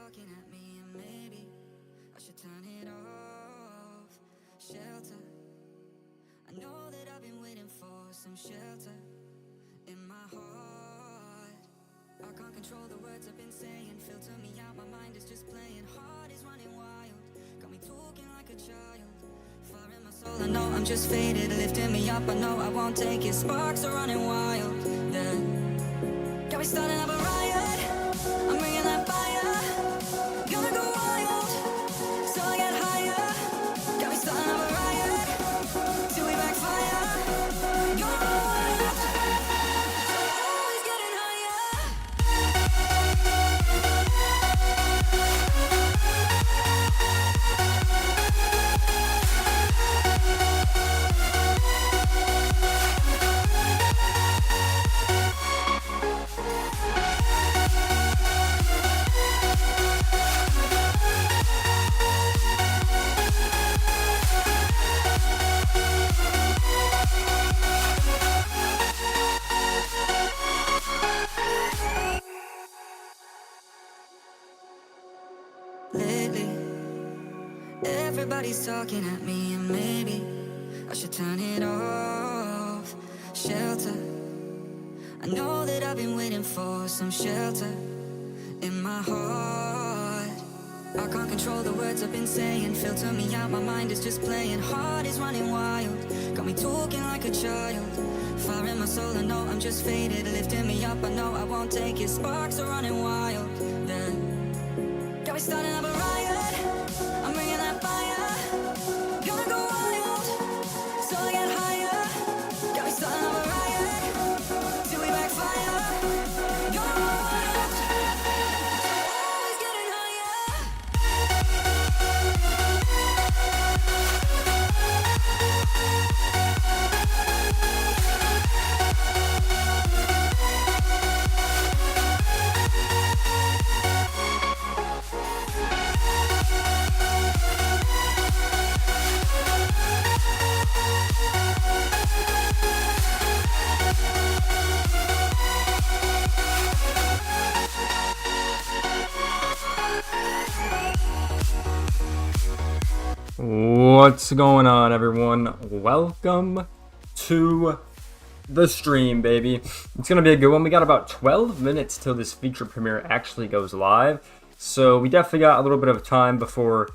talking at me and maybe I should turn it off. Shelter, I know that I've been waiting for some shelter in my heart. I can't control the words I've been saying, filter me out, my mind is just playing. Heart is running wild, got me talking like a child. Fire in my soul, I know I'm just faded, lifting me up, I know I won't take it. Sparks are running wild, yeah. Got me starting up a riot, I'm bringing that fire. Gonna go wild, so I get higher. Got me starting up a riot, till we backfire. Gonna go wild, always getting higher. Lately, everybody's talking at me and maybe I should turn it off. Shelter, I know that I've been waiting for some shelter in my heart. I can't control the words I've been saying, filter me out, my mind is just playing. Heart is running wild, got me talking like a child. Fire in my soul, I know I'm just faded, lifting me up, I know I won't take it. Sparks are running wild, yeah. Got me starting up a riot, I'm bringing that fire. Gonna go wild, so I get higher. Got me starting up a riot, till we backfire. Gonna go wild, always getting higher. What's going on, everyone? Welcome to the stream, baby. It's gonna be a good one. We got about 12 minutes till this feature premiere actually goes live, so we definitely got a little bit of time before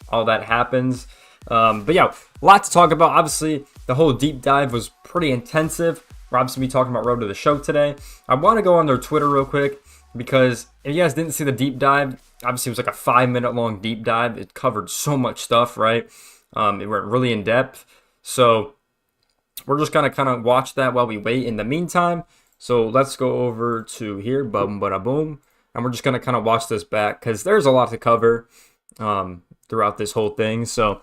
all that happens. But yeah, a lot to talk about. Obviously, the whole deep dive was pretty intensive. We're obviously gonna be talking about Road to the Show today. I want to go on their Twitter real quick, because if you guys didn't see the deep dive, obviously it was like a 5-minute long deep dive. It covered so much stuff, right? It went really in depth. So we're just gonna kind of watch that while we wait in the meantime. So let's go over to here, boom, bada boom, and we're just gonna kind of watch this back because there's a lot to cover throughout this whole thing. So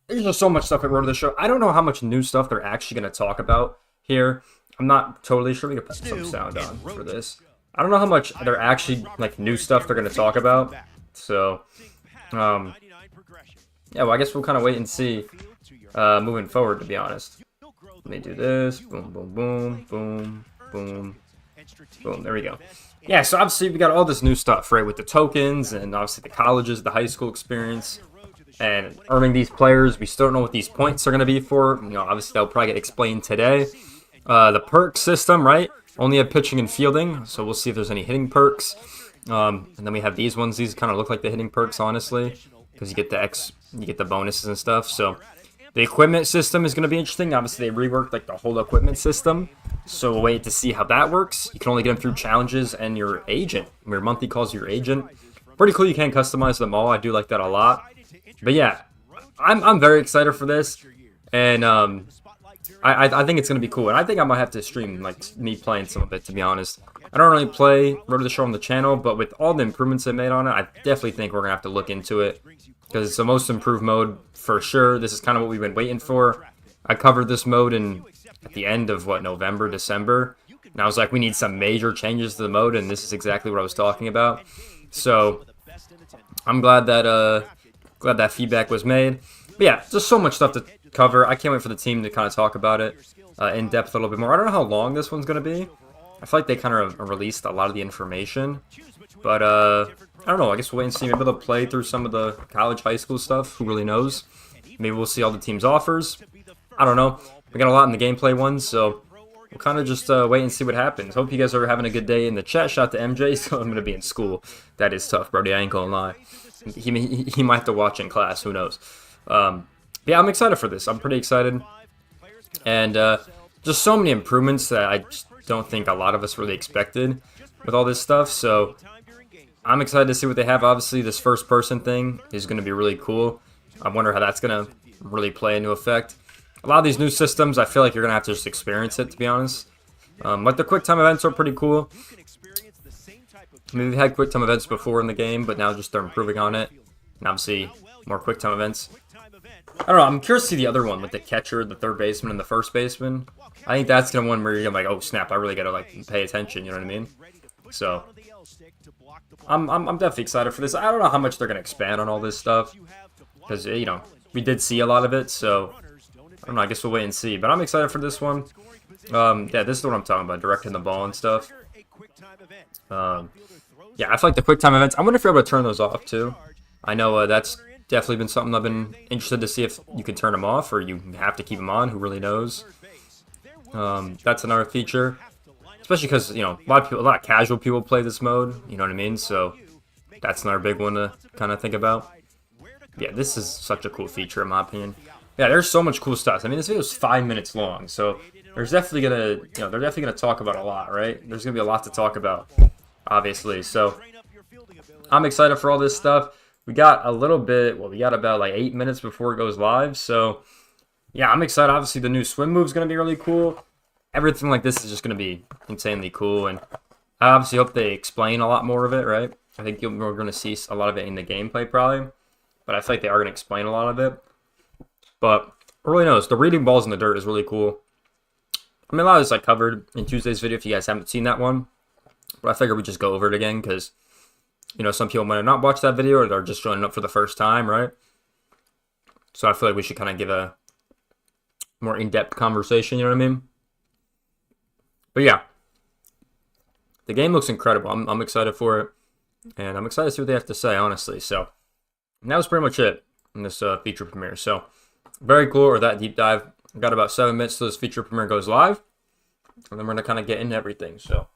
there's just so much stuff at Road to the Show. I don't know how much new stuff they're actually gonna talk about here. I'm not totally sure. We can put some sound on for this. I don't know how much they're actually like new stuff they're gonna talk about. So yeah, well, I guess we'll kind of wait and see moving forward, to be honest. Let me do this. Boom, boom, boom, boom, boom, boom. There we go. Yeah, so obviously we got all this new stuff, right, with the tokens and obviously the colleges, the high school experience, and earning these players. We still don't know what these points are going to be for. You know, obviously they'll probably get explained today. The perk system, right? Only have pitching and fielding, so we'll see if there's any hitting perks. And then we have these ones. These kind of look like the hitting perks, honestly, because you get the bonuses and stuff. So the equipment system is going to be interesting. Obviously, they reworked like the whole equipment system, so we'll wait to see how that works. You can only get them through challenges and your agent. Your monthly calls your agent. Pretty cool. You can customize them all. I do like that a lot. But yeah, I'm very excited for this, and I think it's going to be cool. And I think I might have to stream like me playing some of it, to be honest. I don't really play Road to the Show on the channel, but with all the improvements they made on it, I definitely think we're going to have to look into it, because it's the most improved mode for sure. This is kind of what we've been waiting for. I covered this mode at the end of, November, December. And I was like, we need some major changes to the mode, and this is exactly what I was talking about. So I'm glad that feedback was made. But yeah, just so much stuff to cover. I can't wait for the team to kind of talk about it in depth a little bit more. I don't know how long this one's going to be. I feel like they kind of released a lot of the information. But I don't know. I guess we'll wait and see. Maybe they'll play through some of the college, high school stuff. Who really knows? Maybe we'll see all the teams' offers. I don't know. We got a lot in the gameplay ones, so we'll kind of just wait and see what happens. Hope you guys are having a good day in the chat. Shout out to MJ. So I'm going to be in school. That is tough, Brody. I ain't going to lie. He might have to watch in class. Who knows? Yeah, I'm excited for this. I'm pretty excited. And just so many improvements that I just don't think a lot of us really expected with all this stuff. So I'm excited to see what they have. Obviously, this first-person thing is going to be really cool. I wonder how that's going to really play into effect. A lot of these new systems, I feel like you're going to have to just experience it, to be honest. Like the quick time events are pretty cool. I mean, we've had quick time events before in the game, but now just they're improving on it. And obviously, more quick time events. I don't know, I'm curious to see the other one with the catcher, the third baseman, and the first baseman. I think that's going to one where you're like, oh snap, I really got to like pay attention, you know what I mean? So, I'm definitely excited for this. I don't know how much they're going to expand on all this stuff. Because, you know, we did see a lot of it, so I don't know, I guess we'll wait and see. But I'm excited for this one. Yeah, this is what I'm talking about, directing the ball and stuff. Yeah, I feel like the quick time events, I wonder if you're able to turn those off too. I know that's definitely been something I've been interested to see if you can turn them off or you have to keep them on. Who really knows? That's another feature, especially because, you know, a lot of casual people play this mode. You know what I mean? So that's another big one to kind of think about. Yeah, this is such a cool feature in my opinion. Yeah, there's so much cool stuff. I mean, this video is 5 minutes long, so there's definitely gonna, you know, they're definitely gonna talk about a lot, right? There's gonna be a lot to talk about, obviously. So I'm excited for all this stuff. We got a little bit, well, we got about like 8 minutes before it goes live. So yeah, I'm excited. Obviously, the new swim move is gonna be really cool. Everything like this is just gonna be insanely cool, and I obviously hope they explain a lot more of it, right? I think we're gonna see a lot of it in the gameplay probably, but I feel like they are gonna explain a lot of it. But who really knows? The reading balls in the dirt is really cool. I mean, a lot of this I covered in Tuesday's video if you guys haven't seen that one. But I figured we'd just go over it again because, you know, some people might have not watched that video or they're just joining up for the first time, right? So I feel like we should kind of give a more in-depth conversation, you know what I mean? But yeah, the game looks incredible. I'm excited for it. And I'm excited to see what they have to say, honestly. So that was pretty much it in this feature premiere. So very cool, or that deep dive. We've got about 7 minutes till this feature premiere goes live. And then we're going to kind of get into everything. So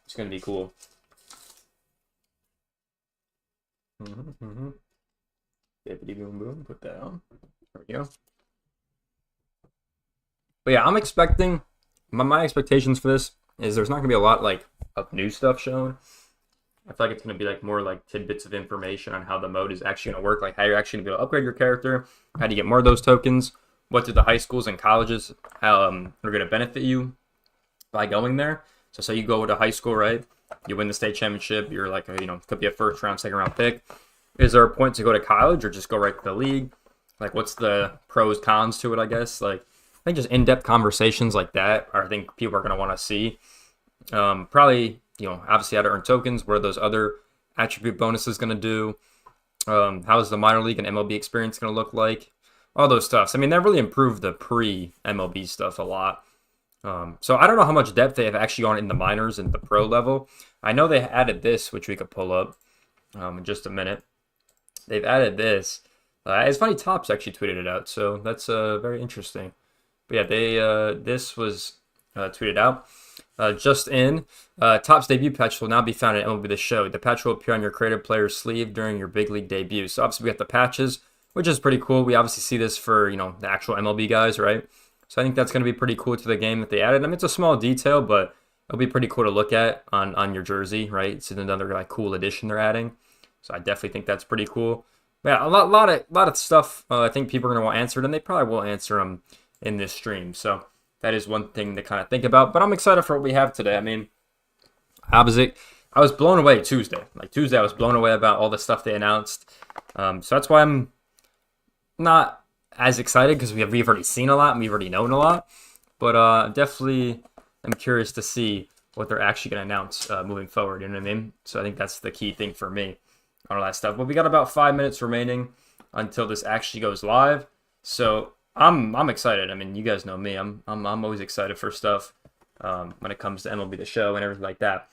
it's going to be cool. Bippity boom boom. Put that on. There we go. But yeah, I'm expecting, my expectations for this is there's not going to be a lot like of new stuff shown. I feel like it's going to be like more like tidbits of information on how the mode is actually going to work, like how you're actually going to be able to upgrade your character, how do you get more of those tokens, what do the high schools and colleges are going to benefit you by going there. So say you go to high school, right? You win the state championship, you're like, you know, could be a first round, second round pick. Is there a point to go to college or just go right to the league? Like what's the pros, cons to it, I guess? Like I think just in-depth conversations like that I think people are going to want to see. Probably, you know, obviously how to earn tokens, what are those other attribute bonuses going to do? How is the minor league and MLB experience going to look like? All those stuffs. I mean, that really improved the pre-MLB stuff a lot. So I don't know how much depth they have actually gone in the minors and the pro level. I know they added this, which we could pull up in just a minute. They've added this. It's funny, Topps actually tweeted it out, so that's very interesting. But yeah, they this was tweeted out. Just in, Topps debut patch will now be found in MLB The Show. The patch will appear on your creative player's sleeve during your big league debut. So obviously we got the patches, which is pretty cool. We obviously see this for, you know, the actual MLB guys, right? So I think that's going to be pretty cool to the game that they added. I mean, it's a small detail, but it'll be pretty cool to look at on your jersey, right? It's another like cool addition they're adding. So I definitely think that's pretty cool. But yeah, a lot of stuff I think people are going to want answered, and they probably will answer them in this stream. So that is one thing to kind of think about. But I'm excited for what we have today. I mean, I was blown away Tuesday. Like Tuesday, I was blown away about all the stuff they announced. So that's why I'm not as excited, because we've already seen a lot and we've already known a lot. But definitely I'm curious to see what they're actually going to announce moving forward. You know what I mean? So I think that's the key thing for me on all that stuff. But we got about 5 minutes remaining until this actually goes live. So I'm excited. I mean, you guys know me. I'm always excited for stuff when it comes to MLB The Show and everything like that.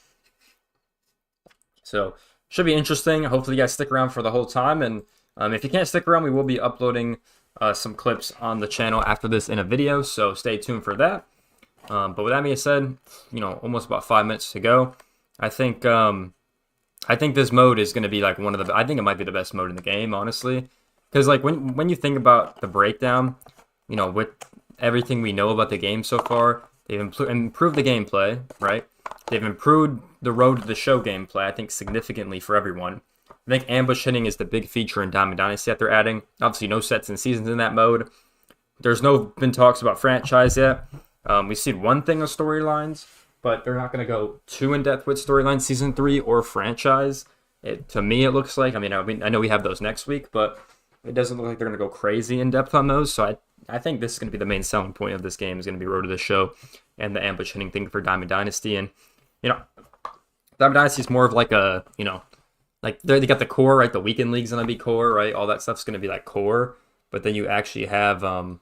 So should be interesting. Hopefully, you guys stick around for the whole time. And if you can't stick around, we will be uploading some clips on the channel after this in a video. So stay tuned for that. But with that being said, almost about 5 minutes to go. I think this mode is going to be like one of the. I think it might be the best mode in the game, honestly, because like when you think about the breakdown, with everything we know about the game so far, they've improved the gameplay, right? They've improved the road to the show gameplay, I think, significantly for everyone. I think ambush hitting is the big feature in Diamond Dynasty that they're adding. Obviously, no sets and seasons in that mode. There's been talks about franchise yet. We've seen one thing of storylines, but they're not going to go too in-depth with storylines, Season 3 or franchise. To me, it looks like. I know we have those next week, but it doesn't look like they're going to go crazy in-depth on those. So I think this is going to be the main selling point of this game is going to be Road to the Show and the ambush hitting thing for Diamond Dynasty. And, Diamond Dynasty is more of like a, like they got the core, right? The weekend league's going to be core, right? All that stuff's going to be like core. But then you actually have, going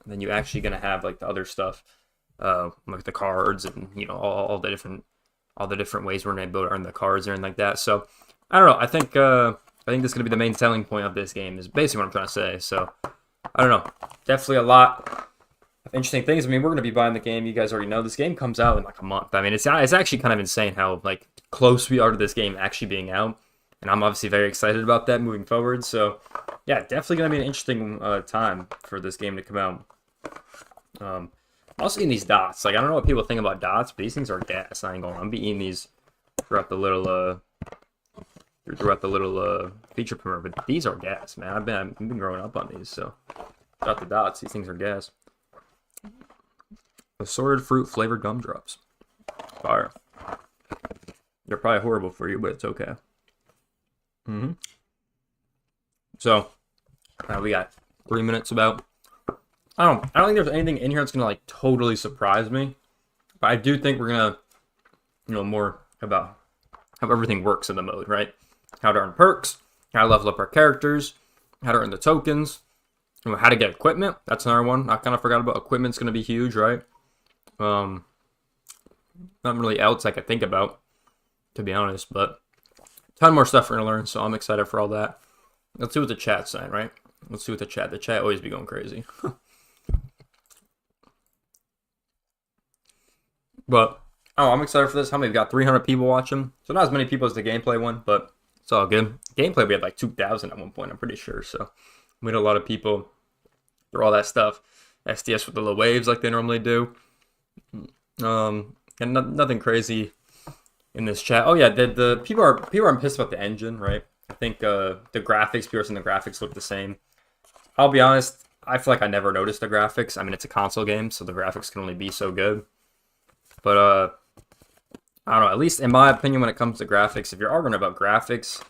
to have like the other stuff, like the cards and, all the different ways we're going to be able to earn the cards and everything like that. So I don't know. I think this is going to be the main selling point of this game is basically what I'm trying to say. So I don't know. Definitely a lot of interesting things. I mean, we're going to be buying the game. You guys already know this game comes out in like a month. I mean, it's actually kind of insane how like close we are to this game actually being out. And I'm obviously very excited about that moving forward. So yeah, definitely going to be an interesting time for this game to come out. Also eating these dots. Like, I don't know what people think about dots, but these things are gas. I ain't going. I'm be eating these throughout the little feature premiere, but these are gas, man. I've been growing up on these, so without the dots, these things are gas. Assorted fruit flavored gumdrops. Fire. They're probably horrible for you, but it's okay. So we got 3 minutes about. I don't think there's anything in here that's gonna like totally surprise me, but I do think we're gonna, more about how everything works in the mode, right? How to earn perks, how to level up our characters, how to earn the tokens, how to get equipment. That's another one I kind of forgot about. Equipment's gonna be huge, right? Not really else I could think about, to be honest, but a ton more stuff we're gonna learn. So I'm excited for all that. Let's see what the chat's saying, right? Let's see what the chat always be going crazy. But I'm excited for this. How many? We've got 300 people watching, so not as many people as the gameplay one, but it's all good. Gameplay we had like 2,000 at one point, I'm pretty sure. So we had a lot of people through all that stuff. SDS with the low waves like they normally do. And nothing crazy in this chat. Oh yeah, the people are pissed about the engine, right? I think the graphics, people are saying the graphics look the same. I'll be honest, I feel like I never noticed the graphics. I mean, it's a console game, so the graphics can only be so good. But I don't know, at least in my opinion, when it comes to graphics, if you're arguing about graphics,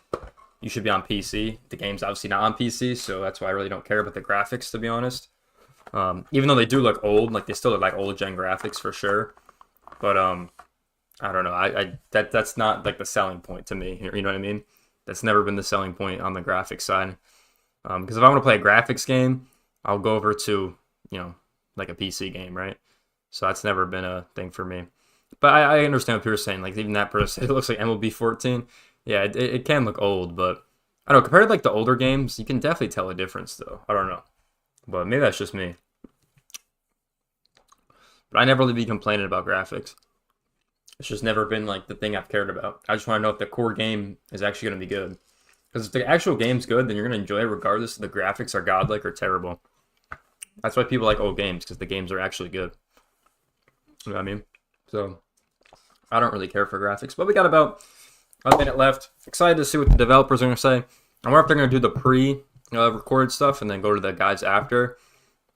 you should be on PC. The game's obviously not on PC, so that's why I really don't care about the graphics, to be honest. Even though they do look old, like they still look like old gen graphics for sure. But I don't know. That's not like the selling point to me. You know what I mean? That's never been the selling point on the graphics side. Because if I want to play a graphics game, I'll go over to like a PC game, right? So that's never been a thing for me. But I understand what people are saying. Like even that person, it looks like MLB 14. Yeah, it can look old, but I don't know. Compared to like the older games, you can definitely tell a difference, though. I don't know, but maybe that's just me. But I never really be complaining about graphics. It's just never been like the thing I've cared about. I just want to know if the core game is actually going to be good. Because if the actual game's good, then you're going to enjoy it regardless if the graphics are godlike or terrible. That's why people like old games, because the games are actually good. You know what I mean? So I don't really care for graphics. But we got about a minute left. Excited to see what the developers are going to say. I wonder if they're going to do the pre-recorded stuff and then go to the guys after.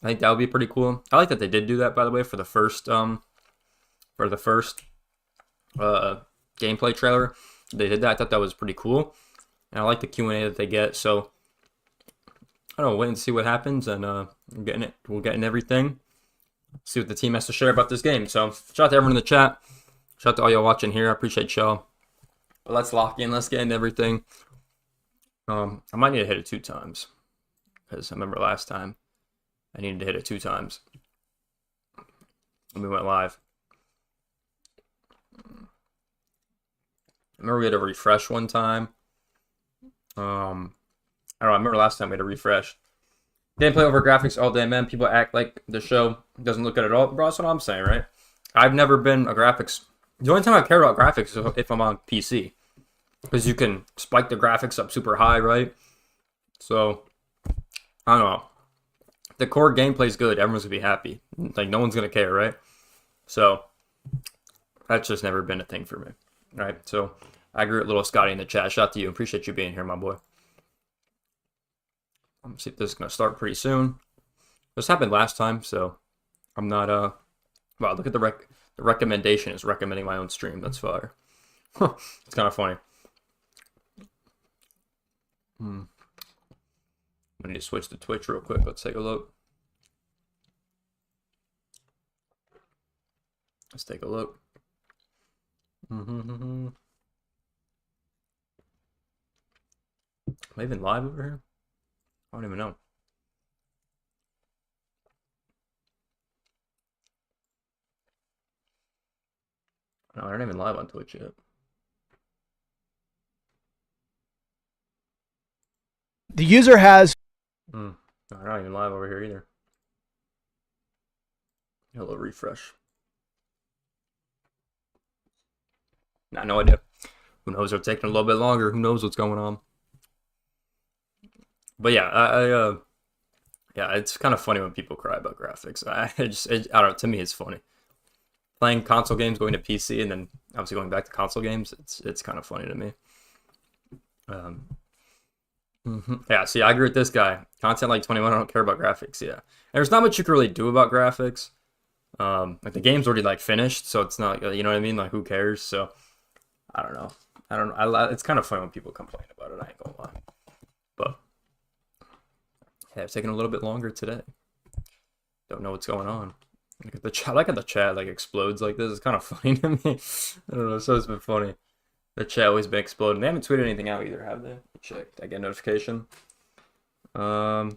I think that would be pretty cool. I like that they did do that, by the way, for the first gameplay trailer. They did that. I thought that was pretty cool. And I like the Q&A that they get. So I don't know, wait and see what happens, and we'll get in everything. See what the team has to share about this game. So shout out to everyone in the chat. Shout out to all y'all watching here. I appreciate y'all. But let's lock in. Let's get into everything. I might need to hit it 2 times, because I remember last time I needed to hit it 2 times when we went live. remember we had to refresh one time. I don't know. I remember last time we had to refresh. Gameplay over graphics all day, man. People act like the show doesn't look good at all. Bro, that's what I'm saying, right? I've never been a graphics. The only time I care about graphics is if I'm on PC. Because you can spike the graphics up super high, right? So, I don't know. The core gameplay's good. Everyone's going to be happy. Like, no one's going to care, right? So, that's just never been a thing for me. Right? So, I agree with little Scotty in the chat. Shout out to you. Appreciate you being here, my boy. Let's see if this is going to start pretty soon. This happened last time, so I'm not, wow, look at the recommendation is recommending my own stream. That's fire. It's kind of funny. I need to switch to Twitch real quick. Let's take a look. Let's take a look. Am I even live over here? I don't even know. No, I don't even live on Twitch yet. The user has... No, I'm not even live over here either. A little refresh. Nah, no idea. Who knows? They're taking a little bit longer. Who knows what's going on? But yeah, yeah, it's kind of funny when people cry about graphics. I don't know. To me, it's funny. Playing console games, going to PC, and then obviously going back to console games. It's kind of funny to me. Yeah, see, I agree with this guy. Content like 21, I don't care about graphics. Yeah, and there's not much you can really do about graphics. Like the game's already like finished, so it's not, you know what I mean? Like, who cares? So I don't know. It's kind of funny when people complain about it. I ain't gonna lie. But yeah, it's taking a little bit longer today. Don't know what's going on. Look at the chat. I like how the chat like explodes like this. It's kind of funny to me. I don't know. So it's been funny. The chat always been exploding. They haven't tweeted anything out either, have they? Check. I get a notification. Oh,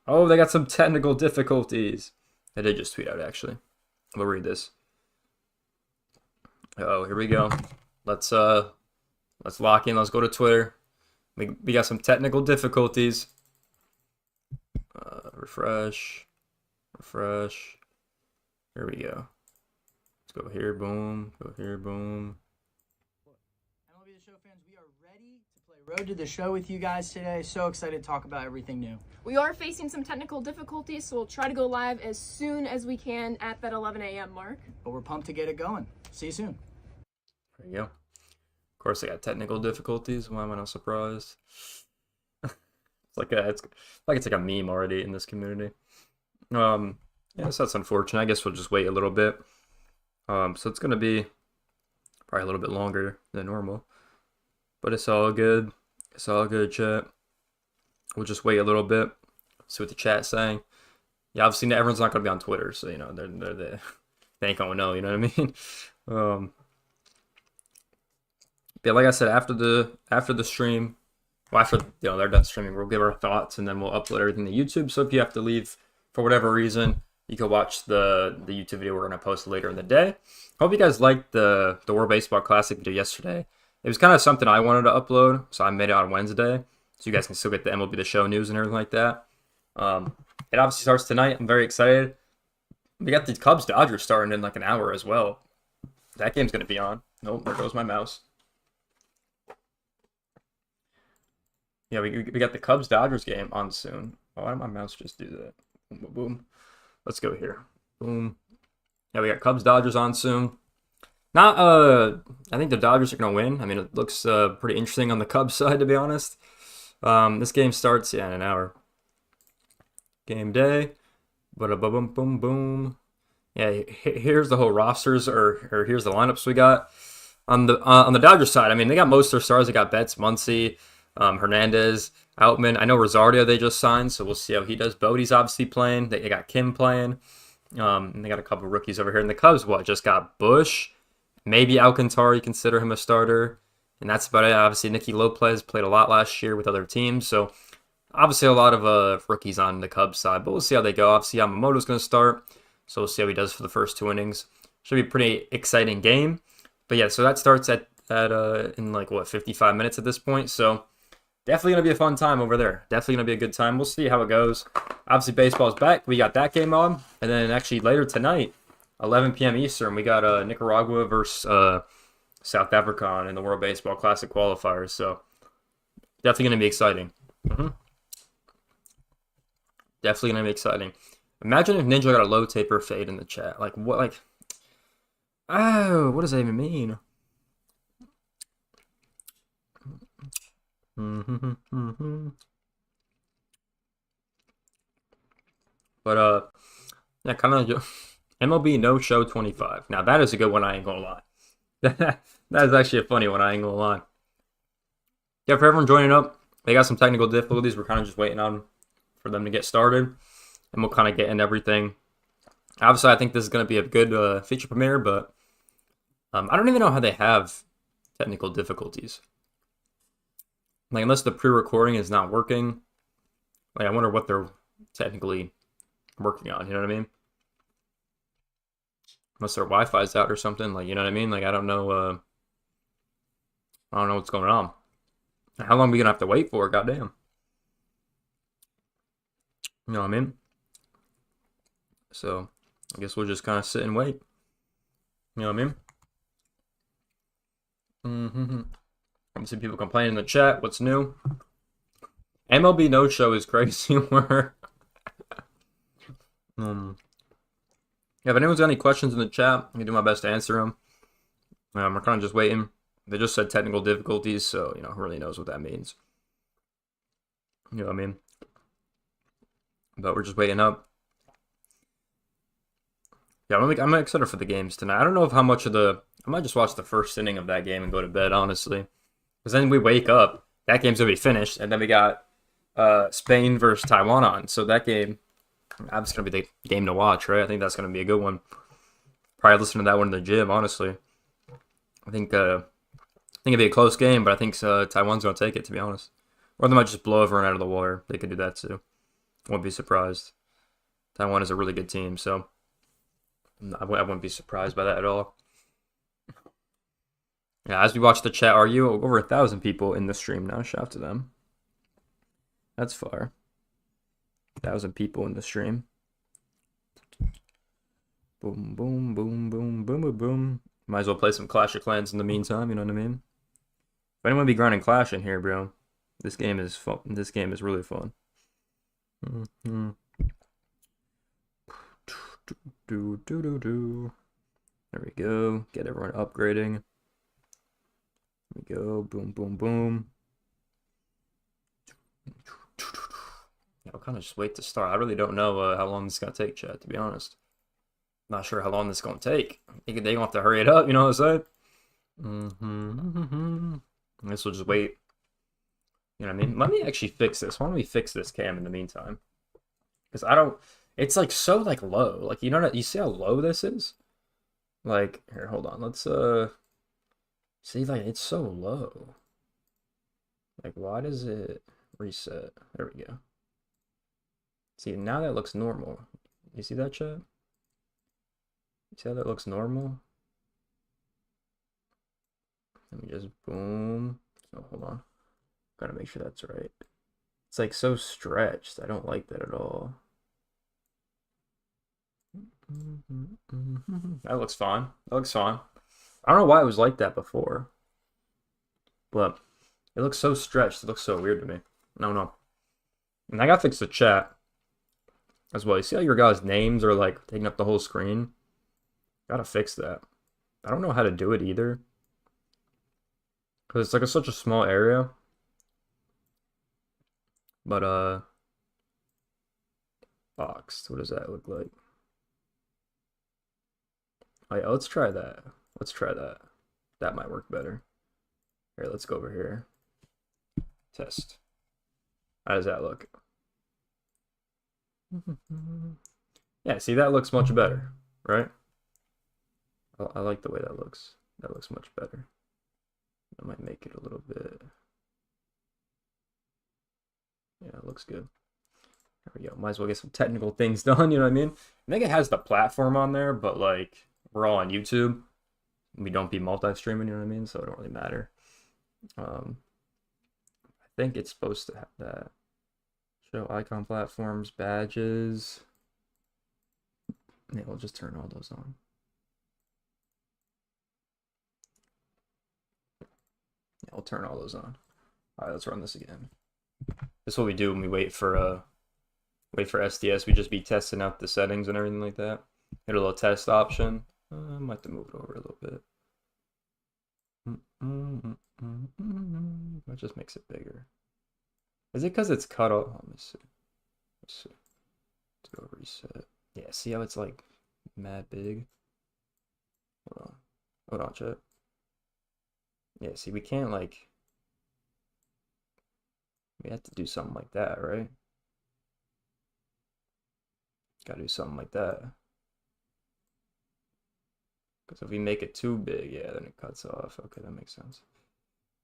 they got some technical difficulties. They did just tweet out actually. We'll read this. Oh, here we go. Let's lock in. Let's go to Twitter. We got some technical difficulties. Refresh. Here we go. Let's go here, boom. Go here, boom. MLB The Show fans, we are ready to play Road to the Show with you guys today. So excited to talk about everything new. We are facing some technical difficulties, so we'll try to go live as soon as we can at that 11 a.m. mark. But we're pumped to get it going. See you soon. There you go. Of course, I got technical difficulties. Why am I not surprised? It's like it's like a meme already in this community. Yeah, so that's unfortunate. I guess we'll just wait a little bit. So it's gonna be probably a little bit longer than normal, but it's all good. It's all good, chat. We'll just wait a little bit, see what the chat's saying. Yeah, obviously everyone's not gonna be on Twitter, so you know they ain't gonna know. You know what I mean? Yeah, like I said, after the stream, well, after they're done streaming, we'll give our thoughts and then we'll upload everything to YouTube. So if you have to leave for whatever reason, you can watch the YouTube video we're gonna post later in the day. Hope you guys liked the World Baseball Classic video yesterday. It was kind of something I wanted to upload, so I made it on Wednesday, so you guys can still get the MLB The Show news and everything like that. It obviously starts tonight. I'm very excited. We got the Cubs-Dodgers starting in like an hour as well. That game's gonna be on. Nope, there goes my mouse. Yeah, we got the Cubs-Dodgers game on soon. Oh, why did my mouse just do that? Boom, boom, boom. Let's go here. Boom. Yeah, we got Cubs-Dodgers on soon. Not, I think the Dodgers are going to win. I mean, it looks pretty interesting on the Cubs side, to be honest. This game starts, in an hour. Game day. Boom, boom, boom. Yeah, here's the whole rosters, or here's the lineups we got. On the Dodgers side, I mean, they got most of their stars. They got Betts, Muncy, Hernandez, Outman. I know Rosario they just signed, so we'll see how he does. Bodie's obviously playing. They got Kim playing. And they got a couple rookies over here. And the Cubs, just got Bush. Maybe Alcantara, you consider him a starter. And that's about it. Obviously, Nicky Lopez played a lot last year with other teams. So, obviously, a lot of rookies on the Cubs side. But we'll see how they go. Obviously, Yamamoto's going to start. So, we'll see how he does for the first 2 innings. Should be a pretty exciting game. But yeah, so that starts at at in like what 55 minutes at this point. So definitely gonna be a fun time over there. Definitely gonna be a good time. We'll see how it goes. Obviously, baseball's back. We got that game on, and then actually later tonight, 11 p.m. Eastern, we got Nicaragua versus South Africa on in the World Baseball Classic qualifiers. So definitely gonna be exciting. Definitely gonna be exciting. Imagine if Ninja got a low taper fade in the chat. Like what? Like, oh, what does that even mean? But yeah, kind of MLB no show 25. Now that is a good one. I ain't gonna lie. That is actually a funny one. I ain't gonna lie. Yeah, for everyone joining up, they got some technical difficulties. We're kind of just waiting on for them to get started, and we'll kind of get into everything. Obviously, I think this is going to be a good feature premiere, but I don't even know how they have technical difficulties. Like, unless the pre-recording is not working, like I wonder what they're technically working on. You know what I mean? Unless their Wi-Fi's out or something, like, you know what I mean? Like, I don't know. I don't know what's going on. How long are we gonna have to wait for? Goddamn. You know what I mean? So, I guess we'll just kind of sit and wait. You know what I mean? I see people complaining in the chat. What's new? MLB No Show is crazy. Where? Yeah, if anyone's got any questions in the chat, I can do my best to answer them. We're kind of just waiting. They just said technical difficulties, so, you know, who really knows what that means? You know what I mean? But we're just waiting up. Yeah, I'm excited for the games tonight. I don't know if how much of the... I might just watch the first inning of that game and go to bed, honestly. Because then we wake up, that game's going to be finished, and then we got Spain versus Taiwan on. So that game, that's going to be the game to watch, right? I think that's going to be a good one. Probably listen to that one in the gym, honestly. I think it'd be a close game, but I think Taiwan's going to take it, to be honest. Or they might just blow everyone out of the water. They could do that, too. Won't be surprised. Taiwan is a really good team, so I wouldn't be surprised by that at all. Yeah, as we watch the chat, are you over 1,000 people in the stream now? Shout out to them. That's far. 1,000 people in the stream. Boom, boom, boom, boom, boom, boom, boom. Might as well play some Clash of Clans in the meantime. You know what I mean? If anyone be grinding Clash in here, bro, this game is fun. This game is really fun. There we go. Get everyone upgrading. There we go. Boom, boom, boom. Yeah, I'll kind of just wait to start. I really don't know how long this is going to take, chat, to be honest. Not sure how long this is going to take. I think they're going to have to hurry it up, you know what I'm saying? I guess we'll just wait. You know what I mean? Let me actually fix this. Why don't we fix this cam in the meantime? Because I don't... It's like so like low. Like, you know what? You see how low this is? Like, here, hold on. Let's see, like, it's so low. Like, why does it reset? There we go. See, now that looks normal. You see that, chat? You see how that looks normal? Let me just boom. Oh, hold on. Gotta make sure that's right. It's like so stretched. I don't like that at all. That looks fine. That looks fine. I don't know why it was like that before, but it looks so stretched. It looks so weird to me. No. And I gotta fix the chat as well. You see how your guys' names are like taking up the whole screen? Gotta fix that. I don't know how to do it either, because it's like such a small area. But boxed. What does that look like? Oh, yeah, let's try that. Let's try that. That might work better. Here, let's go over here. Test. How does that look? Yeah, see, that looks much better, right? I like the way that looks. That looks much better. I might make it a little bit. Yeah, it looks good. There we go. Might as well get some technical things done, you know what I mean? I think it has the platform on there, but like, we're all on YouTube. we don't be multi-streaming, you know what I mean? So it don't really matter. I think it's supposed to have that. Show icon platforms, badges. Yeah, we'll just turn all those on. Yeah, we'll turn all those on. All right, let's run this again. This is what we do when we wait for SDS. We just be testing out the settings and everything like that. Hit a little test option. I might have to move it over a little bit. That just makes it bigger. Is it because it's cut off? Let me see. Let's see. Let's go reset. Yeah, see how it's like mad big? Hold on. Hold on, chat. Yeah, see, we can't like... We have to do something like that, right? Gotta do something like that. Because if we make it too big, yeah, then it cuts off. Okay, that makes sense.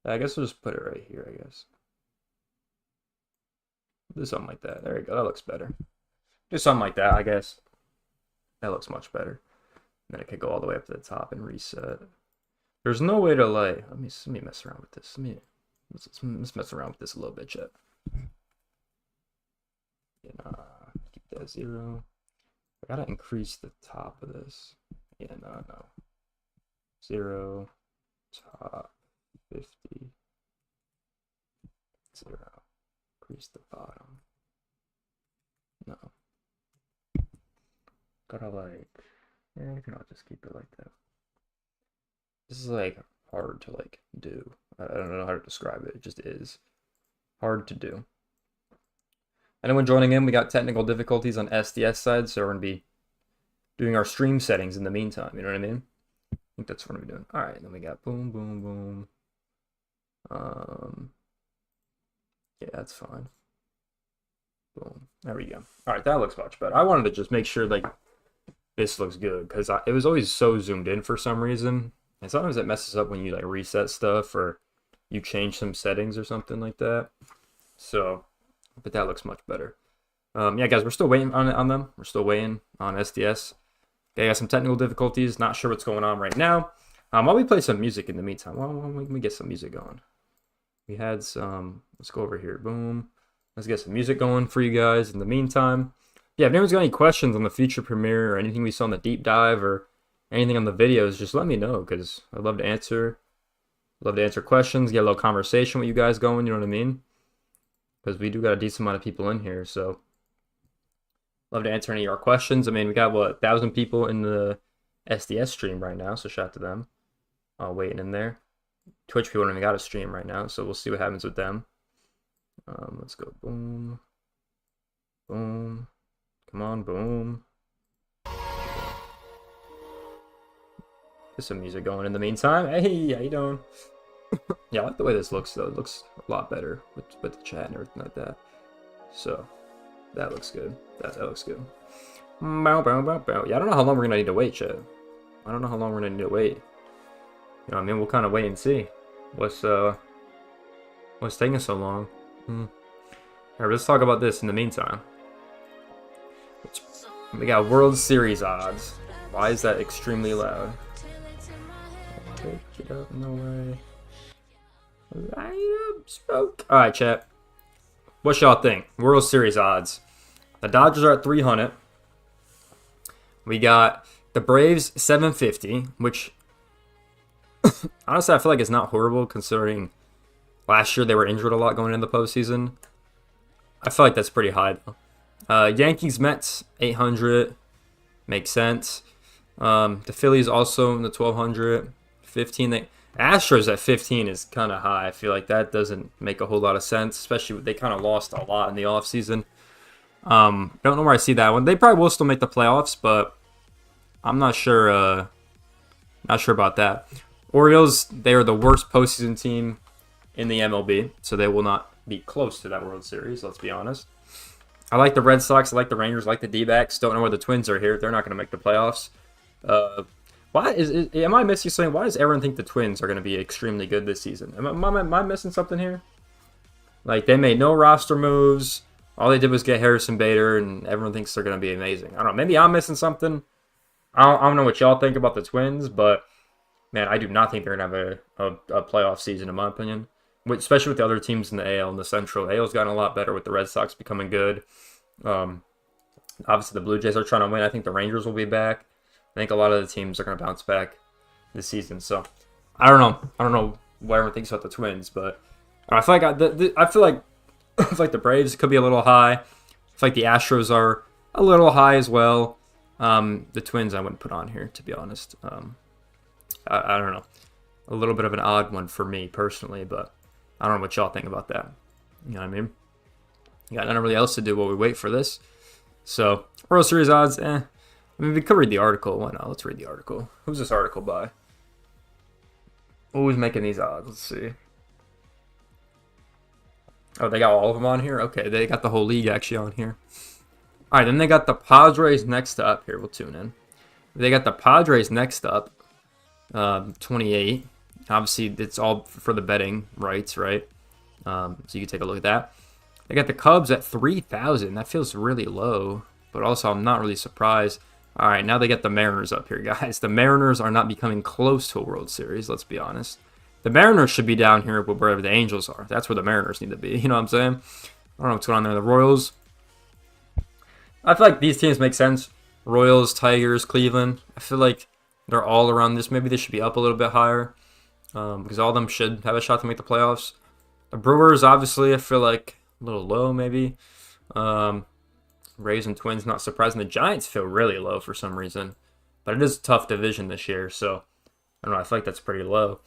I guess we'll just put it right here, I guess. Do something like that. There we go. That looks better. Do something like that, I guess. That looks much better. Then it could go all the way up to the top and reset. There's no way to like... Let me mess around with this. Let's mess around with this a little bit, chat. Yeah, keep that 0. I gotta increase the top of this. Yeah, no. 0, top, 50, 0. Increase the bottom. No. Gotta like, yeah, I think I'll just keep it like that. This is like hard to like do. I don't know how to describe it. It just is hard to do. Anyone joining in, we got technical difficulties on SDS side, so we're gonna be doing our stream settings in the meantime. You know what I mean? I think that's what we're doing. All right, then we got boom, boom, boom. Yeah, that's fine. Boom. There we go. All right, that looks much better. I wanted to just make sure like this looks good because it was always so zoomed in for some reason, and sometimes it messes up when you like reset stuff or you change some settings or something like that. So, but that looks much better. Yeah, guys, we're still waiting on them. We're still waiting on SDS. Okay, got some technical difficulties. Not sure what's going on right now. While we play some music in the meantime, why don't we get some music going? We had some. Let's go over here. Boom. Let's get some music going for you guys in the meantime. Yeah, if anyone's got any questions on the feature premiere or anything we saw in the deep dive or anything on the videos, just let me know because I'd love to answer. Love to answer questions, get a little conversation with you guys going. You know what I mean? Because we do got a decent amount of people in here, so love to answer any of your questions. I mean, we got what 1,000 people in the SDS stream right now, so shout out to them. Waiting in there. Twitch people don't even got a stream right now, so we'll see what happens with them. Let's go. Boom. Boom. Come on, boom. Get some music going in the meantime. Hey, how you doing? Yeah, I like the way this looks, though. It looks a lot better with the chat and everything like that. So, that looks good. That looks good. Bow, bow, bow, bow. Yeah, I don't know how long we're going to need to wait, chat. I don't know how long we're going to need to wait. You know what I mean? We'll kind of wait and see. What's taking so long? Alright, let's talk about this in the meantime. We got World Series odds. Why is that extremely loud? Get up, no way. Light up, smoke. Alright, chat. What y'all think? World Series odds. The Dodgers are at 300. We got the Braves 750, which honestly I feel like it's not horrible considering last year they were injured a lot going into the postseason. I feel like that's pretty high though. Yankees Mets 800 makes sense. The Phillies also in the 1200. 15. Astros at 15 is kind of high. I feel like that doesn't make a whole lot of sense, especially they kind of lost a lot in the offseason. Don't know where I see that one. They probably will still make the playoffs, but I'm not sure. Not sure about that. Orioles, they are the worst postseason team in the MLB, so they will not be close to that World Series. Let's be honest. I like the Red Sox. I like the Rangers. I like the D-backs. Don't know where the Twins are here. They're not going to make the playoffs. Am I missing something? Why does everyone think the Twins are going to be extremely good this season? Am I missing something here? Like, they made no roster moves. All they did was get Harrison Bader, and everyone thinks they're going to be amazing. I don't know. Maybe I'm missing something. I don't know what y'all think about the Twins, but man, I do not think they're going to have a playoff season, in my opinion. Especially with the other teams in the AL and the Central. AL's gotten a lot better with the Red Sox becoming good. Obviously, the Blue Jays are trying to win. I think the Rangers will be back. I think a lot of the teams are going to bounce back this season. So, I don't know. I don't know what everyone thinks about the Twins, but I feel like I feel like the Braves could be a little high. I feel like the Astros are a little high as well. The Twins I wouldn't put on here, to be honest. I don't know. A little bit of an odd one for me personally, but I don't know what y'all think about that. You know what I mean? You got nothing really else to do while we wait for this. So, World Series odds, I mean, we could read the article. Why not? Let's read the article. Who's this article by? Who's making these odds? Let's see. Oh, they got all of them on here? Okay, they got the whole league actually on here. All right, then they got the Padres next up. Here, we'll tune in. They got the Padres next up, 28. Obviously, it's all for the betting rights, right? So you can take a look at that. They got the Cubs at 3,000. That feels really low, but also I'm not really surprised. All right, now they got the Mariners up here, guys. The Mariners are not becoming close to a World Series, let's be honest. The Mariners should be down here wherever the Angels are. That's where the Mariners need to be. You know what I'm saying? I don't know what's going on there. The Royals. I feel like these teams make sense. Royals, Tigers, Cleveland. I feel like they're all around this. Maybe they should be up a little bit higher because all of them should have a shot to make the playoffs. The Brewers, obviously, I feel like a little low maybe. Rays and Twins, not surprising. The Giants feel really low for some reason. But it is a tough division this year, so I don't know. I feel like that's pretty low.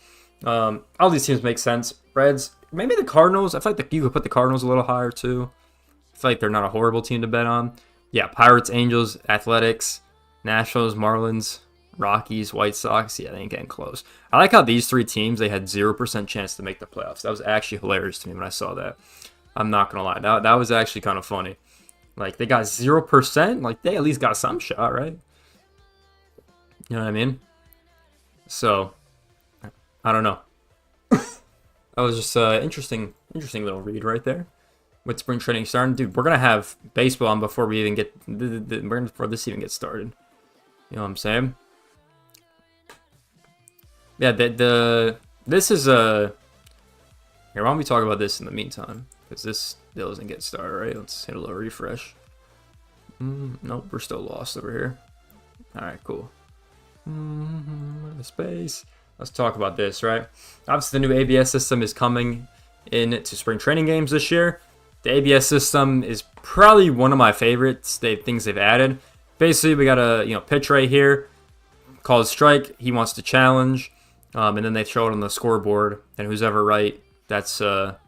All these teams make sense. Reds, maybe the Cardinals. I feel like you could put the Cardinals a little higher too. I feel like they're not a horrible team to bet on. Yeah, Pirates, Angels, Athletics, Nationals, Marlins, Rockies, White Sox. Yeah, they ain't getting close. I like how these three teams, they had 0% chance to make the playoffs. That was actually hilarious to me when I saw that. I'm not going to lie. That was actually kind of funny. Like, they got 0%. Like, they at least got some shot, right? You know what I mean? So, I don't know. That was just an interesting little read right there. With spring training starting, dude, we're gonna have baseball on before we even get before this even gets started. You know what I'm saying? Yeah, this is a. Here, why don't we talk about this in the meantime? Because this still doesn't get started, right? Let's hit a little refresh. Nope, we're still lost over here. All right, cool. Space. Let's talk about this, right? Obviously, the new ABS system is coming into spring training games this year. The ABS system is probably one of my favorites. Things they've added. Basically, we got a pitch right here, called strike. He wants to challenge, and then they show it on the scoreboard. And who's ever right, that's what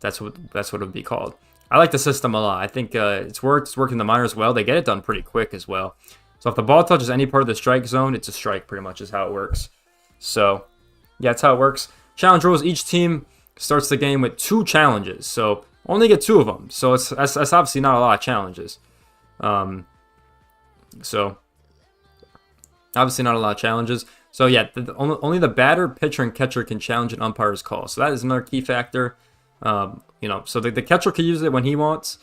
it would be called. I like the system a lot. I think it's worked. It's working in the minors well. They get it done pretty quick as well. So if the ball touches any part of the strike zone, it's a strike. Pretty much is how it works. So yeah, that's how it works. Challenge rules: each team starts the game with 2 challenges. So only get 2 of them. So that's obviously not a lot of challenges. So obviously not a lot of challenges. So yeah, only the batter, pitcher, and catcher can challenge an umpire's call. So that is another key factor. So the catcher can use it when he wants.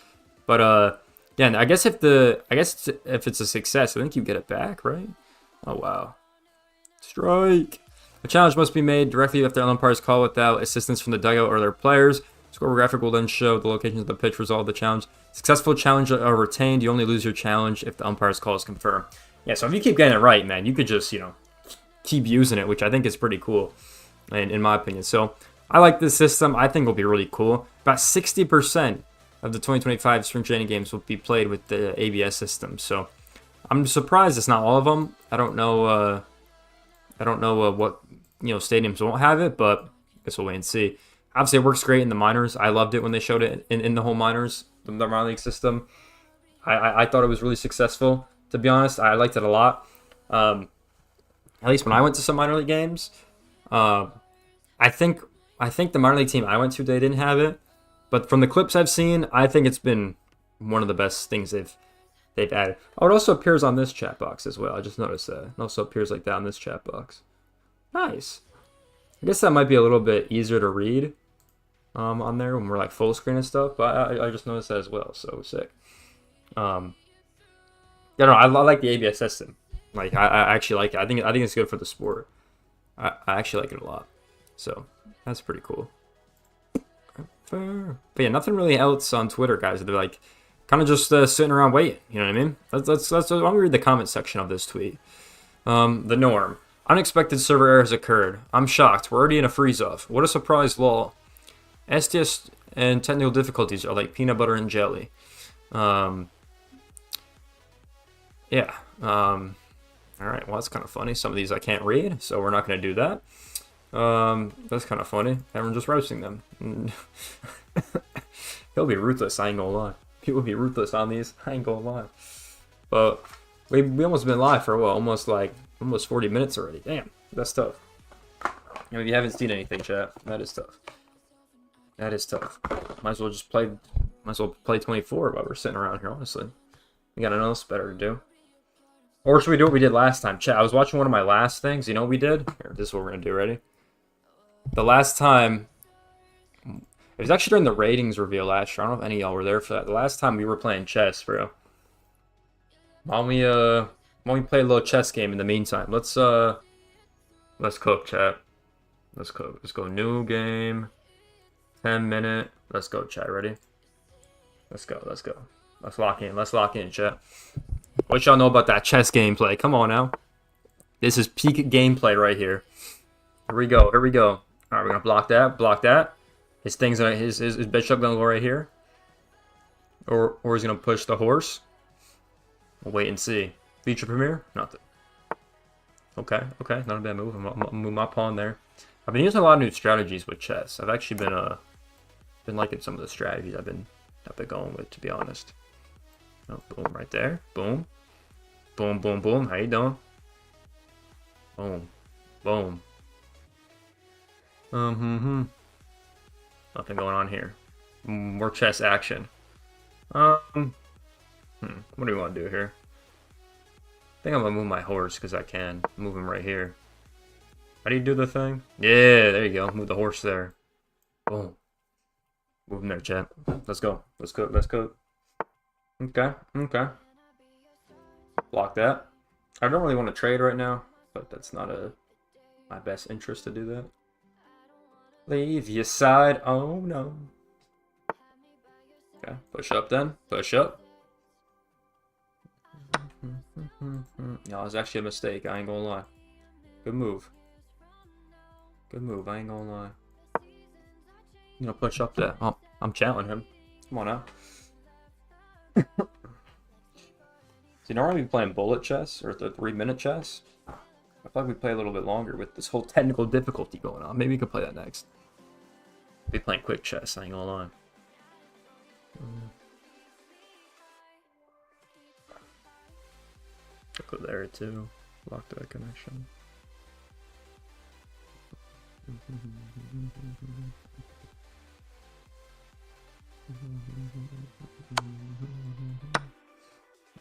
But again, I guess if it's a success, I think you get it back, right? Oh wow, strike. A challenge must be made directly after an umpire's call without assistance from the dugout or their players. Score graphic will then show the location of the pitch result of the challenge. Successful challenge are retained. You only lose your challenge if the umpire's call is confirmed. Yeah, so if you keep getting it right, man, you could just, keep using it, which I think is pretty cool, in my opinion. So I like this system. I think it'll be really cool. About 60% of the 2025 spring training games will be played with the ABS system. So I'm surprised it's not all of them. I don't know what stadiums won't have it, but I guess we'll wait and see. Obviously, it works great in the minors. I loved it when they showed it in the whole minors, the minor league system. I thought it was really successful, to be honest. I liked it a lot. At least when I went to some minor league games. I think the minor league team I went to, they didn't have it. But from the clips I've seen, I think it's been one of the best things they've added. Oh, it also appears on this chat box as well. I just noticed that. It also appears like that on this chat box. Nice. I guess that might be a little bit easier to read on there when we're like full screen and stuff. But I just noticed that as well. So sick. I like the ABS system. Like I actually like it. I think it's good for the sport. I actually like it a lot. So that's pretty cool. But yeah, nothing really else on Twitter, guys. They're like kind of just sitting around waiting. You know what I mean? That's I'm gonna read the comment section of this tweet. The norm. Unexpected server errors occurred. I'm shocked. We're already in a freeze-off. What a surprise, lol. STS and technical difficulties are like peanut butter and jelly. Yeah. Alright, well, that's kind of funny. Some of these I can't read, so we're not going to do that. That's kind of funny. Everyone just roasting them. He'll be ruthless, I ain't gonna lie. He will be ruthless on these, I ain't gonna lie. But we almost been live for what, almost 40 minutes already. Damn, that's tough. You know, if you haven't seen anything, chat, that is tough. That is tough. Might as well play 24 while we're sitting around here, honestly. We got nothing else better to do. Or should we do what we did last time? Chat, I was watching one of my last things. You know what we did? Here, this is what we're gonna do, ready? The last time, it was actually during the ratings reveal last year. I don't know if any of y'all were there for that. The last time we were playing chess, bro. Why don't we play a little chess game in the meantime? Let's cook, chat. Let's cook. Let's go new game. 10-minute. Let's go, chat. Ready? Let's go. Let's go. Let's lock in. Let's lock in, chat. What y'all know about that chess gameplay? Come on now. This is peak gameplay right here. Here we go. Here we go. All right, we're gonna block that. Block that. His thing's gonna his bishop gonna go right here. Or he's gonna push the horse. We'll wait and see. Feature premiere? Nothing. Okay. Okay. Not a bad move. I'm gonna move my pawn there. I've been using a lot of new strategies with chess. I've actually been liking some of the strategies I've been going with, to be honest. Oh, boom, right there. Boom. Boom, boom, boom. How you doing? Boom. Boom. Nothing going on here. More chess action. What do we want to do here? I think I'm gonna move my horse because I can. Move him right here. How do you do the thing? Yeah, there you go. Move the horse there. Boom. Move him there, chat. Let's go. Let's go. Let's go. Okay. Okay. Block that. I don't really want to trade right now, but that's not my best interest to do that. Leave your side. Oh no. Okay. Push up then. Push up. No, it was actually a mistake. I ain't gonna lie. Good move. Good move. I ain't gonna lie. You know, push up there. Oh, I'm challenging him. Come on now. See, normally we playing bullet chess or the 3-minute chess. I thought we'd play a little bit longer with this whole technical difficulty going on. Maybe we could play that next. Be playing quick chess. I ain't gonna lie. Go there too. Lock that connection.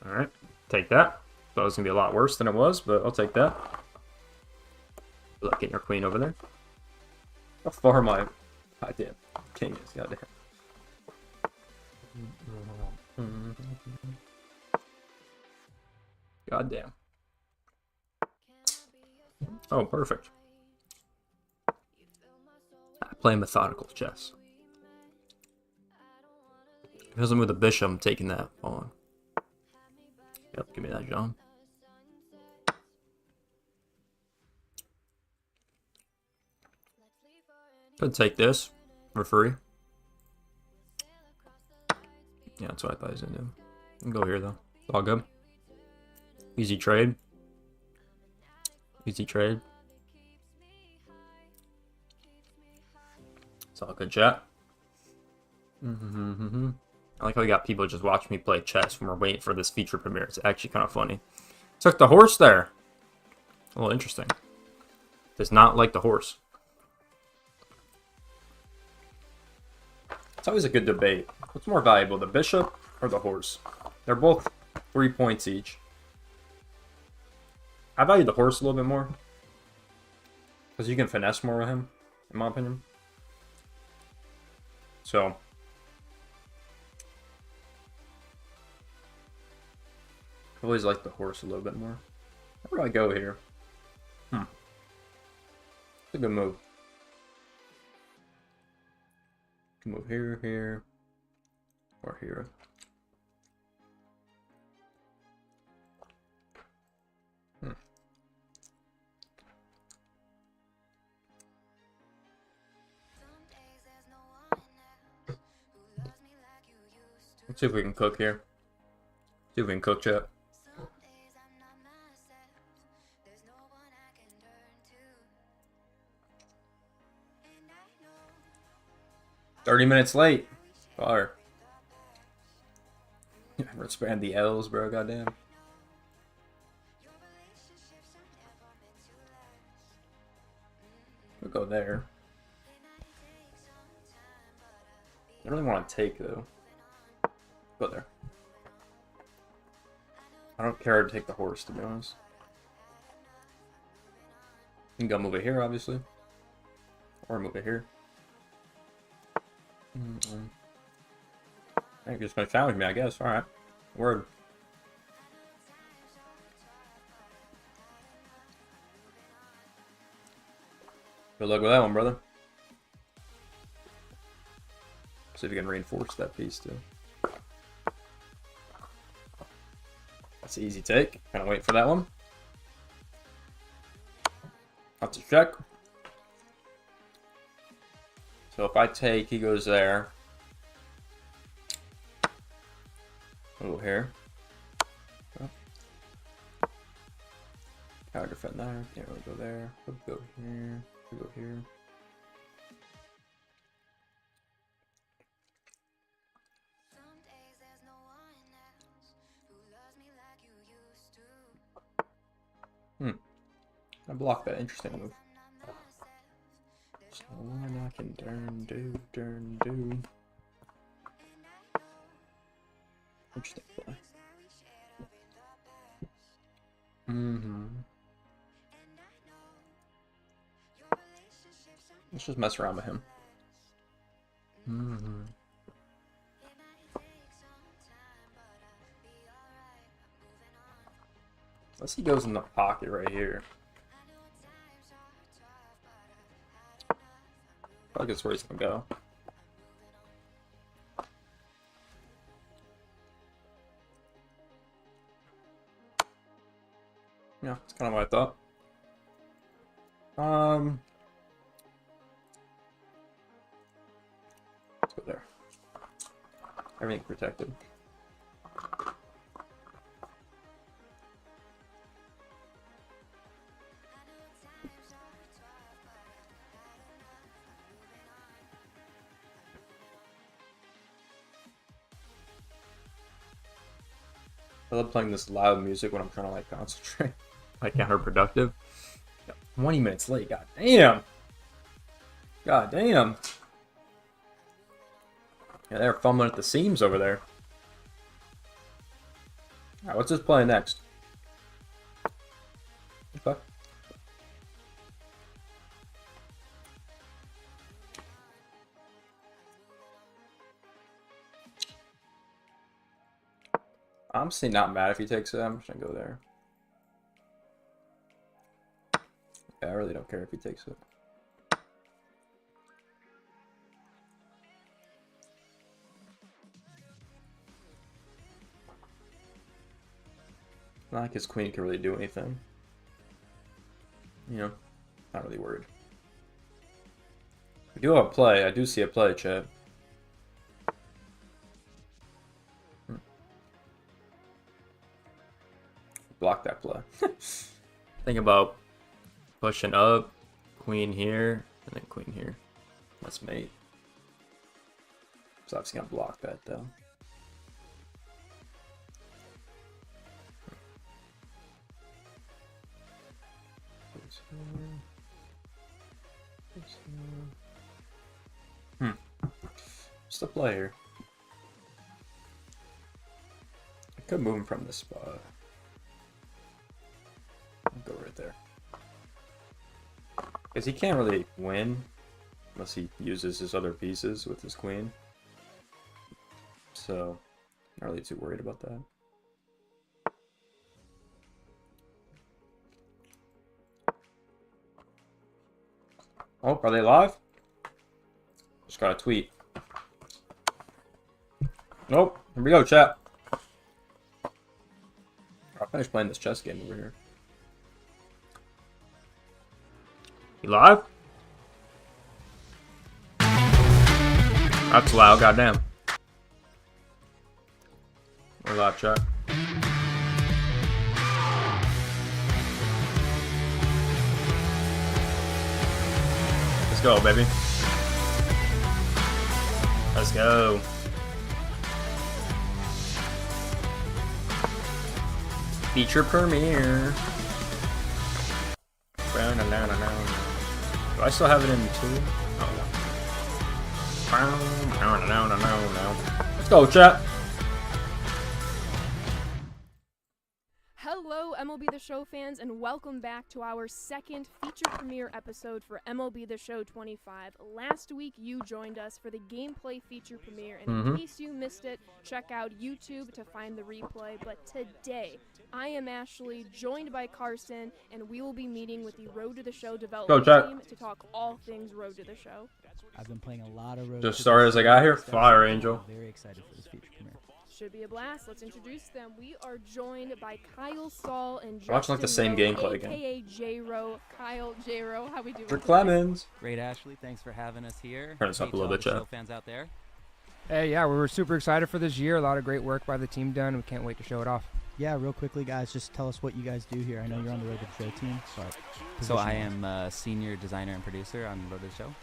Alright, take that. Thought it was gonna be a lot worse than it was, but I'll take that. Good luck getting your queen over there. How far am I? Goddamn. King is, goddamn. Goddamn. Oh, perfect. I play methodical chess. If he doesn't move the bishop, I'm taking that pawn. Yep, give me that, John. Could take this for free. Yeah, that's what I thought he was gonna do. I can go here though. It's all good. Easy trade. Easy trade. It's all good, chat. I like how we got people just watching me play chess when we're waiting for this feature premiere. It's actually kind of funny. Took the horse there. A little interesting. Does not like the horse. It's always a good debate. What's more valuable, the bishop or the horse? They're both 3 points each. I value the horse a little bit more. Because you can finesse more with him, in my opinion. So... I've always liked the horse a little bit more. Where do I go here? It's a good move. Can move here, here, or here. Let's see if we can cook here. See if we can cook, chat. 30 minutes late. Fire. We're spamming the L's, bro. Goddamn. We'll go there. I don't really want to take, though. Go there. I don't care to take the horse, to be honest. You can go move it here, obviously. Or move it here. You're just gonna challenge me, I guess. Alright. Word. Good luck with that one, brother. See if you can reinforce that piece, too. That's an easy take. Kind of wait for that one. That's a check. So if I take, he goes there. We'll go here. Oh. Power defend there. Can't really go there. We'll go here. We'll go here. I blocked that. Interesting move. So when I can turn, do. Interesting play. Let's just mess around with him. Unless he goes in the pocket right here. Probably that's where he's gonna go. Yeah, that's kind of what I thought. Let's go there. Everything protected. I love playing this loud music when I'm trying to like concentrate. Like counterproductive. 20 minutes late. God damn. God damn. Yeah, they're fumbling at the seams over there. Alright, what's this play next? Okay. I'm honestly not mad if he takes it. I'm just gonna go there. Yeah, I really don't care if he takes it. Not like his queen can really do anything. You know, not really worried. We do have a play. I do see a play, chat. Block that play. Think about pushing up, queen here, and then queen here. Let's mate. So obviously gonna block that though. What's the play here? I could move him from this spot. I'll go right there. Because he can't really win unless he uses his other pieces with his queen. So, not really too worried about that. Oh, are they live? Just got a tweet. Nope. Here we go, chat. I'll finish playing this chess game over here. You live? That's loud, goddamn. We're live, chat. Let's go, baby. Let's go. Feature premiere. Do I still have it in 2? Oh, let's go, chat. Hello, MLB The Show fans, and welcome back to our second feature premiere episode for MLB The Show 25. Last week, you joined us for the gameplay feature premiere, and in case you missed it, check out YouTube to find the replay. But today, I am Ashley, joined by Carson, and we will be meeting with the Road to the Show development team to talk all things Road to the Show. I've been playing a lot of Road. Just started as I got here. Fire Angel. Very excited for this feature premiere. Should be a blast. Let's introduce them. We are joined by Kyle Saul and Justin Watching like the same Rowe, gameplay again. AKA J-Ro. Kyle, J-Ro, how we doing? For Clemens. Great, Ashley. Thanks for having us here. Turn this up a little bit, Show chat. fans out there. Hey, yeah, we're super excited for this year. A lot of great work by the team done. We can't wait to show it off. Yeah, real quickly, guys, just tell us what you guys do here. I know you're on the Road to the Show team, but So I am a senior designer and producer on Road to the Show.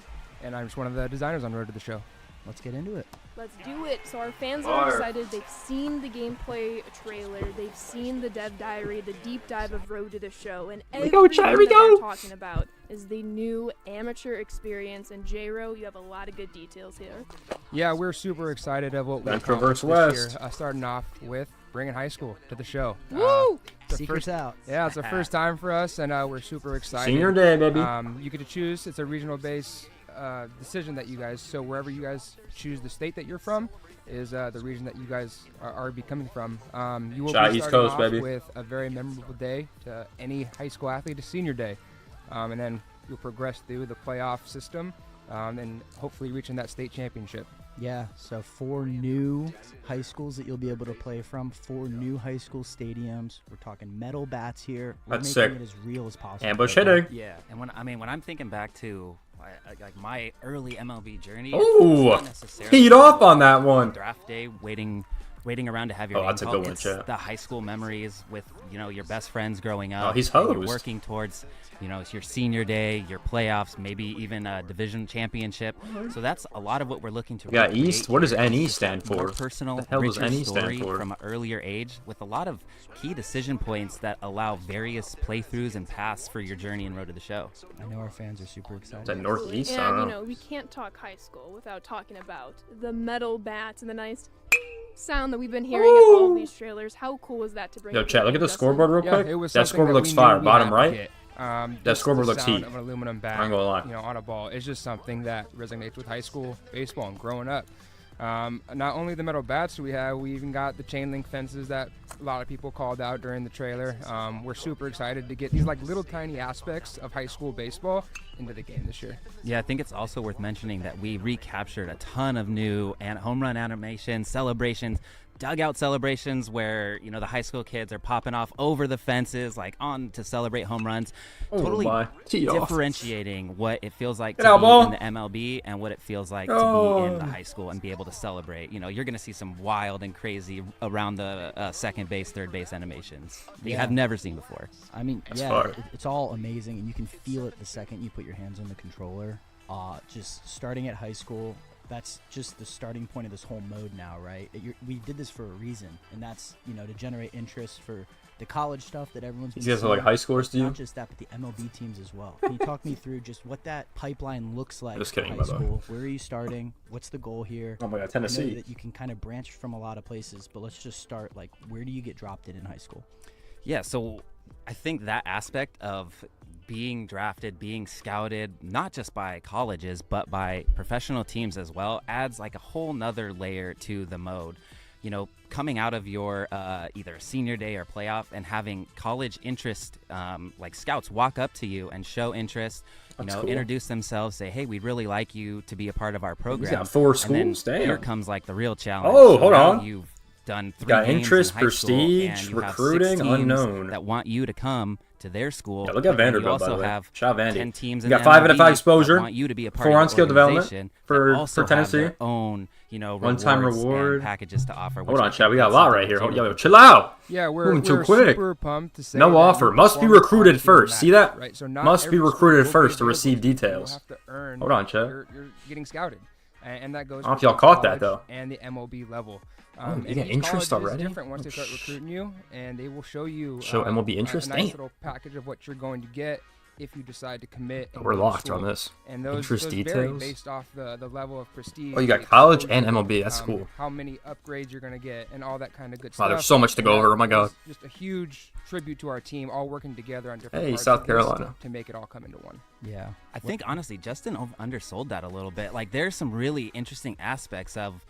And I'm just one of the designers on Road to the Show. let's get into it. Let's do it. So our fans are excited. They've seen the gameplay trailer. They've seen the dev diary, the deep dive of Road to the Show, and everything that they're talking about is the new amateur experience. And J-Ro, you have a lot of good details here. Yeah, we're super excited of what we Metro accomplished versus this year. Starting off with bringing high school to the show. Woo! Secrets out. Yeah, it's the first time for us, and we're super excited. Senior day, baby. You get to choose. It's a regional base decision that you guys. So wherever you guys choose the state that you're from is the region that you guys are be coming from. You will Shot be East starting Coast, off baby. with a very memorable day to any high school athlete, a senior day, and then you'll progress through the playoff system, and hopefully reaching that state championship. Yeah, so 4 new high schools that you'll be able to play from, 4 new high school stadiums. We're talking metal bats here. We're That's making sick. it as real as possible. Ambush hitting. Yeah, and when I'm thinking back to like my early MLB journey, Ooh, it's not necessarily heat off on that one. draft day, waiting around to have your Oh, name that's a called. good one, It's chat. the high school memories with your best friends growing up. Oh, he's and you're hosed. working towards it's your senior day, your playoffs, maybe even a division championship. So that's a lot of what we're looking to. We got recreate East. What does here. NE It's stand a more for? personal, The hell does richer NE stand story for? from an earlier age, with a lot of key decision points that allow various playthroughs and paths for your journey and road to the show. I know our fans are super Is that excited. Northeast? I And, don't know. we can't talk high school without talking about the metal bats and the nice sound that we've been hearing in all of these trailers. How cool was that to bring? Yo, to chat, look at the Justin? scoreboard real Yeah, quick. it was That something scoreboard that looks we knew fire. we Bottom had to right. get. That Just scoreboard the looks sound heat. of an aluminum bat, I ain't gonna lie. on a ball. It's just something that resonates with high school baseball and growing up. Not only the metal bats we even got the chain link fences that a lot of people called out during the trailer. We're super excited to get these like little tiny aspects of high school baseball into the game this year. Yeah, I think it's also worth mentioning that we recaptured a ton of new and home run animations, celebrations, dugout celebrations where the high school kids are popping off over the fences, like on to celebrate home runs. Oh Totally my. Tee off. differentiating what it feels like Get to out, be ball. in the MLB and what it feels like to be in the high school and be able to celebrate. You're going to see some wild and crazy around the second base, third base animations that you Yeah. have never seen before. I mean, yeah, fire. it's all amazing, and you can feel it the second you put your hands on the controller. Just starting at high school, that's just the starting point of this whole mode now, right? We did this for a reason, and that's to generate interest for the college stuff that everyone's been These guys are like seeing. high schoolers to you? Not just that, but the MLB teams as well. Can you talk me through just what that pipeline looks like Just for kidding, high by the way. school? Where are you starting? What's the goal here? Oh my god, I know Tennessee. that you can kind of branch from a lot of places, but let's just start, like, where do you get dropped in high school? Yeah, so I think that aspect of being drafted, being scouted, not just by colleges, but by professional teams as well, adds like a whole nother layer to the mode. coming out of your either senior day or playoff and having college interest, like scouts walk up to you and show interest, That's cool. introduce themselves, say, hey, we'd really like you to be a part of our program. He's got 4 And schools, then damn. here comes like the real challenge. Oh, So hold now on. You've done 3 Got games interest, in high school, prestige, and you have recruiting, 6 teams unknown. that want you to come to their school. Yeah, look at And you Vanderbilt, by also the way. have Shout out Vandy. 10 teams You in got the 5 out of 5 MLB exposure, that want you to be a part 4 of on the skill development organization for that also Tennessee. have their own, One-time rewards and reward. packages to offer. Hold on, Chad. We got a lot right here. Yo, chill out. Yeah, we're Moving too we're quick. super pumped to say No that offer. your Must be performance recruited on first. team See matters, that? right? So not Must be every school recruited will be first to available receive to you. details. You'll have to earn Hold on, Chad. You're getting scouted, and that goes I don't know if for y'all both caught that, college though. and the MLB level. You And got each interest college already? is different once they start Oh, recruiting you, and they will show you Show MLB interest? a nice Damn. little package of what you're going to get if you decide to commit. and We're go to locked school. on this. And those Interest vary details? based off the level of prestige. Oh, you got the college and exposure, MLB. That's cool. How many upgrades you're going to get and all that kind of good Wow, stuff. there's so much to go And over. that Oh my God. is Just a huge tribute to our team, all working together on different Hey, parts South of this Carolina. to make it all come into one. Yeah. I think honestly, Justin undersold that a little bit. Like, there's some really interesting aspects of,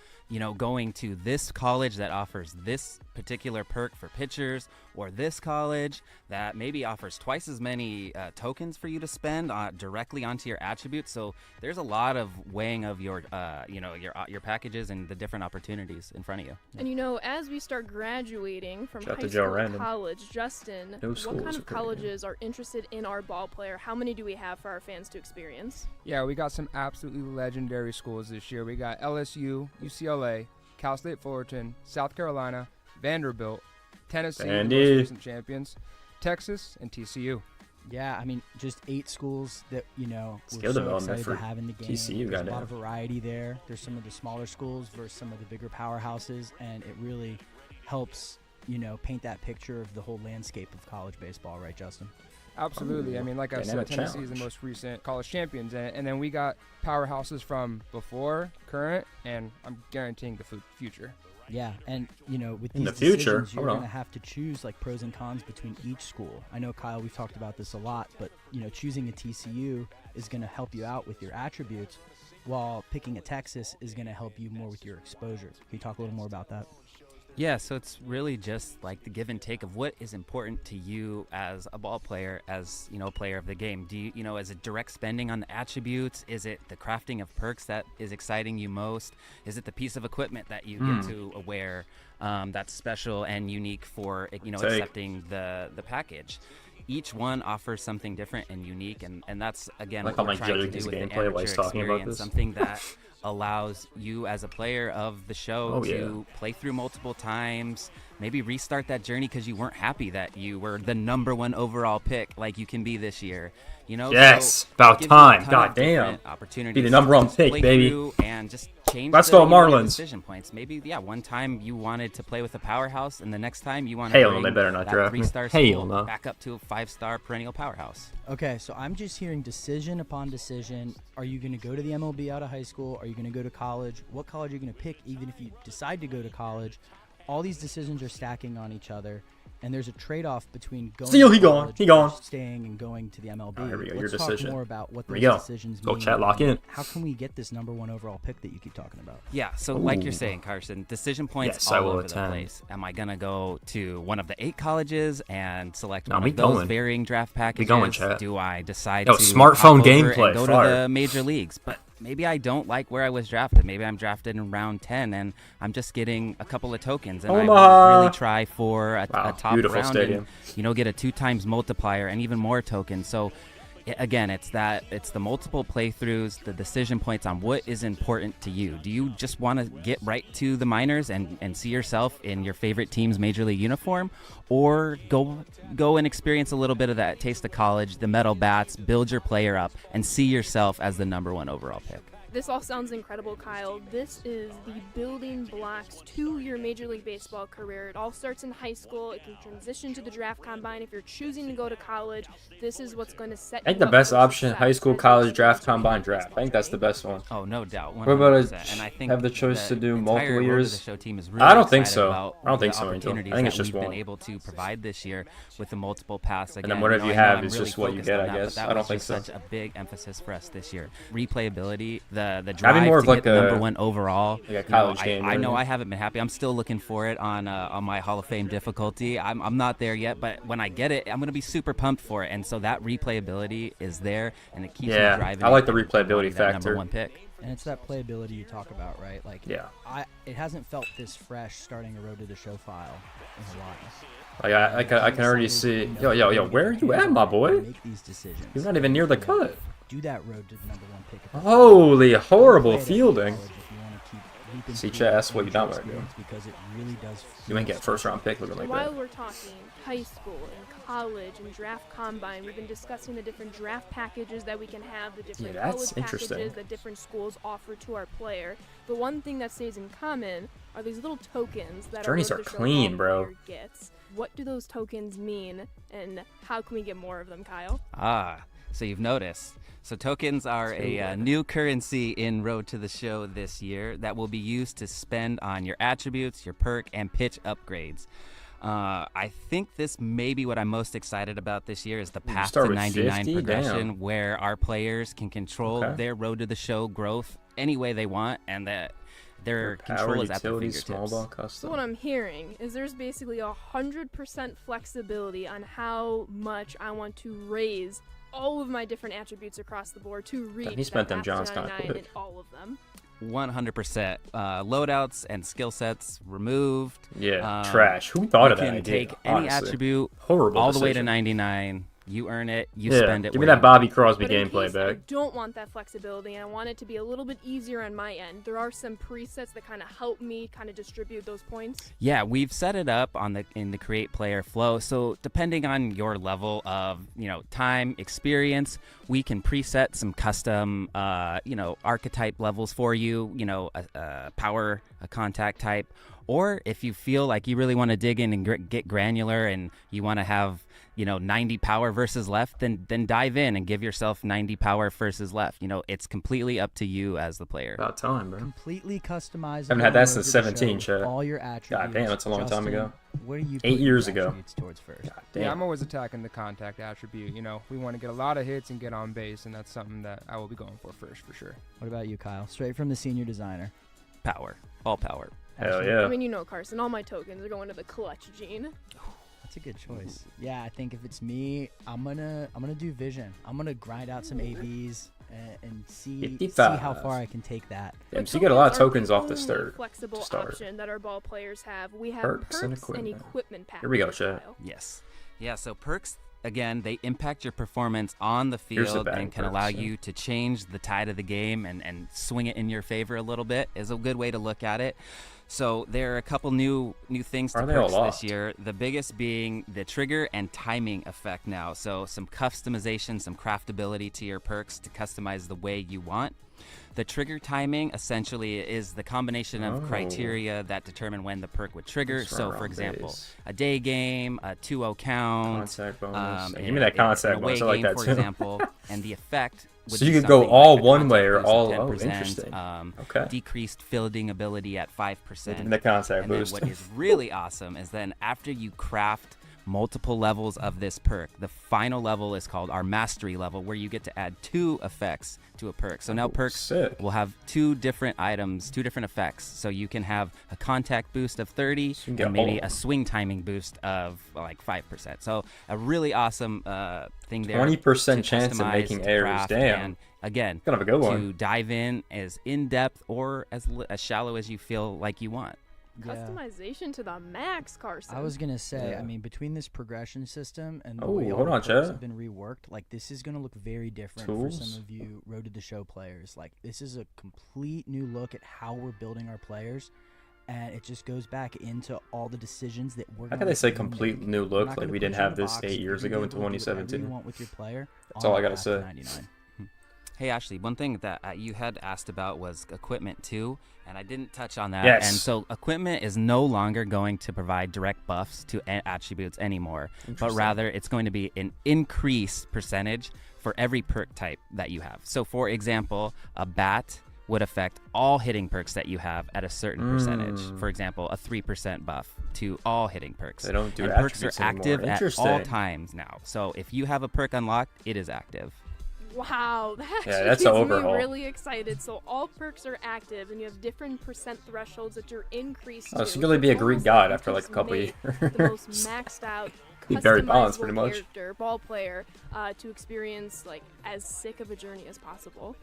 going to this college that offers this particular perk for pitchers, or this college that maybe offers twice as many tokens for you to spend directly onto your attributes. So there's a lot of weighing of your packages and the different opportunities in front of you. And as we start graduating from Shout out high to Joe school to Random. college, Justin, No what schools kind are of pretty good. colleges are interested in our ball player? How many do we have for our fans to experience? Yeah, we got some absolutely legendary schools this year. We got LSU, UCLA, Cal State Fullerton, South Carolina, Vanderbilt, Tennessee, the most Vandy. recent champions, Texas, and TCU. Yeah, I mean, just 8 schools that, we're Skill so development excited for to have in the game. TCU, There's a goddamn. lot of variety there. There's some of the smaller schools versus some of the bigger powerhouses, and it really helps, paint that picture of the whole landscape of college baseball, right, Justin? Absolutely. I mean, like I said, Dynamic Tennessee is the challenge. most recent college champions. And then we got powerhouses from before, current, and I'm guaranteeing the future. Yeah, and with In these the future, decisions, you're hold on. going to have to choose like pros and cons between each school. I know, Kyle, we've talked about this a lot, but choosing a TCU is going to help you out with your attributes, while picking a Texas is going to help you more with your exposure. Can you talk a little more about that? Yeah, so it's really just like the give and take of what is important to you as a ball player, as player of the game. Do you, is it direct spending on the attributes? Is it the crafting of perks that is exciting you most? Is it the piece of equipment that you get to wear that's special and unique for accepting the package? Each one offers something different and unique, and that's again Like what how we're my trying to judging do his with the gameplay while he's amateur talking about experience, this. something that allows you as a player of the show Oh, to play through multiple times, maybe restart that journey because you weren't happy that you were the #1 overall pick like you can be this year. Yes, So about it gives you a time. ton God of damn. different opportunities Be the #1 to pick, play baby. through and just change Let's the, go, you know, your Marlins. decision points. Maybe one time you wanted to play with a powerhouse, and the next time you want Hell to no, bring they better not that draft me. 3-star Hell school no. back up to a 5-star perennial powerhouse. Okay, so I'm just hearing decision upon decision. Are you going to go to the MLB out of high school? Are you going to go to college? What college are you going to pick, even if you decide to go to college? All these decisions are stacking on each other, and there's a trade-off between going Steal, to he gone, college he gone. versus staying and going to the MLB. Alright, here we go, your Let's decision. talk more about what Here those we go. decisions Go mean. chat, lock and in. How can we get this #1 overall pick that you keep talking about? Yeah, so like you're Ooh. saying, Carson, decision points Yes, I all will over attend. the place. Am I going to go to one of the 8 colleges and select No, one we of those going. varying draft packages? going, chat. Do I decide Yo, to smartphone hop over gameplay, and go to fire. the major leagues? But maybe I don't like where I was drafted. Maybe I'm drafted in round 10 and I'm just getting a couple of tokens, and I Omaha. would really try for a Wow, top beautiful round stadium. and get a 2x multiplier and even more tokens. So again, it's the multiple playthroughs, the decision points on what is important to you. Do you just want to get right to the minors and see yourself in your favorite team's major league uniform, or go and experience a little bit of that taste of college, the metal bats, build your player up, and see yourself as the #1 overall pick? This all sounds incredible, Kyle. This is the building blocks to your Major League Baseball career. It all starts in high school. It can transition to the draft combine. If you're choosing to go to college, this is what's going to set I think you the up best for option, success high school, as you college, choose draft, to combine, make draft. I think that's the best one. Oh, no doubt. What about 100%. And I think have the choice to do entire multiple Road to years? the Show team is I really don't think excited so. about I don't think the so, Angel. I opportunities think it's that just we've one. been able to provide this year with the multiple paths. Again, then whatever I you know have I'm is really just what you focused get, on I that, but guess. that I don't was think just so. such a big emphasis for us this year. Replayability, the drive more to of get like the number a- one overall. like a college game, I know really. I haven't been happy. I'm still looking for it on my Hall of Fame difficulty. I'm not there yet, but when I get it, I'm gonna be super pumped for it. And so that replayability is there, and it keeps me Yeah, driving. I like the and replayability wanting that factor. number one pick. And it's that playability you talk about, right? Like, Yeah. It hasn't felt this fresh starting a Road to the Show file in a while. Like I can already see. Yo, where are you at, my boy? Make these decisions. You're not even near the cut. Do that road to the number one pick. Holy horrible Play it at fielding. college if you wanna keep leaping See, forward Chad, that's what in you don't your wanna do. experience, because it really does You ain't feel get first round special. pick looking like While that. we're talking high school and college and draft combine, we've been discussing the different draft packages that we can have, the different Yeah, that's college interesting. packages that different schools offer to our player. The one thing that stays in common are these little tokens that Journeys our are Road to Show clean, Ball bro. player gets. What do those tokens mean, and how can we get more of them, Kyle? So you've noticed. So tokens are a new currency in Road to the Show this year that will be used to spend on your attributes, your perk, and pitch upgrades. I think this may be what I'm most excited about this year is the path start to with 99 50? progression, Damn. where our players can control Okay. their Road to the Show growth any way they want, and that their Power, control is at their utility, fingertips. small ball, So custom. what I'm hearing is there's basically 100% flexibility on how much I want to raise all of my different attributes across the board to reach he spent that them Johns kinda 99 quick. in all of them. 100%. Loadouts and skill sets removed. Yeah, trash. Who thought You of that can idea? take any honestly? attribute Horrible all the way to decision. 99. You earn it. You Yeah, spend it. give me where that you Bobby Crosby But in gameplay case I back. don't want that flexibility and I want it to be a little bit easier on my end, there are some presets that kind of help me kind of distribute those points. Yeah, we've set it up on in the create player flow. So depending on your level of time experience, we can preset some custom archetype levels for you. A power, a contact type, or if you feel like you really want to dig in and get granular and you want to have 90 power versus left, then dive in and give yourself 90 power versus left. It's completely up to you as the player. About time, bro. Completely customizable. Haven't had that Road since to the 17, Show, Chet. all your attributes. God damn, that's a long time Justin, ago. What are you 8 putting years your ago. attributes towards first? God damn. Yeah, I'm always attacking the contact attribute. We want to get a lot of hits and get on base, and that's something that I will be going for first for sure. What about you, Kyle? Straight from the senior designer. Power, all power. Hell Ashley? yeah. I mean, Carson, all my tokens are going to the clutch gene. That's a good choice. Yeah, I think if it's me, I'm gonna do vision. I'm gonna grind out some ABs and see 55. how far I can take that. Damn, But so you get a lot of tokens tokens aren't off the the only start. flexible to start. option that our ball players have. We have Perks perks, and and equipment. equipment packages. Here we go, Chet. Kyle. Yes. Yeah, so perks, again, they impact your performance on the Here's the field bad and can perks, allow yeah. you to change the tide of the game and swing it in your favor a little bit is a good way to look at it. So there are a couple new things to Are they all perks this locked? year. The biggest being the trigger and timing effect now. So some customization, some craftability to your perks to customize the way you want. The trigger timing essentially is the combination of Oh. criteria that determine when the perk would trigger. Let's So run for around example, base. a day game, a 2-0 count, Contact bonus. Give in- me that in- contact in a away bonus. I like game, that for too. example, and the effect. Would So be you could go something all like a one way or contact boost all- of oh, 10%, interesting. Okay. Decreased fielding ability at 5%. Give me the contact And then boost. what is really awesome is then after you craft multiple levels of this perk, the final level is called our mastery level, where you get to add 2 effects to a perk. So now Oh, perks sick. will have 2 different items, 2 different effects. So you can have a contact boost of 30 So you can get and maybe all of a them. swing timing boost of like 5%. So a really awesome thing there. 20% to chance of customize, making to errors. craft, Damn. And again, Kind of a good to one. dive in as in depth or as shallow as you feel like you want. Yeah. Customization to the max, Carson. I was gonna say, Yeah. I mean, between this progression system and the Oh, way all hold the on, perks Chet. have been reworked, like this is gonna look very different for Tools. some of you Road to the Show players. Like this is a complete new look at how we're building our players, and it just goes back into all the decisions that we're. How gonna can they say let you complete make. new We're look? not Like gonna we didn't put you in have a this box. 8 You're years gonna ago be in able to do whatever 2017. You want with your player. That's on all I the gotta path to say. 99. Hey Ashley, one thing that you had asked about was equipment too, and I didn't touch on that. Yes. And so equipment is no longer going to provide direct buffs to attributes anymore, but Interesting. rather it's going to be an increased percentage for every perk type that you have. So for example, a bat would affect all hitting perks that you have at a certain percentage. For example, a 3% buff to all hitting perks. They don't do and perks are attributes anymore. active at all Interesting. times now. So if you have a perk unlocked, it is active. Wow, that Yeah, actually that's an gets overhaul. me really excited. So all perks are active, and you have different percent thresholds that you're increased Oh, to. so you can really be a It's Greek almost god you after like a just couple made years. the most maxed out, Be very balanced, customizable pretty much. character, ball player, to experience like as sick of a journey as possible.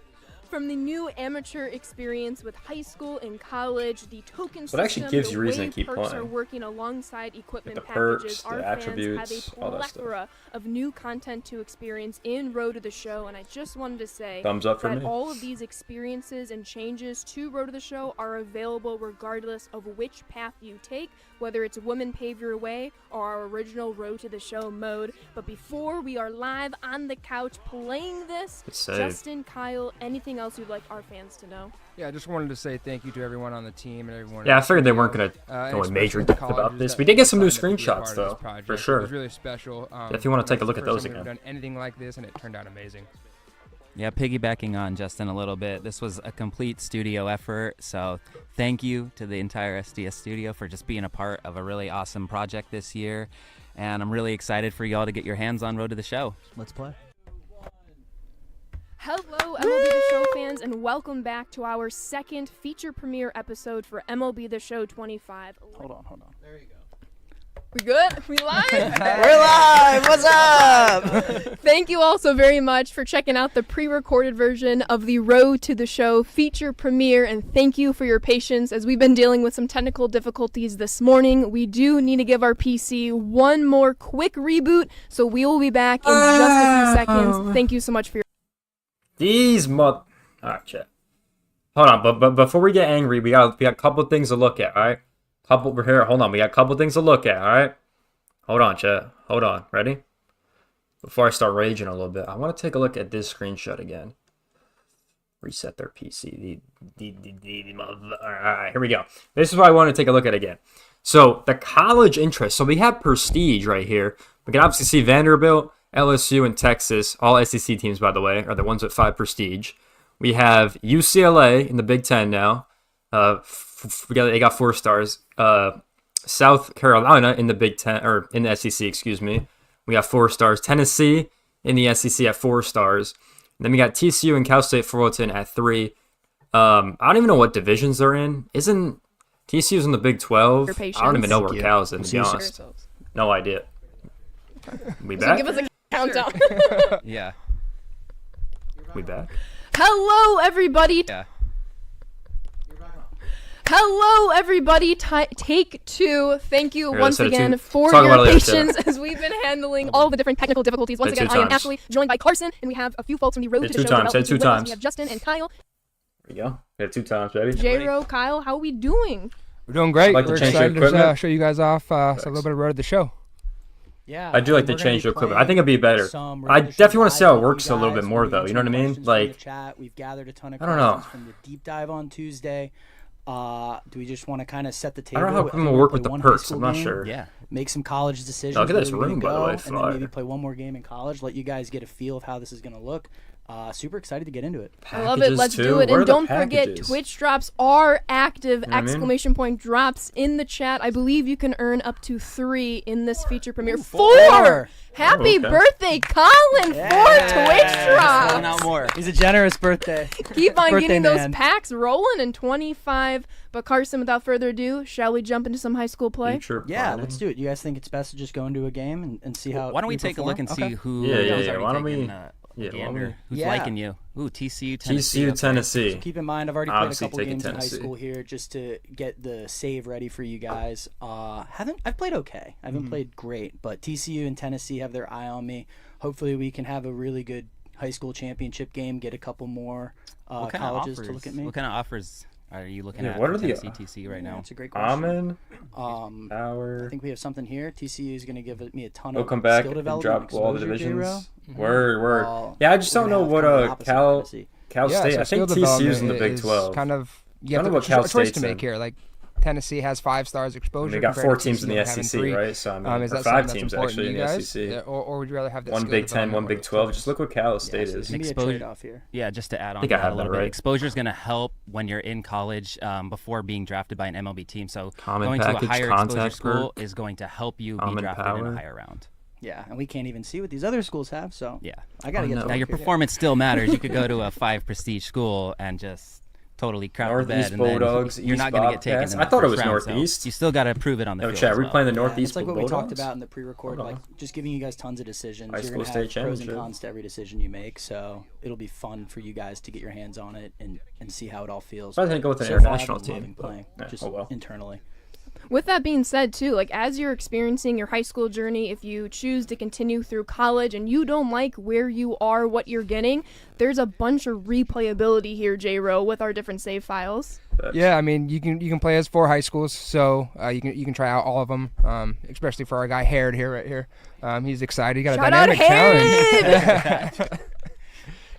From the new amateur experience with high school and college, the token So it actually system, gives the you reason way to keep perks are playing. working alongside equipment the packages. perks, Our the fans have a attributes, all that stuff. plethora of new content to experience in Road to the Show, and I just wanted to say Thumbs up for that me. all of these experiences and changes to Road to the Show are available regardless of which path you take, whether it's Women Pave Your Way or our original Road to the Show mode. But before we are live on the couch playing this, It's saved. Justin, Kyle, anything else you'd like our fans to know? Yeah, I just wanted to say thank you to everyone on the team and everyone. Yeah, I in the figured they studio, weren't gonna and go in major especially the depth about colleges this. that We did get some new signed up to be a screenshots, part of though, this project. for It sure. was really special. If you wanna it's take a the look at first those time we've again. ever done anything like this, and it turned out amazing. Yeah, piggybacking on Justin a little bit, this was a complete studio effort. So thank you to the entire SDS studio for just being a part of a really awesome project this year. And I'm really excited for y'all to get your hands on Road to the Show. Let's play. Hello, MLB The Show fans, and welcome back to our second feature premiere episode for MLB The Show 25. Hold on. We good? We live? We're live. What's up? Thank you all so very much for checking out the pre-recorded version of the Road to the Show feature premiere, and thank you for your patience as we've been dealing with some technical difficulties this morning. We do need to give our PC one more quick reboot, so we will be back in just a few seconds. Thank you so much for your These Alright, chat. Hold on, but before we get angry, we got a couple things to look at, alright? We're here. Hold on, we got a couple things to look at, alright? Hold on, chat. Hold on. Ready? Before I start raging a little bit, I want to take a look at this screenshot again. Reset their PC. Alright, here we go. This is what I want to take a look at again. So, the college interest. So, we have Prestige right here. We can obviously see Vanderbilt, LSU, and Texas. All SEC teams, by the way, are the ones with 5 Prestige. We have UCLA in the Big Ten now. They got 4 stars. South Carolina in the Big Ten, or in the SEC, excuse me. We got 4 stars. Tennessee in the SEC at 4 stars. And then we got TCU and Cal State Fullerton at 3. I don't even know what divisions they're in. Isn't TCU's in the Big 12? Your patience. I don't even know where Thank you. Cal's in, to be I'm honest. No idea. We back? Give us a countdown. Yeah. We back? Hello, everybody. Yeah. Hello, everybody. Take 2. Thank you Here, once let's hit it again two. for Talk about your it later, patience as we've been handling all the different technical difficulties. Once Hit again, two I am times. Ashley, joined by Carson, and we have a few folks from the Road Hit to the two Show times. Hit development two team with us. times. We have Justin and Kyle. There you go. Yeah, 2 times, baby. J-Ro, Kyle, how are we doing? We're doing great. Like to We're change your excited to equipment? show you guys off a little bit of Road to the Show. Yeah. I do like to we're gonna change be the equipment. I playing think it'd be better. some I Road to Show definitely want to see how it live with works you a little bit guys. more, We're though. gonna You know what I answer mean? questions from the Like, chat. We've gathered a ton of I don't know. questions from the deep dive on Tuesday. Do we just want to kind of set the I table? don't know how think I'm we're gonna work play with the one high perks. school I'm not game, sure. Yeah. Make some college decisions. Look at where this we're gonna room, by the go, way, and then maybe fire. play one more game in college. Let you guys get a feel of how this is going to look. Super excited to get into it. I love it. Packages, Let's too? do it. Where are And the don't forget, packages? Twitch drops are active. know what I mean? Exclamation point drops in the chat. I believe you can earn up to 3 in this feature premiere. 4! Four. Happy Oh, okay. birthday, Colin! 4 Twitch Going out drops. more. He's a generous birthday. Keep on Birthday getting those man. packs rolling in 25. But Carson, without further ado, shall we jump into some high school play? Future Yeah, planning. let's do it. You guys think it's best to just go into a game and see how? Why don't we take a look perform? and see Okay. who Yeah, who's yeah. already Why don't taking, we- a yeah, why don't gander? we- Who's Yeah. liking you? Ooh, TCU, Tennessee. TCU, okay. Tennessee. Keep in mind, I've already played a Obviously couple taking games in high Tennessee. school here just to get the save ready for you guys. I've played okay. I haven't played great, but TCU and Tennessee have their eye on me. Hopefully, we can have a really good high school championship game. Get a couple more What kind colleges of offers, to look at me. What kind of offers are you looking Yeah, at what for are the- Tennessee, TCU right now? That's a great question. Amen. I Power. think we have something here. TCU is going to give me a ton We'll of come back skill and development, drop all the exposure, divisions. J-Ro. Word. While Yeah, I just we're don't gonna know have what kind of the opposite Cal Tennessee. Cal Yeah, State. so I think skill TCU's in the development Big is 12. Kind of, I you don't have know to, what it's Cal a choice State's to make in. here. Like Tennessee has 5 stars exposure. They got compared 4 to teams in the TCU having SEC, 3. right? So I mean, Is or that 5 something that's teams important actually to in you the guys? SEC. Or would you rather have that One skill Big 10, development one where Big it's 12. focused? Just look what Cal Yeah, State so is. it's gonna be a Exposure- trade-off here. Yeah, just to add on think to I that have a little that bit. right. Exposure is going to help when you're in college before being drafted by an MLB team. So Common going package, to a higher exposure contact school perk, is going to help you be common drafted in power. a higher round. Yeah, and we can't even see what these other schools have, so Yeah. I gotta get to Now work your here. performance still matters. You could go to a 5 prestige school and just totally crap the bed, Northeast and then Bulldogs, you're East not going to get taken. Bobcats. In I the thought it first was round, so Northeast. you still got to prove it on the No, field. chat, as we well. playing the Yeah, Northeast it's like what we Bulldogs? talked about in the pre-record, Hold like on. just giving you guys tons of decisions. High You're school gonna state have pros and championship. cons to every decision you make, so it'll be fun for you guys to get your hands on it and see how it all feels. I didn't go with an So far, I've international been team. loving but, playing, yeah, just oh well. internally. With that being said, too, like as you're experiencing your high school journey, if you choose to continue through college and you don't like where you are, what you're getting, there's a bunch of replayability here, J-Ro, with our different save files. Yeah, I mean, you can play as 4 high schools, so you can try out all of them. Especially for our guy Harrod here, right here. He's excited. He got Shout a dynamic out challenge.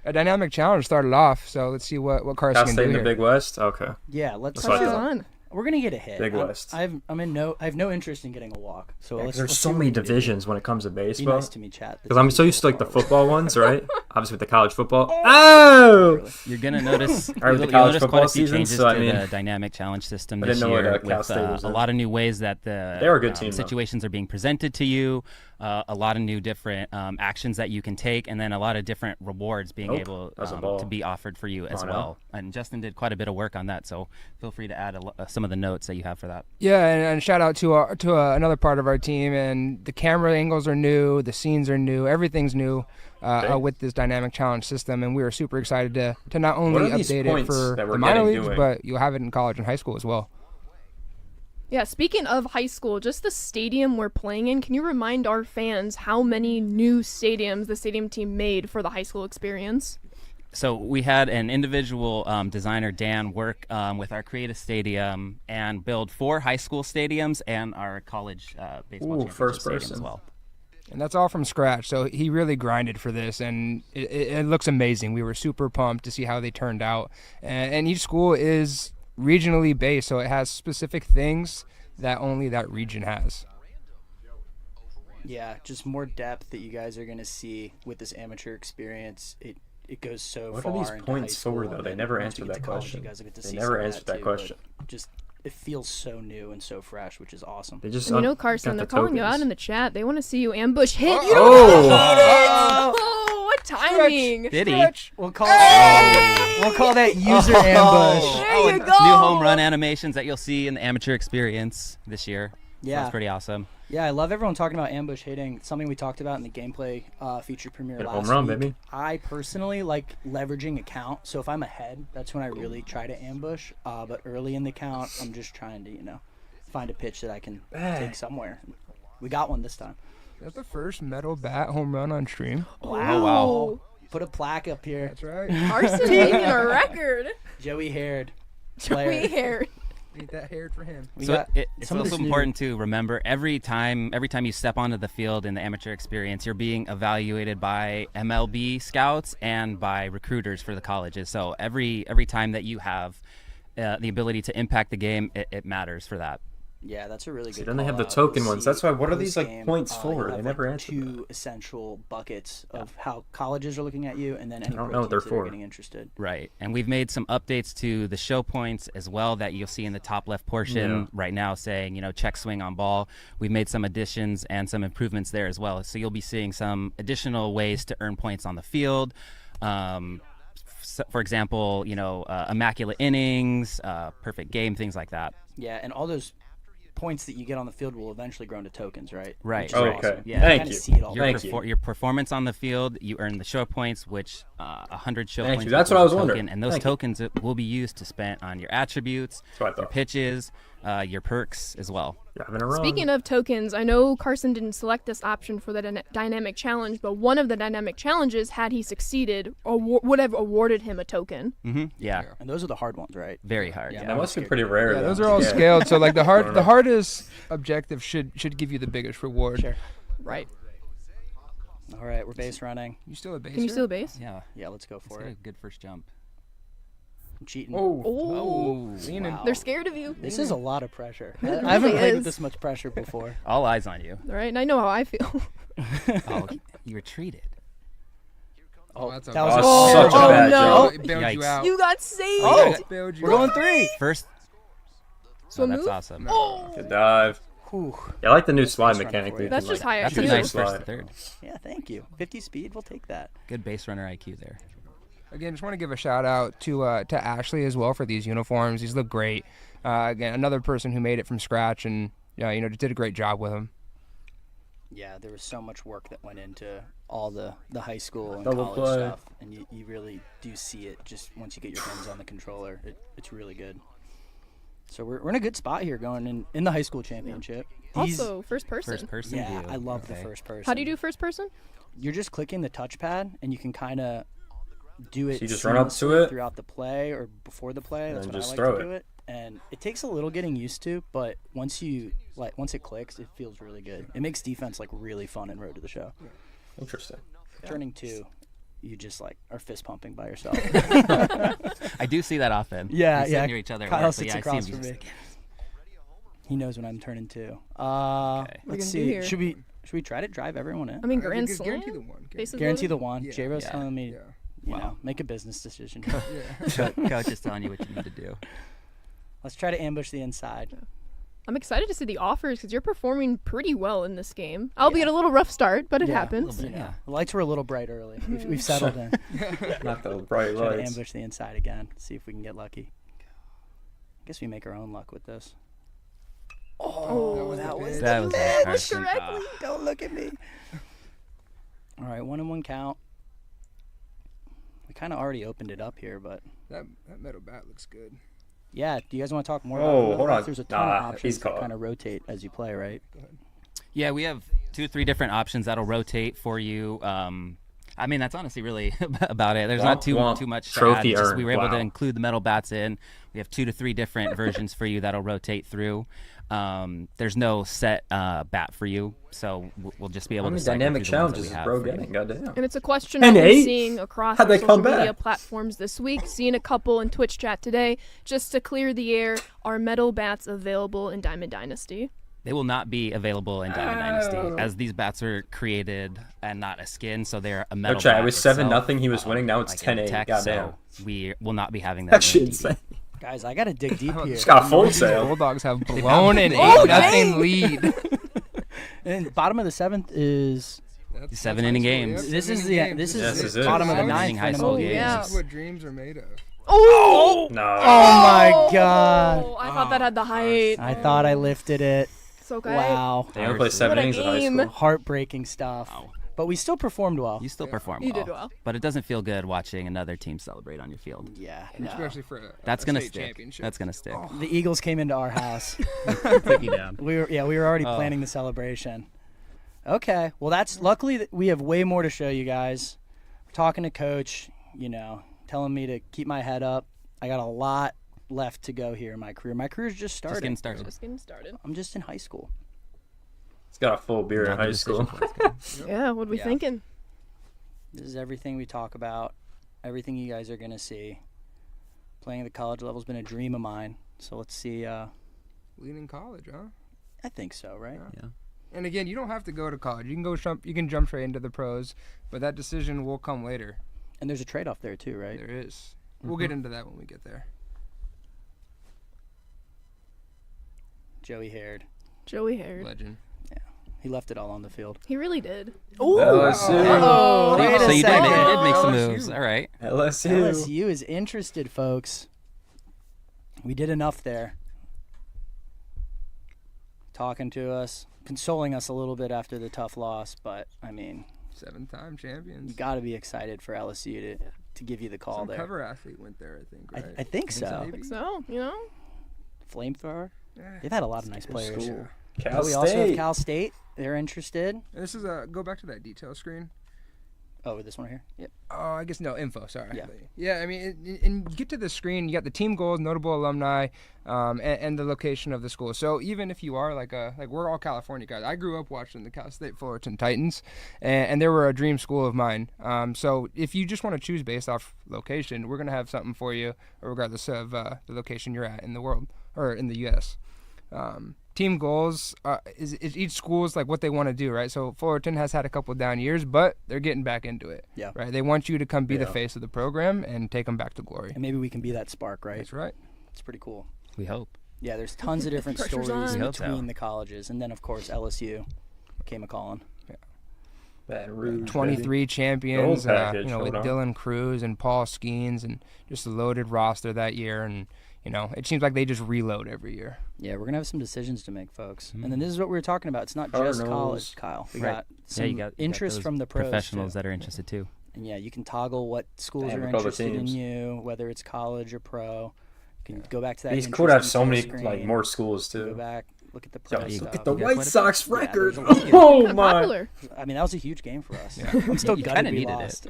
A dynamic challenge started off. So let's see what Carson Cal can State do in the here. Big West? Okay. Yeah, let's. That's what I Pressure's thought. on. We're gonna get a hit. Big West. I have no interest in getting a walk. So let's. There's let's so see what many we can do. divisions when it comes to Be baseball. nice to me, chat. Because I'm so used to like the football ones, right? Obviously with the college football. Oh! You're gonna notice. Or with the you'll college notice football quite a few season, changes so, I to mean, the dynamic challenge system I this didn't know year, what, Cal with State was a in. lot of new ways that the They were a good team, though. situations are being presented to you, a lot of new different actions that you can take, and then a lot of different rewards being Nope, able that's a ball. to be offered for you as Oh, no. well. And Justin did quite a bit of work on that, so feel free to add some of the notes that you have for that. Yeah, and shout out to another part of our team. And the camera angles are new, the scenes are new, everything's new Okay. with this dynamic challenge system. And we are super excited to not What only are these update it points for that we're the minor getting leagues, doing? but you'll have it in college and high school as well. Yeah, speaking of high school, just the stadium we're playing in, can you remind our fans how many new stadiums the stadium team made for the high school experience? So we had an individual designer, Dan, work with our Creative Stadium and build 4 high school stadiums and our college baseball Ooh, championship first stadium person. as well. And that's all from scratch. So he really grinded for this, and it looks amazing. We were super pumped to see how they turned out. And each school is regionally based, so it has specific things that only that region has. Yeah, just more depth that you guys are gonna see with this amateur experience. It goes so What far. are these into points high for, school, though? They and never once we answered get that to college, question. You guys will get to They see never some of answered that too, question. but just it feels so new and so fresh, which is awesome. They just And you know, got Carson, the they're calling you out tokens. in the chat. They want to see you ambush hit. You Oh! don't Oh, what timing! Did he? We'll call that user ambush. There you and go. New home run animations that you'll see in the amateur experience this year. Yeah. That's pretty awesome. Yeah, I love everyone talking about ambush hitting. It's something we talked about in the gameplay feature premiere Hit a last home run, week. baby. I personally like leveraging a count. So if I'm ahead, that's when I really try to ambush. But early in the count, I'm just trying to, find a pitch that I can take somewhere. We got one this time. Is that the first metal bat home run on stream? Wow. Put a plaque up here. That's right. Carson making a record. Joey Haired. We hair. Need that hair for him. We So got it's some of also this new- important to remember every time you step onto the field in the amateur experience, you're being evaluated by MLB scouts and by recruiters for the colleges. So every time that you have the ability to impact the game, it matters for that. Yeah, that's a really good. then they have the call-out. token You'll ones. see That's why. What are these post-game, points for? you'll They have, never like, answered two essential buckets of how colleges are looking at you, and then any don't pro know what they're teams that are for. getting interested. Right. And we've made some updates to the show points as well that you'll see in the top left portion Yeah. right now saying, check swing on ball. We've made some additions and some improvements there as well. So you'll be seeing some additional ways to earn points on the field. For example, immaculate innings, perfect game, things like that. Yeah, and all those points that you get on the field will eventually grow into tokens, right? Right. Which is Okay. awesome. Yeah. You Thank kinda you. see it all. Thank you. Your performance on the field, you earn the show points, which 100 show Thank points. you. That's equals what I was a token, wondering. And those Thank you. tokens will be used to spend on your attributes, That's what I your thought. pitches, your perks as well. Driving around. Speaking of tokens, I know Carson didn't select this option for the dynamic challenge, but one of the dynamic challenges, had he succeeded, would have awarded him a token. Mm-hmm. Yeah. And those are the hard ones, right? Very hard. Yeah, Yeah. That must be pretty rare. Yeah, though. those are all scaled. So like the hardest objective should give you the biggest reward. Sure. Right. All right, we're base running. You still a base? Can you still base? Yeah. Yeah, let's go It's for got a it. good first jump. I'm cheating. Oh, Oh. leaning. Wow. They're scared of you. This is a lot of pressure. It I haven't really played is. with this much pressure before. All eyes on you. All right, and I know how I feel. Oh, you retreated. Oh, that's a that was bad- Oh, terrible- such a bad no. jump. It bailed you Yikes. out. You got saved. Oh, Bailed you we're going out. 3. First. So Oh, that's move. awesome. Oh. Good dive. Whew. Yeah, I like the new slide base runner mechanic. for you. You That's can, just like, high That's a IQ. nice slide. first to third. Yeah, thank you. 50 speed, we'll take that. Good base runner IQ there. Again, just want to give a shout out to Ashley as well for these uniforms. These look great. Again, another person who made it from scratch and just did a great job with them. Yeah, there was so much work that went into all the high school and Double college play. stuff, and you really do see it just once you get your hands on the controller. It's really good. So we're in a good spot here going in the high school championship. Also, first person. First person Yeah, view. I love the Okay. first person. How do you do first person? You're just clicking the touchpad, and you can kind of do it So you just run up to seamlessly it? throughout the play or before the play. And That's then what just I like throw to do it. And it takes a little getting used to, but once it clicks, it feels really good. It makes defense like really fun in Road to the Show. Interesting. Turning 2, you just like are fist pumping by yourself. I do see that often. Yeah, We sit yeah. near each other. at Kyle work, so sits yeah, I see across him from just me. like, He knows when I'm turning 2. gonna Let's do see. here? Should we try to drive everyone in? I mean, Grand Guarantee Slam. the one. Bases Guarantee the loaded? one. Yeah. J-Ro's Yeah. telling me, Yeah. make a business decision. Coach is telling you what you need to do. Let's try to ambush the inside. I'm excited to see the offers because you're performing pretty well in this game. Albeit a little rough start, but it Yeah. happens. Little bit, yeah. The lights were a little bright early. We've settled in. Not the bright Try to lights. ambush the inside again. See if we can get lucky. I guess we make our own luck with this. Oh, that was That was the a miss. hard Correctly. Don't look at me. All right, 1-1 count. We kind of already opened it up here, but That metal bat looks good. yeah. Do you guys want to talk more Oh, about the hold middle? on. There's a ton of Nah, options he's that caught. kind of rotate as you play, right? Yeah, we have 2 or 3 different options that'll rotate for you. I mean, that's honestly really about it. There's not too much to Trophy add. Just earned. we were able to Wow. include the metal bats in. We have 2 to 3 different versions for you that'll rotate through. There's no set bat for you, so we'll just be able How to many cycle dynamic through the ones that challenges we is have bro for you. getting? Goddamn. And it's a question And I've been eight? seeing across How'd our they come social media back? platforms this week. Seeing a couple in Twitch chat today. Just to clear the air, are metal bats available in Diamond Dynasty? They will not be available in Diamond Dynasty, as these bats are created and not a skin, so they're a metal chat, it bat was itself, 7-0, he was winning, now it's like in 10-8, tech, goddamn. so we will not be having that. That in shit DD. insane. Guys, I gotta dig deep here. Just got a full These sale. Bulldogs have blown an Oh, 8-0 lead. And bottom of the 7th is That's 7-inning high school, games. yep, this is 7-inning the games. this This is is the it. bottom of the 7-inning 9th high for school MLB. games. yeah. This is what dreams are made of. Oh! No. Oh my god! Oh, I thought that had the height. I thought I lifted it. So okay. Wow. They only play 7 What a innings in high game. school. Heartbreaking stuff. Wow. But we still performed well. You still perform You well, did well. but it doesn't feel good watching another team celebrate on your field. Yeah. Especially for That's a gonna state stick. championship. That's gonna stick. The Eagles came into our house. Take you down. We were already planning the celebration. Okay. Well, that's luckily we have way more to show you guys. We're talking to coach, telling me to keep my head up. I got a lot left to go here in my career. My career's just Just starting. getting started. Just getting started. I'm just in high school. He's got a full beer in Not the high decision school. points, guys. Yeah, what are we Yeah. thinking? This is everything we talk about, everything you guys are going to see. Playing at the college level has been a dream of mine. So let's see. Leading college, huh? I think so, right? Yeah. And again, you don't have to go to college. You can jump straight into the pros, but that decision will come later. And there's a trade-off there too, right? There is. We'll get into that when we get there. Joey Haired. Joey Haired. Legend. He left it all on the field. He really did. LSU. Oh, wait So a you second. did make some LSU. moves. All right. LSU. LSU is interested, folks. We did enough there. Talking to us, consoling us a little bit after the tough loss, but I mean, 7-time champions. you got to be excited for LSU to give you the call Some there. cover athlete went there, I think, right? I think so. Maybe. So, Flamethrower. Yeah. They've had a lot of nice players. School. Cal We also have State. Cal State. They're interested. And this is go back to that detail screen. Oh, this one here. Yep. Oh, I guess no info. Sorry. Yeah. Yeah. I mean, and you get to the screen, you got the team goals, notable alumni, and the location of the school. So even if you are like we're all California guys. I grew up watching the Cal State Fullerton Titans, and they were a dream school of mine. So if you just want to choose based off location, we're gonna have something for you, regardless of the location you're at in the world or in the U.S. Team goals is each school's like what they want to do, right? So Fullerton has had a couple down years, but they're getting back into it. Yeah. Right. They want you to come be the Yeah. face of the program and take them back to glory. And maybe we can be that spark, right? That's right. It's pretty cool. We hope. Yeah, there's tons of different Pressure's stories on. We hope so. between the colleges, and then of course LSU came a calling. Baton Rouge, 23 baby. champions, Gold package, with hold on. Dylan Cruz and Paul Skeens, and just a loaded roster that year. And it seems like they just reload every year. Yeah, we're gonna have some decisions to make, folks. And then this is what we were talking about. It's not just Cardinals. college, Kyle. We Right. got some you got interest those from the pros professionals too. that are interested too. And yeah, you can toggle what schools Damn, are look at all the interested in teams. you, whether it's college or pro. You can go back to that. He's cool to have interest so many info like screen, more schools Go too. back, look at the pro Yo, stuff. look at the You got White quite a Sox bit. Yeah, record. there's a lot. Oh Kinda my! popular. I mean, that was a huge game for us. I'm still You gutted kinda we needed it. lost.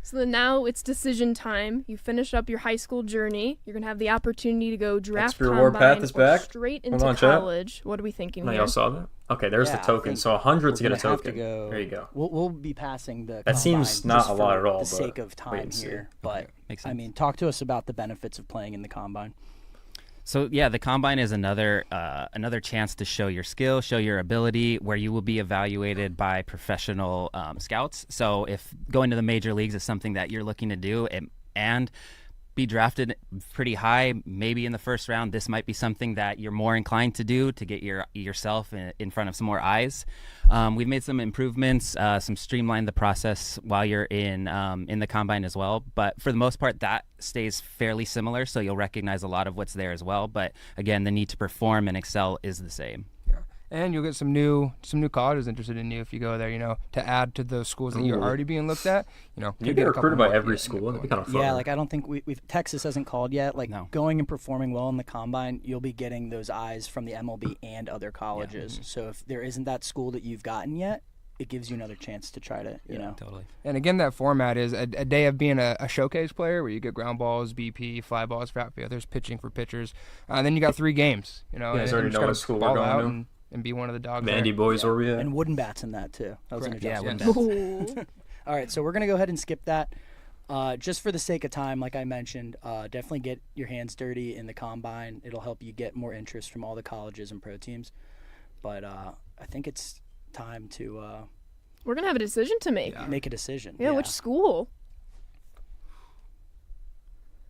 So then now it's decision time. You finish up your high school journey. You're gonna have the opportunity to go draft XP reward combine path is or back. straight Hold into on, chat. college. What are we thinking No, here? y'all saw that? Okay, there's Yeah, the I token. think So 100 to We're get a gonna have to token. go- There you go. We'll be passing the. That seems combine not just a lot for at all, The but sake of wait time and see. here, but Makes I sense. mean, talk to us about the benefits of playing in the combine. So yeah, the combine is another chance to show your skill, show your ability, where you will be evaluated by professional scouts. So if going to the major leagues is something that you're looking to do, and be drafted pretty high, maybe in the first round, this might be something that you're more inclined to do to get yourself in front of some more eyes. We've made some improvements, some streamlined the process while you're in the combine as well. But for the most part, that stays fairly similar, so you'll recognize a lot of what's there as well. But again, the need to perform and excel is the same. And you'll get some new colleges interested in you if you go there, to add to those schools that you're Ooh. already being looked at. You could get a couple recruited by more every in the school. That'd be going. kind of fun. Yeah, like I don't think we've Texas hasn't called yet. Like No. going and performing well in the combine, you'll be getting those eyes from the MLB and other colleges. So if there isn't that school that you've gotten yet, it gives you another chance to try to, Totally. And again, that format is a day of being a showcase player where you get ground balls, BP, fly balls for outfielders, pitching for pitchers. And then you got 3 games. guys and already you just know gotta what school we're ball going out to? and be one of the dogs. Mandy there. boys, where we at? and wooden bats in that too. That was an Correct. Yeah, adjustment. wooden bats. Ooh. All right, so we're gonna go ahead and skip that. Just for the sake of time, like I mentioned, definitely get your hands dirty in the combine. It'll help you get more interest from all the colleges and pro teams. But I think it's time to We're gonna have a decision to make. make a decision. Yeah, which school?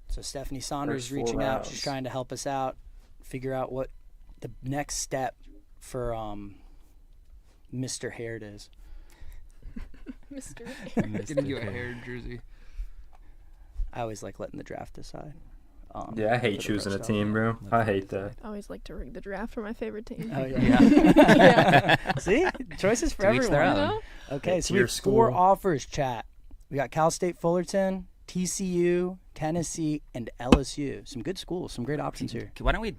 So Stephanie Saunders First 4 reaching out, rounds. she's trying to help us out, figure out what the next step for Mr. Haird is. Mr. Getting you a hair jersey. I always like letting the draft decide. Yeah, I hate for the choosing a pro stuff. team, bro. I hate that. I always like to rig the draft for my favorite team. Oh yeah. See, choices for To each their everyone. own. Okay, so we Tier have 4 school. offers, chat. We got Cal State Fullerton, TCU, Tennessee, and LSU. Some good schools, some great options here. Why don't we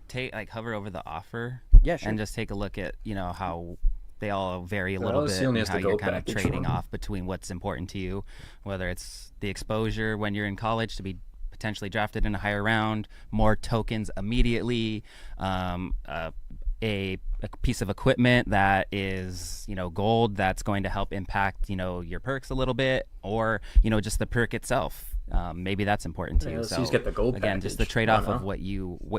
hover over the offer Yeah, sure. and just take a look at how they all vary a So little LSU bit only and has how the you're gold kind of package trading for 'em. off between what's important to you, whether it's the exposure when you're in college to be potentially drafted in a higher round, more tokens immediately, a piece of equipment that is gold that's going to help impact your perks a little bit, or just the perk itself. Maybe that's important to Yeah, you. LSU's get the gold again, just the package. trade-off Why of not? what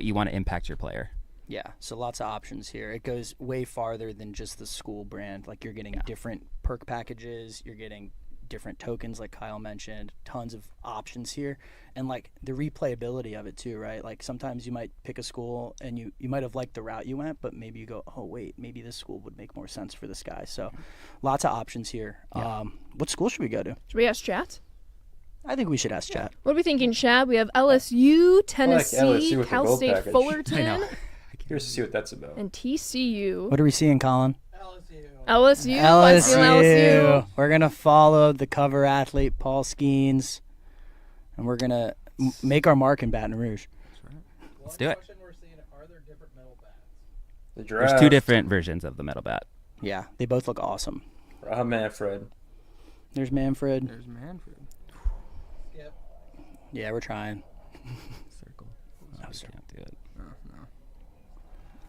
you want to impact your player. Yeah, so lots of options here. It goes way farther than just the school brand. Like you're getting different perk packages, you're getting different tokens like Kyle mentioned, tons of options here. And like the replayability of it too, right? Like sometimes you might pick a school and you might have liked the route you went, but maybe you go, oh wait, maybe this school would make more sense for this guy. So lots of options here. What school should we go to? Should we ask chat? I think we should ask chat. What are we thinking, Chad? We have LSU, Tennessee, LSU with the Cal gold State package. Fullerton, Curious to see what that's about. and TCU. What are we seeing, Colin? LSU. I'm feeling LSU. We're going to follow the cover athlete, Paul Skeens, and we're going to make our mark in Baton Rouge. Let's do it. The draft. There's 2 different versions of the metal bat. Yeah, they both look awesome. Rob Manfred. There's Manfred. There's Manfred. Yeah, we're trying. Circle. No, We sir. can't do it. No.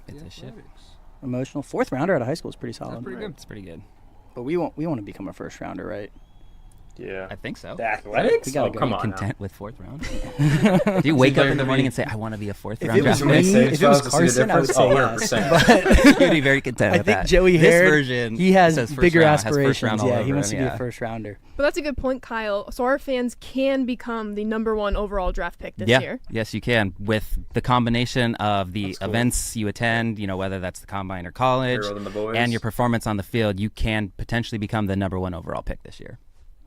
It's a ship. Athletics. Emotional. 4th rounder out of high school is pretty solid. That's pretty good. It's pretty good. But we want to become a first rounder, right? Yeah. I think so. The Athletics? We gotta Oh, go. come Are you on now. content with 4th round? Do you wake up in the morning and say, I want to be a 4th If round it was draft me, pick? if it was Carson, I would say yes. But You'd be very content I with think that. Joey This Harrod, version he has says first bigger round, has first aspirations. round all Yeah, he over wants to him, be yeah. a first rounder. But that's a good point, Kyle. So our fans can become the #1 overall draft pick this year. Yes, you can. With the combination of the That's cool. events you attend, whether that's the combine or college, Hero than the boys. and your performance on the field, you can potentially become the #1 overall pick this year,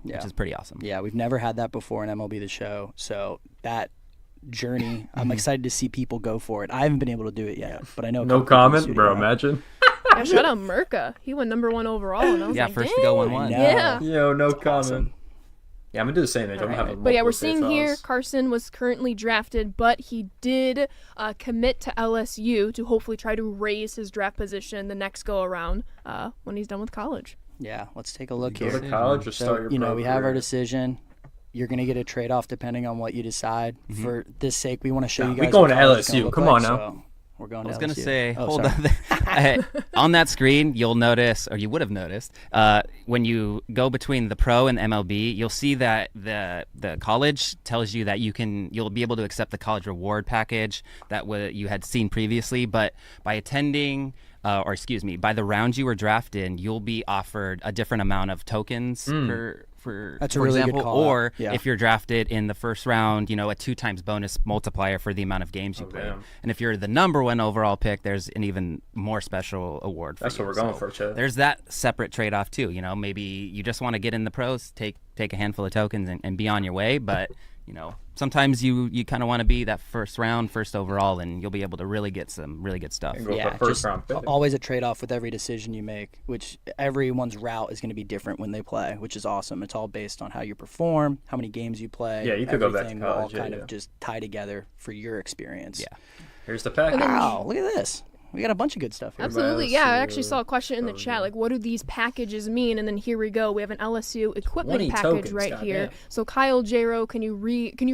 Yeah. which is pretty awesome. Yeah, we've never had that before in MLB The Show. So that journey, I'm excited to see people go for it. I haven't been able to do it yet, but I know. a No couple people in the comment, bro. studio have. Imagine. Yeah, shout out Merca. He went #1 overall, and I was Yeah, like, first dang. to go I 1-1. know. Yeah. Yo, no comment. awesome. Yeah, I'm gonna do the same age. I'm gonna have a But yeah, we're multiple seeing save here files. Carson was currently drafted, but he did commit to LSU to hopefully try to raise his draft position the next go around when he's done with college. Yeah, let's take a look Go here. to college or So, start your pro we have our career. decision. You're going to get a trade-off depending on what you decide. For this sake, we want to show Nah, you we guys going what to college is gonna LSU. look Come like, on now. so we're going I was to going LSU. to say, Oh, hold sorry. on. On that screen, you'll notice, or you would have noticed, when you go between the pro and MLB, you'll see that the college tells you that you'll be able to accept the college reward package that you had seen previously, but by attending, by the round you were drafted in, you'll be offered a different amount of tokens for That's a for really good example, call out. or Yeah. if you're drafted in the first round, a 2 times bonus multiplier for the amount of games you played. damn. And if you're the #1 overall pick, there's an even more special award for That's you. what we're going So for, Chad. there's that separate trade-off too. Maybe you just want to get in the pros, take a handful of tokens and be on your way, but sometimes you kind of want to be that first overall, and you'll be able to really get some really good stuff. And go Yeah, for first just round pick. always a trade-off with every decision you make, which everyone's route is going to be different when they play, which is awesome. It's all based on how you perform, how many games you play. Yeah, you could go back to everything will all college, yeah, kind yeah. of just tie together for your experience. Yeah. Here's the package. Wow, look at this. We got a bunch of good stuff here. Absolutely, yeah. I actually LSU, saw a question in the chat, like, what do these packages mean? And then here we go. We have an LSU equipment 20 package tokens, right here. goddamn. So Kyle, J-Ro, can you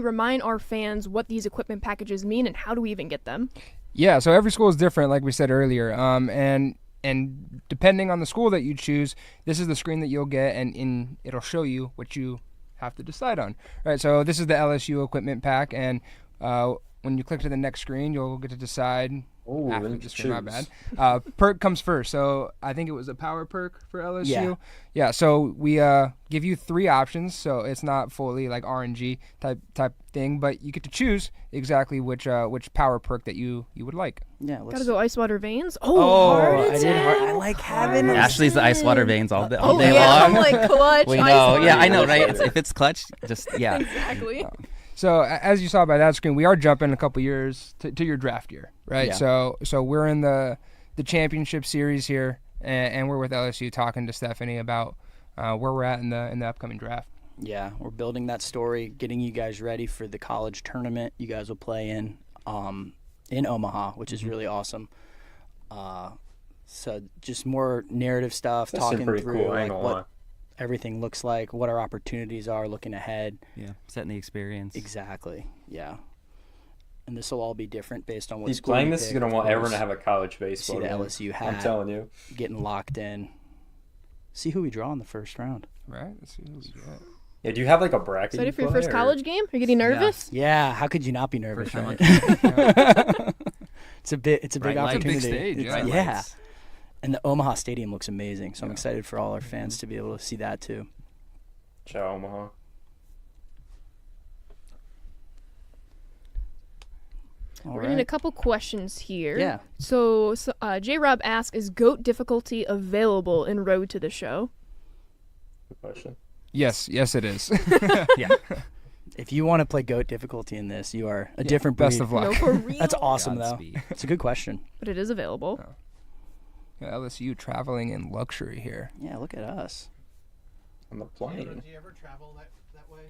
remind our fans what these equipment packages mean and how do we even get them? Yeah, so every school is different, like we said earlier. And depending on the school that you choose, this is the screen that you'll get, and it'll show you what you have to decide on. All right, so this is the LSU equipment pack, and when you click to the next screen, you'll get to decide. Ooh, After then the screen, my choose. bad. Perk comes first, so I think it was a power perk for LSU. Yeah. Yeah. So we give you 3 options, so it's not fully like RNG type thing, but you get to choose exactly which power perk that you would like. Yeah, let's Gotta go ice water veins. Oh, Heart I did attack. I like having Heart Ashley's the ice water attack. veins all day yeah, long. I'm like clutch. We ice know. water Yeah, I know, veins. right? If it's clutch, just yeah. Exactly. So as you saw by that screen, we are jumping a couple years to your draft year, right? Yeah. So we're in the championship series here, and we're with LSU talking to Stephanie about where we're at in the upcoming draft. Yeah, we're building that story, getting you guys ready for the college tournament you guys will play in Omaha, which is really awesome. So just more narrative stuff, That seemed talking pretty through cool, I ain't like gonna lie. what everything looks like, what our opportunities are looking ahead. Yeah, setting the experience. Exactly. Yeah. And this will all be different based on what He's school playing you this is pick, gonna of want everyone to course. have a college See baseball the game. LSU hat. I'm telling you. Getting locked in. See who we draw in the first round. Right? Let's see who we got. Yeah, do you have like a bracket? Excited you for your play, first or- college game? Are you getting nervous? Yeah, how could you not be nervous? First time Right? It's a big Bright lights. opportunity. Big stage, It's- yeah. Bright yeah. lights. And the Omaha Stadium looks amazing, so I'm excited for all our fans to be able to see that too. Ciao, Omaha. All We're right. getting a couple questions here. Yeah. So J-Rob asks, is GOAT difficulty available in Road to the Show? Good question. Yes, it is. Yeah. If you want to play GOAT difficulty in this, you are a different breed. Best of luck. No, for real. That's awesome, though. Godspeed. It's a good question. But it is available. Yeah, LSU traveling in luxury here. Yeah, look at us. On the plane. Did you ever travel that way?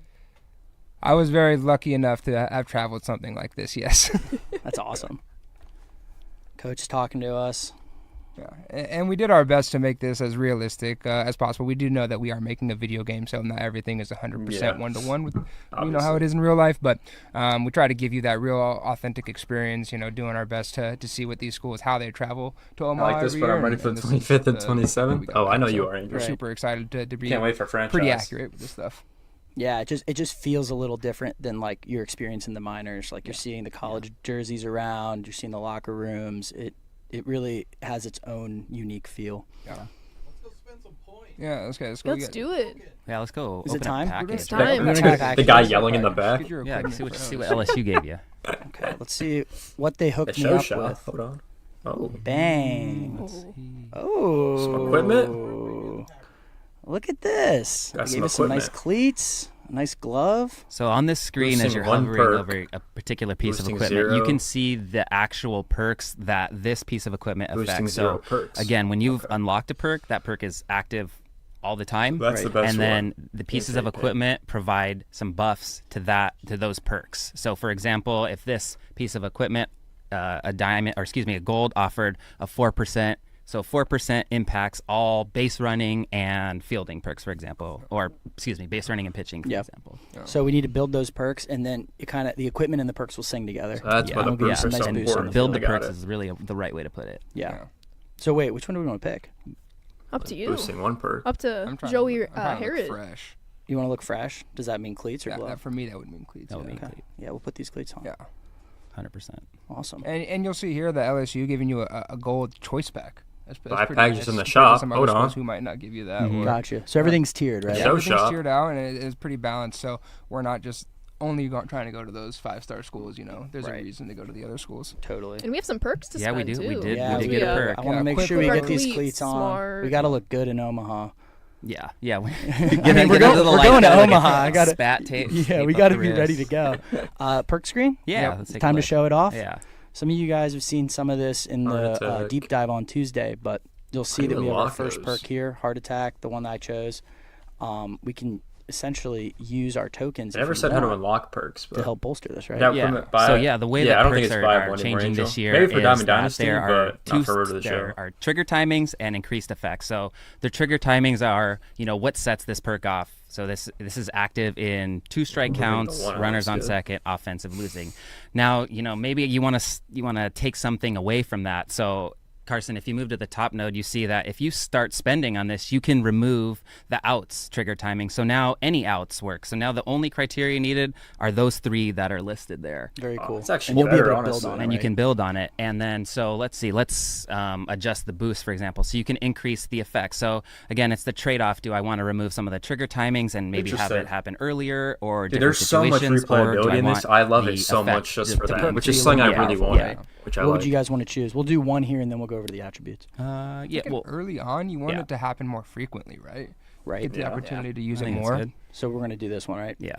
I was very lucky enough to have traveled something like this. Yes. That's awesome. Coach is talking to us. Yeah, and we did our best to make this as realistic as possible. We do know that we are making a video game, so not everything is 100% Yeah. one-to-one with how Obviously. it is in real life. But we try to give you that real, authentic experience. Doing our best to see what these schools, how they travel to I Omaha like this, every but year. I'm ready for the this is 25th and what we 27th. got Oh, I know planned. you So are, Andrew. We're Right. super excited to be Can't wait for franchise. pretty accurate with this stuff. Yeah, it just feels a little different than like your experience in the minors. Like you're seeing the college jerseys around, you're seeing the locker rooms. It really has its own unique feel. Yeah. Let's go spend some points. Yeah, let's go. Let's do it. Yeah, let's go. Is it open time? Up package. It's time. We're gonna go The guy yelling in the back. Yeah, see what LSU gave you. Okay, let's see what they The hooked me show up shot. with. Hold on. Oh, Bang. Oh. Oh. Some equipment? Look at this. Got They some gave us some nice equipment. cleats, a nice glove. So on this screen, as Boosting you're one hovering perk. over a particular piece Boosting of equipment, you 0. can see the actual perks that this piece of equipment boosting affects. 0 So perks. again, when you've unlocked a perk, that perk is active all the time. That's the best and one. then the pieces of Intake pick. equipment provide some buffs to those perks. So for example, if this piece of equipment, a gold offered a 4%. So 4% impacts all base running and fielding perks, for example, or base running and pitching, for Yep. example. So we need to build those perks, and then the equipment and the perks will sing together. So that's why the It'll give you perks some are nice so boosts on important. the Build the I got perks it. is really the right way to put it. Yeah. Yeah. So wait, which one do we want to pick? Up to you. Boosting 1 perk. Up to I'm trying Joey to look, I'm trying to look Harrod. fresh. You want to look fresh? Does that mean cleats or Yeah, glove? for me, that would mean cleats. That would yeah. mean Okay. Yeah, we'll put these cleats on. Yeah. 100%. Awesome. And you'll see here that LSU giving you a gold choice pack. That's 5 pretty packages nice in the compared to shop. Some Hold other schools on. who might not give you that. Mhm. or- Gotcha. So everything's tiered, right? Yeah. Yeah, Show everything's shop. tiered out, and it is pretty balanced. So we're not just only trying to go to those 5-star schools. There's Right. a reason to go to the other schools. Totally. And we have some perks to Yeah, spend we do. too. We did. Yeah, we did we get a do. perk. I want to Yeah, make quick sure we perk. get these Cleats, cleats on. smart. We got to look good in Omaha. Yeah, yeah. I mean, we're going to Omaha. I got spat tape. Yeah, tape we up got to the be ready to wrist. go. Perk screen? Yeah, Yep. let's take Time a to look. show it off. Yeah. Some of you guys have seen some of this in Heart the attack. deep dive on Tuesday, but you'll see I that even we have our lock first those. perk here, Heart Attack, the one that I chose. We can essentially use our tokens I never if we said how to want unlock perks, but to help bolster this, right? Yeah, Yeah. By- So yeah, the way yeah, I that don't think perks it's are, by are Winning changing Angel. this year Maybe for is Diamond that Dynasty, there are but not for Road to the there Show. are trigger timings and increased effects. So the trigger timings are, what sets this perk off. So this is active in 2 strike counts, one, runners that's on good. second, offensive losing. Now, maybe you want to take something away from that. So Carson, if you move to the top node, you see that if you start spending on this, you can remove the outs trigger timing. So now any outs work. So now the only criteria needed are those 3 that are listed there. Very cool. it's actually and you'll better, be able to build honestly. on it, And you right? can build on it. And then, so let's see, let's adjust the boost, for example. So you can increase the effect. So again, it's the trade-off. Do I want to remove some of the trigger timings and maybe have it Interesting. happen earlier, or Dude, different there's so much situations, or do replayability in this. want I love the it so effect much just to for that, put which be is a something I little really powerful, want, yeah. which I What like. would you guys want to choose? We'll do one here, and then we'll go over to the attributes. Yeah, Thinking well, early on, you want yeah. it to happen more frequently, right? Right. Get the Yeah. opportunity to I use it think it's more. good. So we're going to do this one, right? Yeah.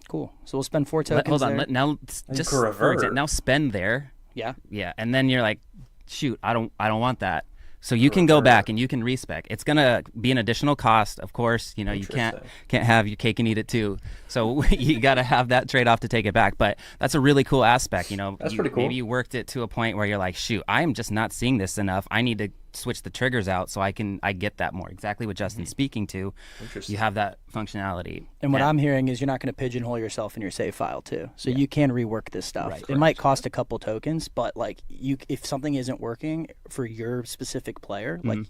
Cool. So we'll spend 4 tokens Hold on. there. Now, just for revert. example, now spend there. Yeah. Yeah, and then you're like, shoot, I don't want that. So you can go back and you can respec. It's gonna be an additional cost, of course. You can't have your cake and eat it too. So you got to have that trade off to take it back. But that's a really cool aspect. That's pretty cool. Maybe you worked it to a point where you're like, shoot, I am just not seeing this enough. I need to switch the triggers out so I get that more. Exactly what Justin's speaking to. Interesting. You have that functionality. And what I'm hearing is you're not going to pigeonhole yourself in your save file too. So you can rework this stuff. Right. It might cost a couple tokens, but like if something isn't working for your specific player, like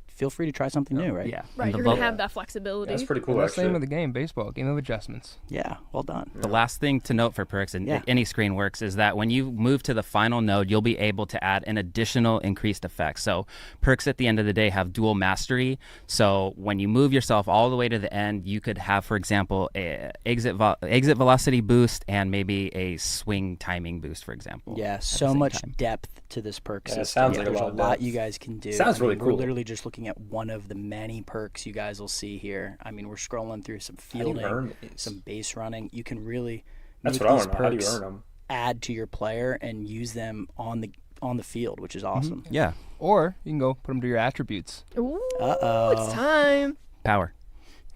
feel free to try something new, right? Yeah. Right, And you're the gonna vo- have that flexibility. That's pretty cool, Well, that's the name of actually. the game, baseball, game of adjustments. Yeah, well done. The last thing to note for perks, and Yeah. any screen works, is that when you move to the final node, you'll be able to add an additional increased effect. So perks at the end of the day have dual mastery. So when you move yourself all the way to the end, you could have, for example, a exit velocity boost and maybe a swing timing boost, for example. Yeah, at the so same much time. depth to this perk Yeah, it system. sounds like a There's lot a of lot depth. you guys can do. Sounds really We're cool. literally just looking at one of the many perks you guys will see here. I mean, we're scrolling through some do you fielding, earn these? some base running. You can really That's make what I these want to know. How do you perks earn them? add to your player and use them on the field, which is awesome. Yeah. Or you can go put them to your attributes. Ooh, Uh-oh. it's time. Power.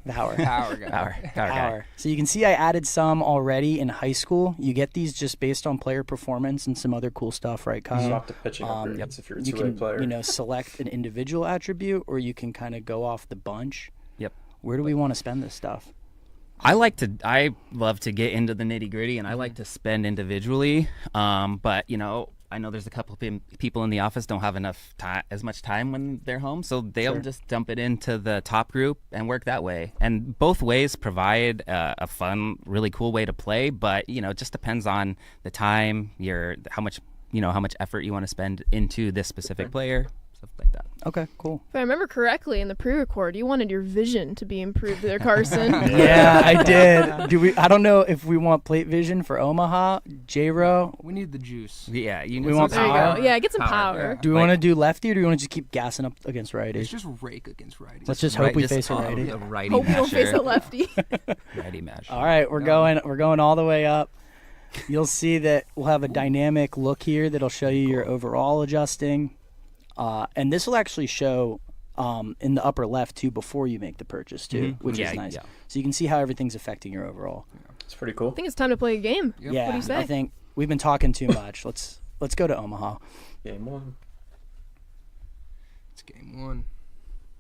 Power. Power guy. Power guy. Power. So you can see I added some already in high school. You get these just based on player performance and some other cool stuff, right, Kyle? Swap to pitching upgrades if you're a You two-way can, player. select an individual attribute, or you can kind of go off the bunch. Yep. Where do we want to spend this stuff? I love to get into the nitty gritty, and I like to spend individually. But I know there's a couple of people in the office don't have enough time, as much time when they're home, so they'll just dump it into the top group and work that way. And both ways provide a fun, really cool way to play, but it just depends on the time, how much effort you want to spend into this specific player, stuff like that. Okay, cool. If I remember correctly, in the pre-record, you wanted your vision to be improved there, Carson. Yeah, I did. I don't know if we want plate vision for Omaha, J-Ro. We need the juice. Yeah, you We want There you power. go. Yeah, get some power. Do we want to do lefty, or do we want to just keep gassing up against righty? It's just rake against righty. Let's just hope we face a righty. A righty Hope you don't face masher. a lefty. Righty masher. All right, we're going all the way up. You'll see that we'll have a dynamic look here that'll show you your overall adjusting, and this will actually show in the upper left too before you make the purchase too, which is nice. Yeah. So you can see how everything's affecting your overall. It's pretty cool. I think it's time to play a game. Yep. Yeah, What do you say? I think we've been talking too much. Let's go to Omaha. Game one. It's game one.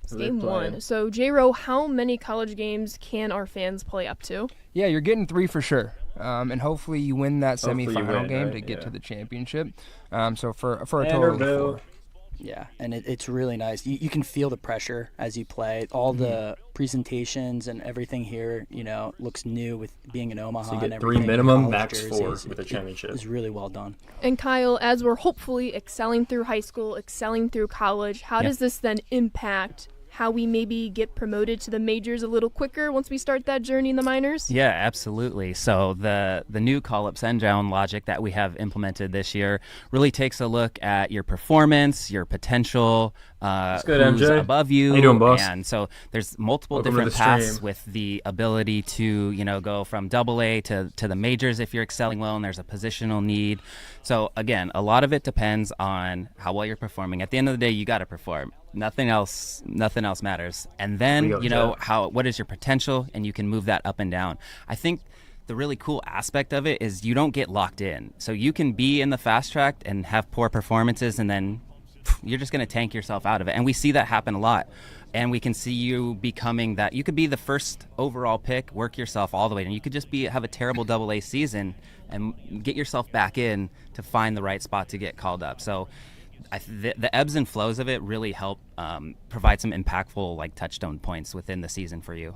It's Who they game playing? one. So, J-Ro, how many college games can our fans play up to? Yeah, you're getting 3 for sure. And hopefully you win that Hopefully you semifinal win, game right? to get Yeah. to the championship. So for a total of Vanderbilt. 4. Yeah, and it's really nice. You can feel the pressure as you play. All the presentations and everything here, looks new with being in Omaha. So you and get 3 everything. minimum, College max 4 jerseys. with a championship. It's really well done. And Kyle, as we're hopefully excelling through high school, excelling through college, how does this then impact how we maybe get promoted to the majors a little quicker once we start that journey in the minors? Yeah, absolutely. So the new call-up send-down logic that we have implemented this year really takes a look at your performance, your potential, good, who's MJ. above you. How you doing, boss? And so there's multiple Welcome to different the paths stream. with the ability to, go from AA to the majors if you're excelling well and there's a positional need. So again, a lot of it depends on how well you're performing. At the end of the day, you got to perform. Nothing else matters. And then, We go, Jeff. what is your potential, and you can move that up and down. I think the really cool aspect of it is you don't get locked in. So you can be in the fast track and have poor performances, and then you're just going to tank yourself out of it. And we see that happen a lot. And we can see you becoming that. You could be the first overall pick, work yourself all the way, and you could just have a terrible AA season and get yourself back in to find the right spot to get called up. So the ebbs and flows of it really help provide some impactful touchstone points within the season for you.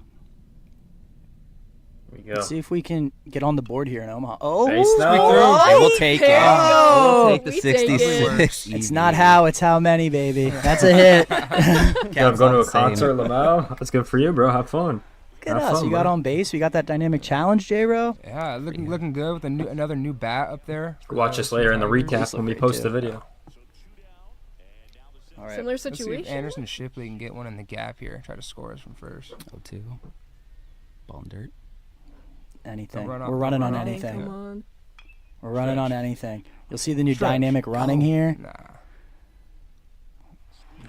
There we go. Let's see if we can get on the board here in Omaha. Oh, Face now. I will take it. We'll take the We take 66. it's not how, it's how many, baby. That's a hit. Yeah, I'm going to a concert, Lamau. That's good for you, bro. Have fun. Look at Have us. fun, You got bro. on base. We got that dynamic challenge, J-Ro. Yeah, looking good with another new bat up there. Watch this later in the Tigers. recap when we great, post too. the video. All right. Similar Let's see if situation. Anderson Shipley can get one in the gap here. Try to score us from first. 0-2. Ball and dirt. Anything. Don't run off, We're running don't on run off. anything. Come on. We're running on anything. You'll see the new Stretch. dynamic running here. Nah.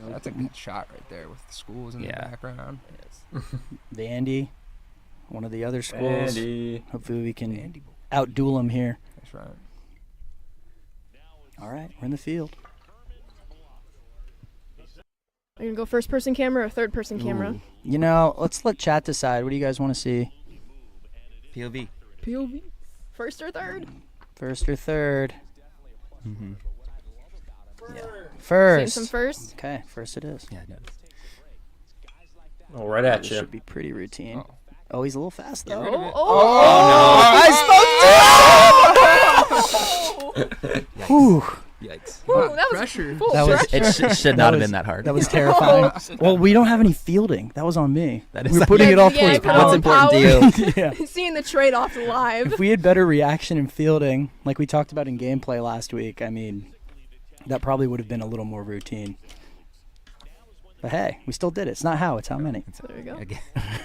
That's a good shot right there with the schools in the Yeah. background. Vandy, one of the other schools. Andy. Hopefully we can Andy. outduel them here. That's right. All right, we're in the field. Are you going to go first person camera or third person camera? Let's let chat decide. What do you guys want to see? POV. POV. First or third? First or third? Mm-hmm. Yeah. Seeing First. some first? Okay, first it is. Yeah, it does. Oh, right at This you. should be pretty routine. Oh. Oh, he's a little fast though. Whew. Yikes. Ooh, that was Pressure. full That was- pressure. It should not have been that hard. That was terrifying. Well, we don't have any fielding. That was on me. That is We were putting it all Yeah, towards put it power. on important to power. you. Yeah. Seeing the trade-off live. If we had better reaction in fielding, like we talked about in gameplay last week, I mean, that probably would have been a little more routine. But hey, we still did it. It's not how, it's how many. There we go. Again.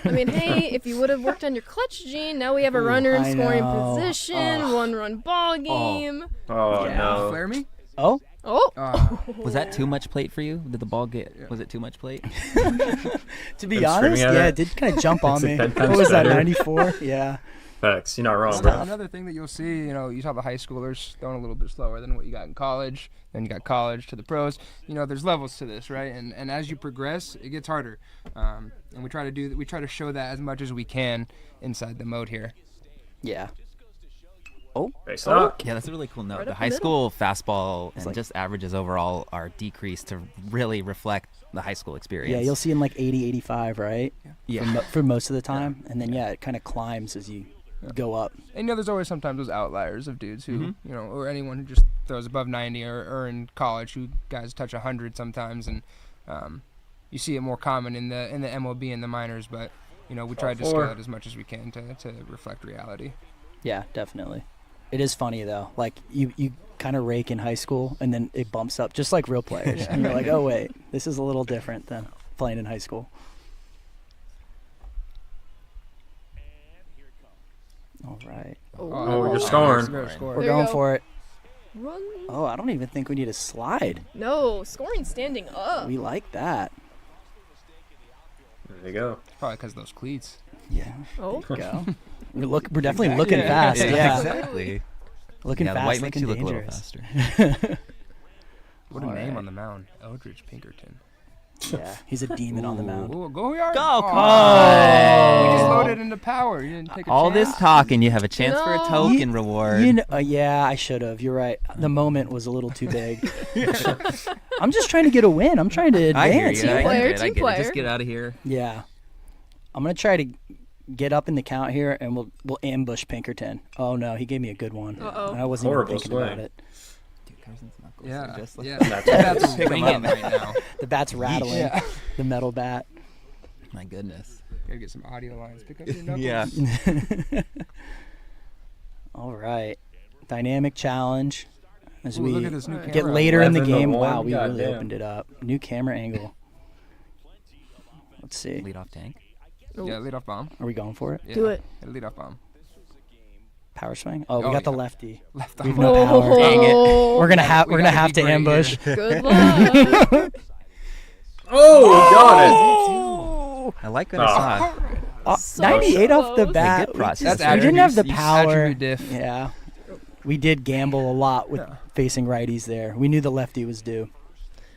I mean, hey, if you would have worked on your clutch gene, now we have a runner in I scoring know. position, one-run ball game. Oh, Yeah. no. Flare me? Oh, Oh, Was that too much plate for you? Did the ball was it too much plate? to be Been honest, screaming at yeah, it? it did kind of jump on It's a me. 10 What times was that, better. 94? Yeah. Facts. You're not wrong, Stuff. bro. Another thing that you'll see, you saw the high schoolers throwing a little bit slower than what you got in college. Then you got college to the pros. There's levels to this, right? And as you progress, it gets harder. And we try to show that as much as we can inside the mode here. Yeah. Face up. Yeah, that's a really cool note. Right The up the high middle. school fastball and like- just averages overall are decreased to really reflect the high school experience. Yeah, you'll see him like 80, 85, right? Yeah. For most of the time. And then, it kind of climbs as you go up. And there's always sometimes those outliers of dudes who, Mm-hmm. or anyone who just throws above 90 or in college who guys touch 100 sometimes, and you see it more common in the MLB and the minors, but we try to scale it as much as we can to reflect reality. Yeah, definitely. It is funny, though. Like, you kind of rake in high school, and then it bumps up, just like real players. And you're like, oh, wait, this is a little different than playing in high school. All right. Oh, you're scoring. We're There you going go. for it. Run. Oh, I don't even think we need a slide. No, scoring standing up. We like that. There you go. Probably because of those cleats. Yeah. Oh, Go. We're definitely looking fast. Yeah. exactly. Looking Yeah, the fast, white makes looking you look a little dangerous. faster. What a All name right. on the mound. Eldridge Pinkerton. Yeah, he's a demon on the mound. Ooh, go yard. Go, Oh, come We just on. loaded into power. You didn't take a All chance. this talk and you have a chance for a No. token reward. Yeah, I should have. You're right. The moment was a little too big. I'm just trying to get a win. I'm trying to I hear advance. you. I player, get it. I team get it. player. Just get out of here. Yeah. I'm gonna try to get up in the count here, and we'll ambush Pinkerton. Oh no, he gave me a good one. Uh-oh. I wasn't even Horrible thinking about swing. it. Dude, Carson's knuckles Yeah, are just like yeah. That's That's Pick 'em ringing up. right now. The bat's rattling. Yeah. The metal bat. My goodness. Gotta get some audio lines. Pick up your knuckles. Yeah. All right. Dynamic challenge. As Ooh, we look at this new Alright. get camera. later in the 11 to game. 1. Wow, we really Goddamn. opened it up. New camera angle. Let's see. Lead off tank. Yeah, lead off bomb. Are we going for it? Yeah. Do it. Yeah, lead off bomb. Power swing. Oh, we Oh, got the yeah. lefty. Left We've on no bomb. power. Dang it. We're gonna We have gotta to be great ambush. here. Good luck. Oh, got it. I like that I saw it. So 98 off the close. bat. Good We process. just- we didn't have the power. Attribute diff. Yeah. We did gamble a lot with Yeah. facing righties there. We knew the lefty was due.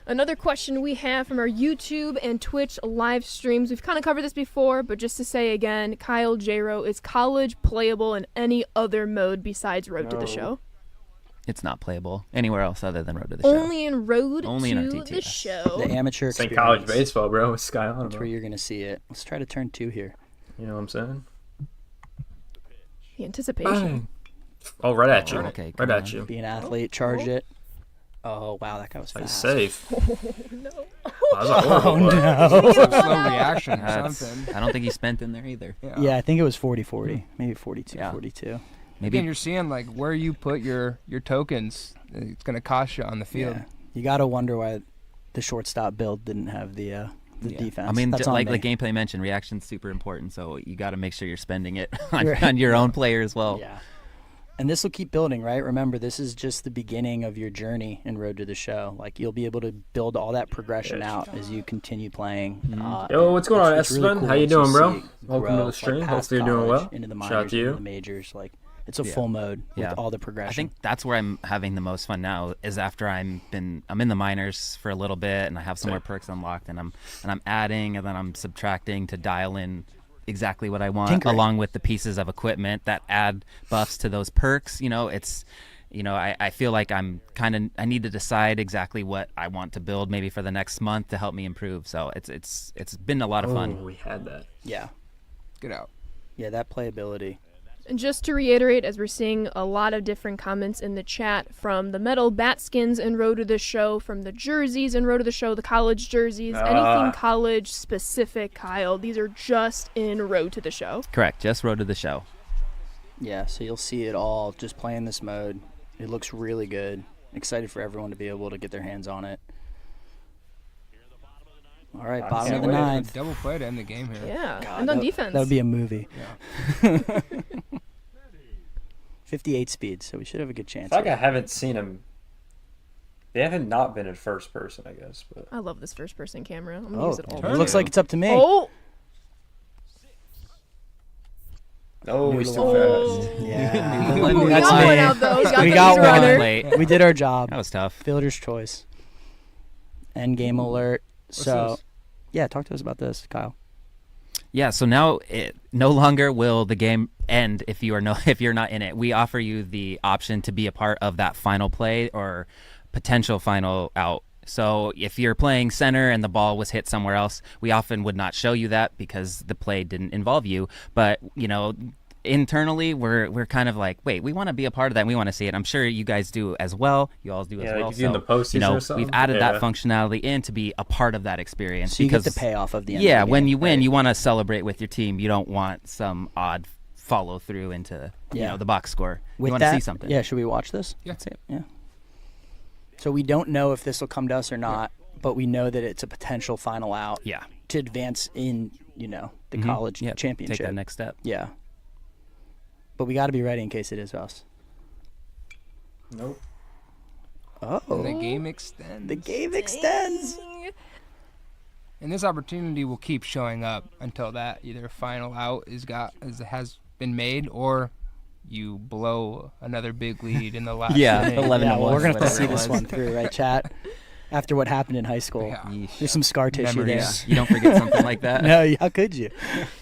Another question we have from our YouTube and Twitch live streams. We've kind of covered this before, but just to say again, Kyle J-Ro, is college playable in any other mode besides Road to the No. Show? It's not playable anywhere else other than Road to the Show. Only in Road Only in to our the TTS. Show. The amateur It's like experience. college baseball, bro. With Sky on, That's bro. where you're gonna see it. Let's try to turn 2 here. You know what I'm saying? The anticipation. Oh, right at you. Okay, right come at on. you. Be an athlete, charge it. Oh wow, that guy was He's fast. safe. No. That was a horrible Oh play. no. Slow reaction or That's- something. I don't think he spent in there either. Yeah, I think it was 40-40, maybe 42-42. Yeah. Again, Maybe you're seeing like where you put your tokens. It's gonna cost you on the field. Yeah. You gotta wonder why the shortstop build didn't have the yeah. defense. I mean, That's on like me. the gameplay mentioned, reaction's super important. So you got to make sure you're spending it on, Right. on your own player as well. Yeah. And this will keep building, right? Remember, this is just the beginning of your journey in Road to the Show. Like, you'll be able to build all that progression out as you continue playing. Yo, what's going on, it's really Esteban? cool How you once you doing, bro? see it Welcome to grow, the stream. past Hopefully you're doing college, well. Into the Shout minors, out to into you. the majors. Like, it's a Yeah. full mode Yeah. with all the progression. I think that's where I'm having the most fun now is after I'm in the minors for a little bit and I have some more perks unlocked and I'm adding and then I'm subtracting to dial in exactly what I want Tinkering. along with the pieces of equipment that add buffs to those perks. I feel like I need to decide exactly what I want to build maybe for the next month to help me improve. So it's been a lot of Oh, fun. we had that. Yeah. Get out. Yeah, that playability. And just to reiterate, as we're seeing a lot of different comments in the chat from the metal bat skins in Road to the Show, from the jerseys in Road to the Show, the college jerseys, anything college specific, Kyle, these are just in Road to the Show. Correct. Just Road to the Show. Yeah, so you'll see it all just playing this mode. It looks really good. Excited for everyone to be able to get their hands on it. All right, bottom can't of the wait. ninth. Double play to end the game here. Yeah, God, and on that- defense. That would be a movie. Yeah. 58 speed, so we should have a good chance. I feel like I here. haven't seen him. They haven't not been in first person, I guess. But I love this first person camera. I'm going to Oh, use it all it the looks time. like it's up to me. Oh! no, he's too Oh. fast. Yeah. Ooh, he That's got me. one out, though. He's got We the got easy one. runner. Late. We did our job. That was tough. Fielder's choice. End game alert. So, this? yeah, talk to us about this, Kyle. Yeah, so now no longer will the game end if you're not in it. We offer you the option to be a part of that final play or potential final out. So if you're playing center and the ball was hit somewhere else, we often would not show you that because the play didn't involve you. But, internally we're kind of like, wait, we want to be a part of that and we want to see it. I'm sure you guys do as well. You all do as well. Like if you're in the postseason or something. We've added that functionality in to be a part of that experience. So you because, get the payoff of the end. Yeah, of the when game, you win, right? you want to celebrate with your team. You don't want some odd follow through into the box score. With you want that, to see something. Yeah, should we watch this? Yeah. That's it. Yeah. So we don't know if this will come to us or not, but we know that it's a potential final out. Yeah. To advance in, the college championship. Take that next step. Yeah. But we got to be ready in case it is us. Nope. Oh. And the game extends. The game extends. And this opportunity will keep showing up until that either final out has been made or you blow another big lead in the last inning. 11 Yeah, to well, we're 1. going to have to see whatever it this was. one through, right, chat? After what happened in high school. Yeah. There's some scar tissue Memories. there. You don't forget something like that. No, how could you?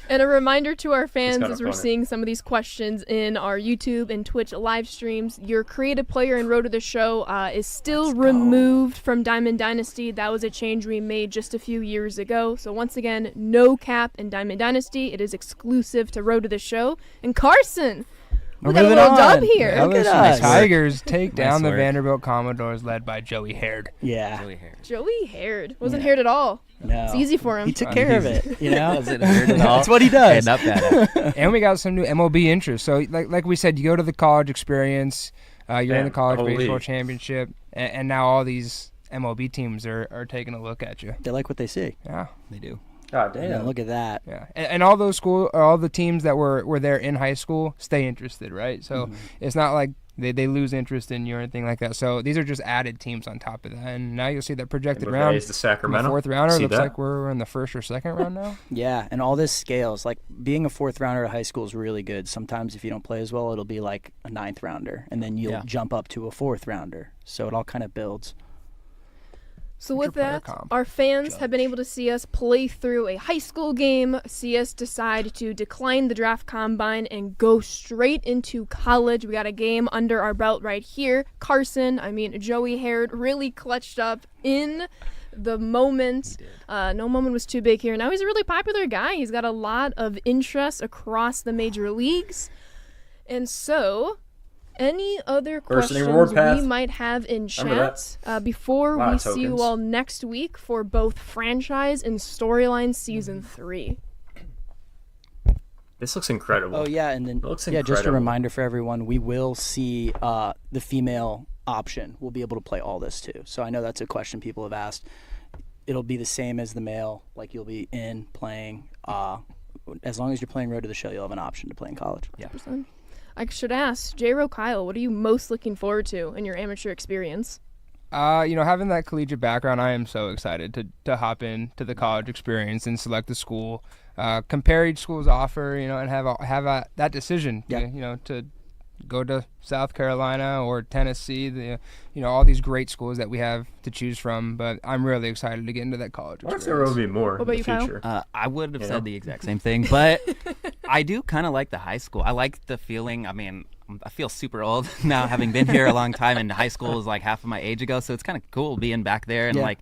And a reminder to our fans kinda as we're funny. seeing some of these questions in our YouTube and Twitch live streams, your creative player in Road to the Show is still removed from Diamond Dynasty. That was a change we made just a few years ago. So once again, no cap in Diamond Dynasty. It is exclusive to Road to the Show. And Carson, we We're got a moving little on. dub here. Look at LSU us. Tigers take down the work. Vanderbilt Commodores led by Joey Haird. Yeah. Joey Hair. Joey Haired. Wasn't Yeah. haired at all. No. It's easy for him. He took care of it, Doesn't hurt at all. That's what he does. And up at it. And we got some new MLB interest. So like we said, you go to the college experience, you're in Damn, the college the whole baseball league. championship, and now all these MLB teams are taking a look at you. They like what they see. Yeah. They do. God And then damn. look at that. Yeah, and all those all the teams that were there in high school stay interested, right? So it's not like they lose interest in you or anything like that. So these are just added teams on top of that, and now you'll see that projected MLB round. is the The Sacramento. fourth rounder See looks that? like we're in the first or second round now. Yeah, and all this scales. Like being a fourth rounder at high school is really good. Sometimes if you don't play as well, it'll be like a ninth rounder, and then you'll jump up to a fourth rounder. So it all kind of builds. So What's with your player that, comp, our fans have been able to see us play through a high school game, see us decide to decline the draft combine and go straight into college. We got a game under our belt right here. Joey Haird really clutched up in the moment. No moment was too big here. Now he's a really popular guy. He's got a lot of interest across the major leagues. And so, any other First inning questions reward path. we might have in Remember chat before Lot we of see you tokens. all next week for both franchise and storyline season 3? This looks incredible. Oh yeah, and then It looks just a incredible. reminder for everyone: we will see the female option. We'll be able to play all this too. So I know that's a question people have asked. It'll be the same as the male. Like you'll be in playing. As long as you're playing Road to the Show, you'll have an option to play in college. Yeah. I should ask, J-Ro Kyle, what are you most looking forward to in your amateur experience? Having that collegiate background, I am so excited to hop into the college experience and select the school, compare each school's offer, and have that decision, to go to South Carolina or Tennessee, all these great schools that we have to choose from. But I'm really excited to get into that college What if experience. there will be more What about in you, the Kyle? future? I would have You know? said the exact same thing, but I do kind of like the high school. I like the feeling. I mean, I feel super old now, having been here a long time, and high school is like half of my age ago, so it's kind of cool being back there and like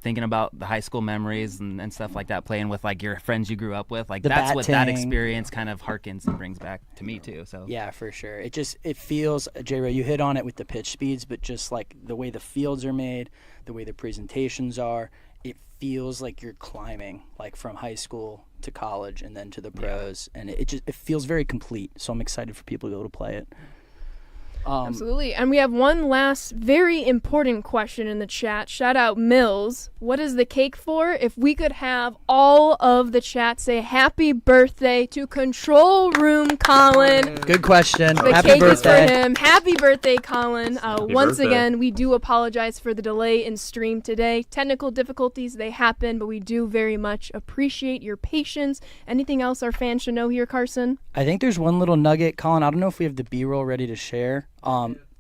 thinking about the high school memories and stuff like that, playing with like your friends you grew up with. Like The that's what that batting. experience kind of harkens and brings back to me too. So Yeah, for sure. It feels, J-Ro, you hit on it with the pitch speeds, but just like the way the fields are made, the way the presentations are, it feels like you're climbing, like from high school to college and then to the pros, and it feels very complete. So I'm excited for people to be able to play it. Absolutely. And we have one last very important question in the chat. Shout out Mills. What is the cake for? If we could have all of the chat say happy birthday to Control Room Colin. Good question. The Happy cake birthday. is for him. Happy birthday, Colin. Once birthday. again, we do apologize for the delay in stream today. Technical difficulties, they happen, but we do very much appreciate your patience. Anything else our fans should know here, Carson? I think there's one little nugget, Colin. I don't know if we have the B-roll ready to share.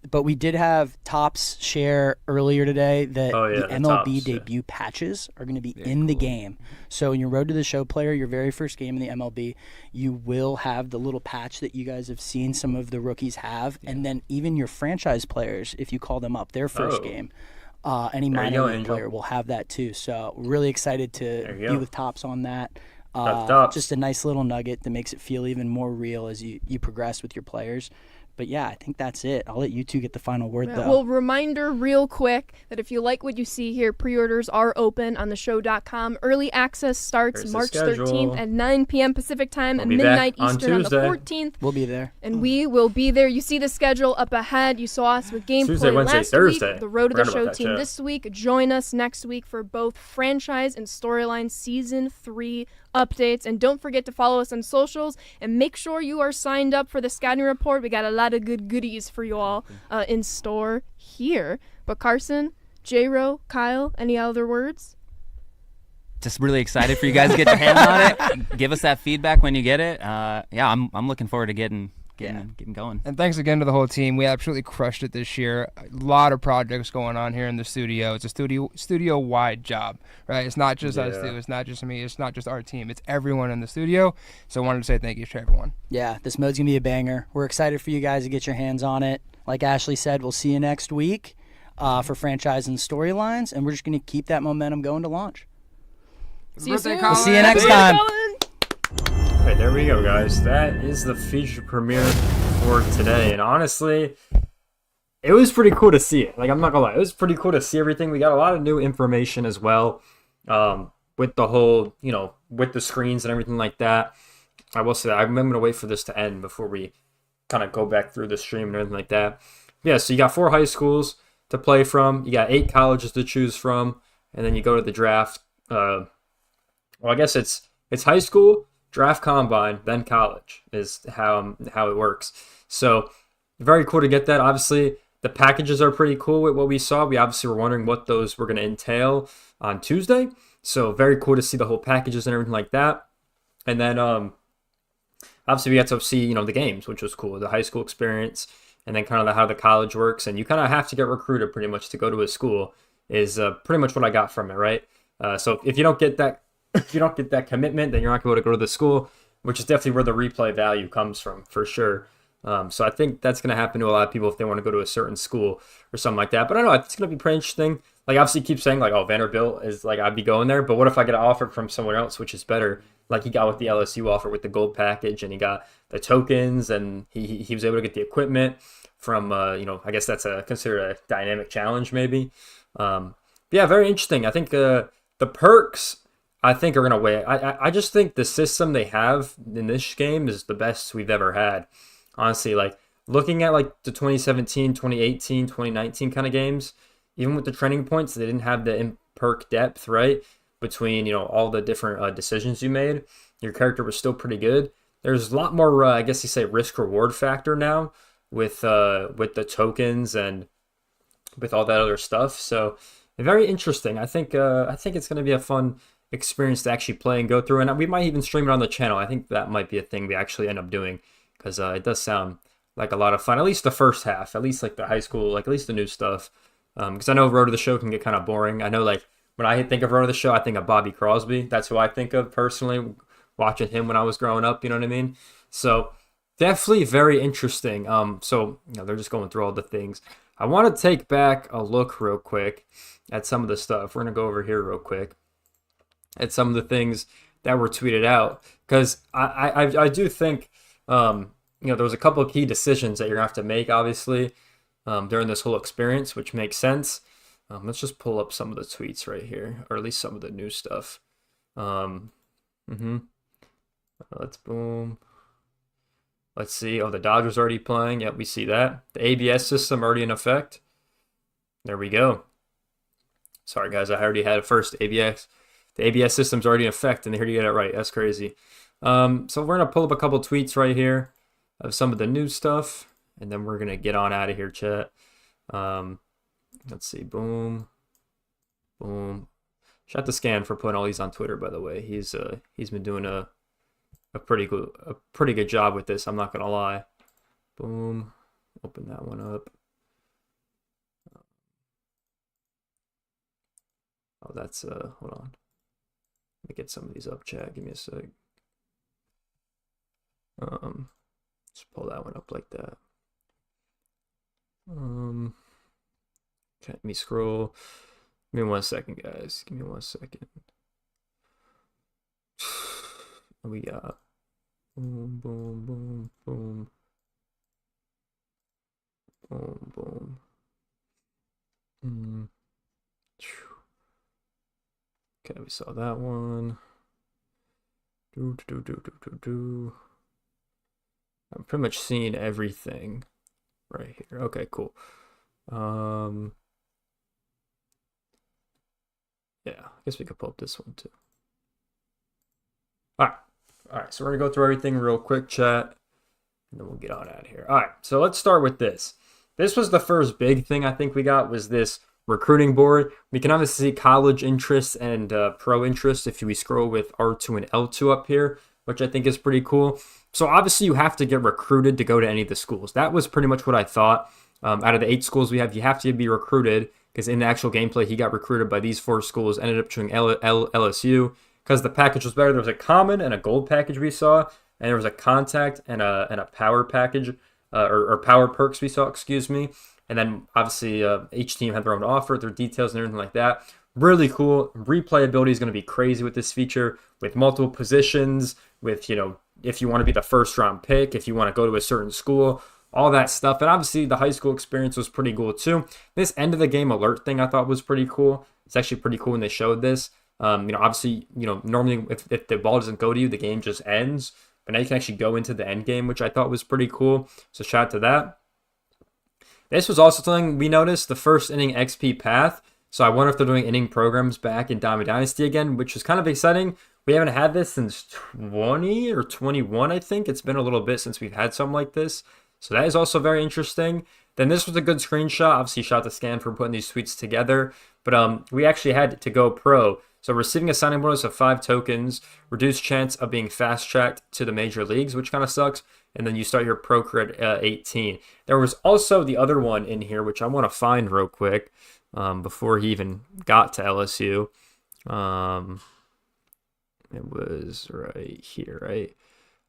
But we did have Topps share earlier today that Oh, yeah, the the MLB Topps, yeah. debut patches are going to be in the game. So in your Road to the Show player, your very first game in the MLB, you will have the little patch that you guys have seen some of the rookies have. And then even your franchise players, if you call them up, their first game, any There you minor go, league Angel. player will have that too. So we're really excited There to you be go. with Topps on that. Got the Topps. Just a nice little nugget that makes it feel even more real as you progress with your players. But yeah, I think that's it. I'll let you two get the final word, though. Well, reminder real quick that if you like what you see here, pre-orders are open on theshow.com. Early access starts There's the March schedule. 13th at 9 p.m. Pacific time We'll and be back midnight on Eastern on the Tuesday. 14th. We'll be there. And we will be there. You see the schedule up ahead. You saw us with gameplay Tuesday, Wednesday, last Thursday. week. The Road to the Forgot Show about that, team yeah. this week. Join us next week for both franchise and storyline season 3 updates. And don't forget to follow us on socials and make sure you are signed up for the scouting report. We got a lot of good goodies for you all in store here. But Carson, J-Ro, Kyle, any other words? Just really excited for you guys to get your hands on it. Give us that feedback when you get it. Yeah, I'm looking forward to getting going. And thanks again to the whole team. We absolutely crushed it this year. A lot of projects going on here in the studio. It's a studio-wide job, right? It's not just us two. It's not just me. It's not just our team. It's everyone in the studio. So I wanted to say thank you to everyone. Yeah, this mode's going to be a banger. We're excited for you guys to get your hands on it. Like Ashley said, we'll see you next week for franchise and storylines, and we're just going to keep that momentum going to launch. See you soon. We'll see you next time. All right, there we go, guys. That is the feature premiere for today. And honestly, it was pretty cool to see it. Like, I'm not gonna lie, it was pretty cool to see everything. We got a lot of new information as well, with the whole, with the screens and everything like that. I will say that I'm gonna wait for this to end before we kind of go back through the stream and everything like that. Yeah, so you got 4 high schools to play from. You got 8 colleges to choose from, and then you go to the draft. Well, I guess it's high school, draft combine, then college is how it works. So very cool to get that. Obviously, the packages are pretty cool with what we saw. We obviously were wondering what those were going to entail on Tuesday. So very cool to see the whole packages and everything like that. And then obviously we got to see, the games, which was cool, the high school experience, and then kind of how the college works. And you kind of have to get recruited pretty much to go to a school is pretty much what I got from it, right? So if you don't get that commitment, then you're not going to go to the school, which is definitely where the replay value comes from, for sure. So I think that's going to happen to a lot of people if they want to go to a certain school or something like that. But I don't know, it's going to be pretty interesting. Like, obviously, keep saying, like, oh, Vanderbilt is, like, I'd be going there. But what if I get an offer from someone else, which is better? Like he got with the LSU offer with the gold package, and he got the tokens, and he was able to get the equipment from, I guess that's considered a dynamic challenge, maybe. Yeah, very interesting. I think the perks, I think, are going to weigh. I just think the system they have in this game is the best we've ever had. Honestly, like, looking at, like, the 2017, 2018, 2019 kind of games, even with the trending points, they didn't have the perk depth, right? Between, all the different decisions you made. Your character was still pretty good. There's a lot more, I guess you say, risk-reward factor now with the tokens and with all that other stuff. So, very interesting. I think it's going to be a fun experience to actually play and go through. And we might even stream it on the channel. I think that might be a thing we actually end up doing, because it does sound like a lot of fun. At least the first half, at least like the high school, like at least the new stuff. Because I know Road to the Show can get kind of boring. I know, like, when I think of Road to the Show, I think of Bobby Crosby. That's who I think of personally, watching him when I was growing up. You know what I mean? So definitely very interesting. So they're just going through all the things. I want to take back a look real quick at some of the stuff. We're gonna go over here real quick at some of the things that were tweeted out, because I do think there was a couple of key decisions that you're gonna have to make, obviously, during this whole experience, which makes sense. Let's just pull up some of the tweets right here, or at least some of the new stuff. Let's boom. Let's see. Oh, the Dodgers already playing. Yep, we see that. The ABS system already in effect. There we go. Sorry, guys. I already had it first. ABS. The ABS system's already in effect, and here you get it right. That's crazy. So we're going to pull up a couple tweets right here of some of the new stuff, and then we're going to get on out of here, chat. Let's see. Boom. Boom. Shout out to Scan for putting all these on Twitter, by the way. He's been doing a pretty good job with this, I'm not gonna lie. Boom. Open that one up. Oh, that's hold on. Let me get some of these up, chat. Give me a sec. Just pull that one up like that. Okay, let me scroll. Give me 1 second, guys. Give me 1 second. We got boom, boom, boom, boom, boom, boom. Okay, we saw that one. I'm pretty much seeing everything right here. Okay, cool. Yeah, I guess we could pull up this one too. All right. So we're gonna go through everything real quick, chat, and then we'll get on out of here. All right. So let's start with this. This was the first big thing I think we got was this recruiting board. We can obviously see college interest and pro interest if we scroll with R2 and L2 up here, which I think is pretty cool. So obviously you have to get recruited to go to any of the schools. That was pretty much what I thought. Out of the 8 schools we have, you have to be recruited, because in the actual gameplay, he got recruited by these 4 schools, ended up choosing LSU because the package was better. There was a common and a gold package we saw, and there was a contact and a power package, or power perks we saw, excuse me. And then obviously each team had their own offer, their details and everything like that. Really cool. Replayability is going to be crazy with this feature, with multiple positions, with, if you want to be the first round pick, if you want to go to a certain school, all that stuff. And obviously the high school experience was pretty cool too. This end of the game alert thing I thought was pretty cool. It's actually pretty cool when they showed this. Obviously, normally if the ball doesn't go to you, the game just ends. But now you can actually go into the end game, which I thought was pretty cool. So shout out to that. This was also something we noticed, the first inning XP path. So I wonder if they're doing inning programs back in Diamond Dynasty again, which is kind of exciting. We haven't had this since 20 or 21, I think. It's been a little bit since we've had something like this. So that is also very interesting. Then this was a good screenshot. Obviously, shout out to Scan for putting these tweets together. But we actually had to go pro. So receiving a signing bonus of 5 tokens, reduced chance of being fast-tracked to the major leagues, which kind of sucks. And then you start your pro career at 18. There was also the other one in here, which I want to find real quick before he even got to LSU. It was right here, right?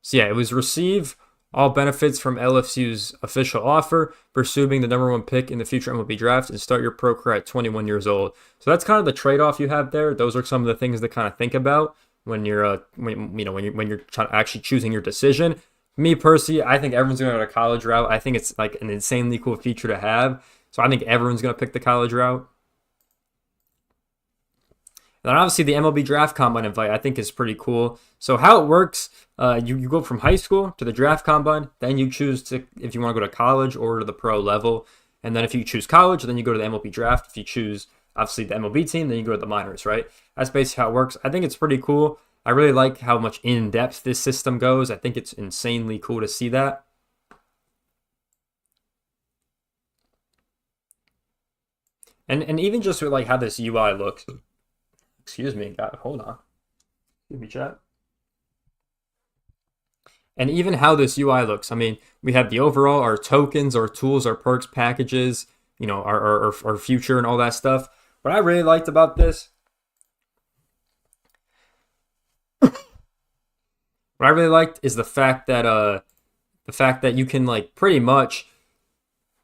So yeah, it was receive all benefits from LSU's official offer, pursuing the #1 pick in the future MLB draft, and start your pro career at 21 years old. So that's kind of the trade-off you have there. Those are some of the things to kind of think about when you're when you're actually choosing your decision. Me personally, I think everyone's going to go to college route. I think it's like an insanely cool feature to have. So I think everyone's going to pick the college route. And then obviously the MLB draft combine invite I think is pretty cool. So how it works, you go from high school to the draft combine, then you choose to if you want to go to college or to the pro level. And then if you choose college, then you go to the MLB draft. If you choose obviously the MLB team, then you go to the minors, right? That's basically how it works. I think it's pretty cool. I really like how much in-depth this system goes. I think it's insanely cool to see that. And even just with like how this UI looks. Excuse me, God, hold on. Excuse me, chat. And even how this UI looks. I mean, we have the overall, our tokens, our tools, our perks, packages, our future and all that stuff. What I really liked about this, what I really liked is the fact that you can like pretty much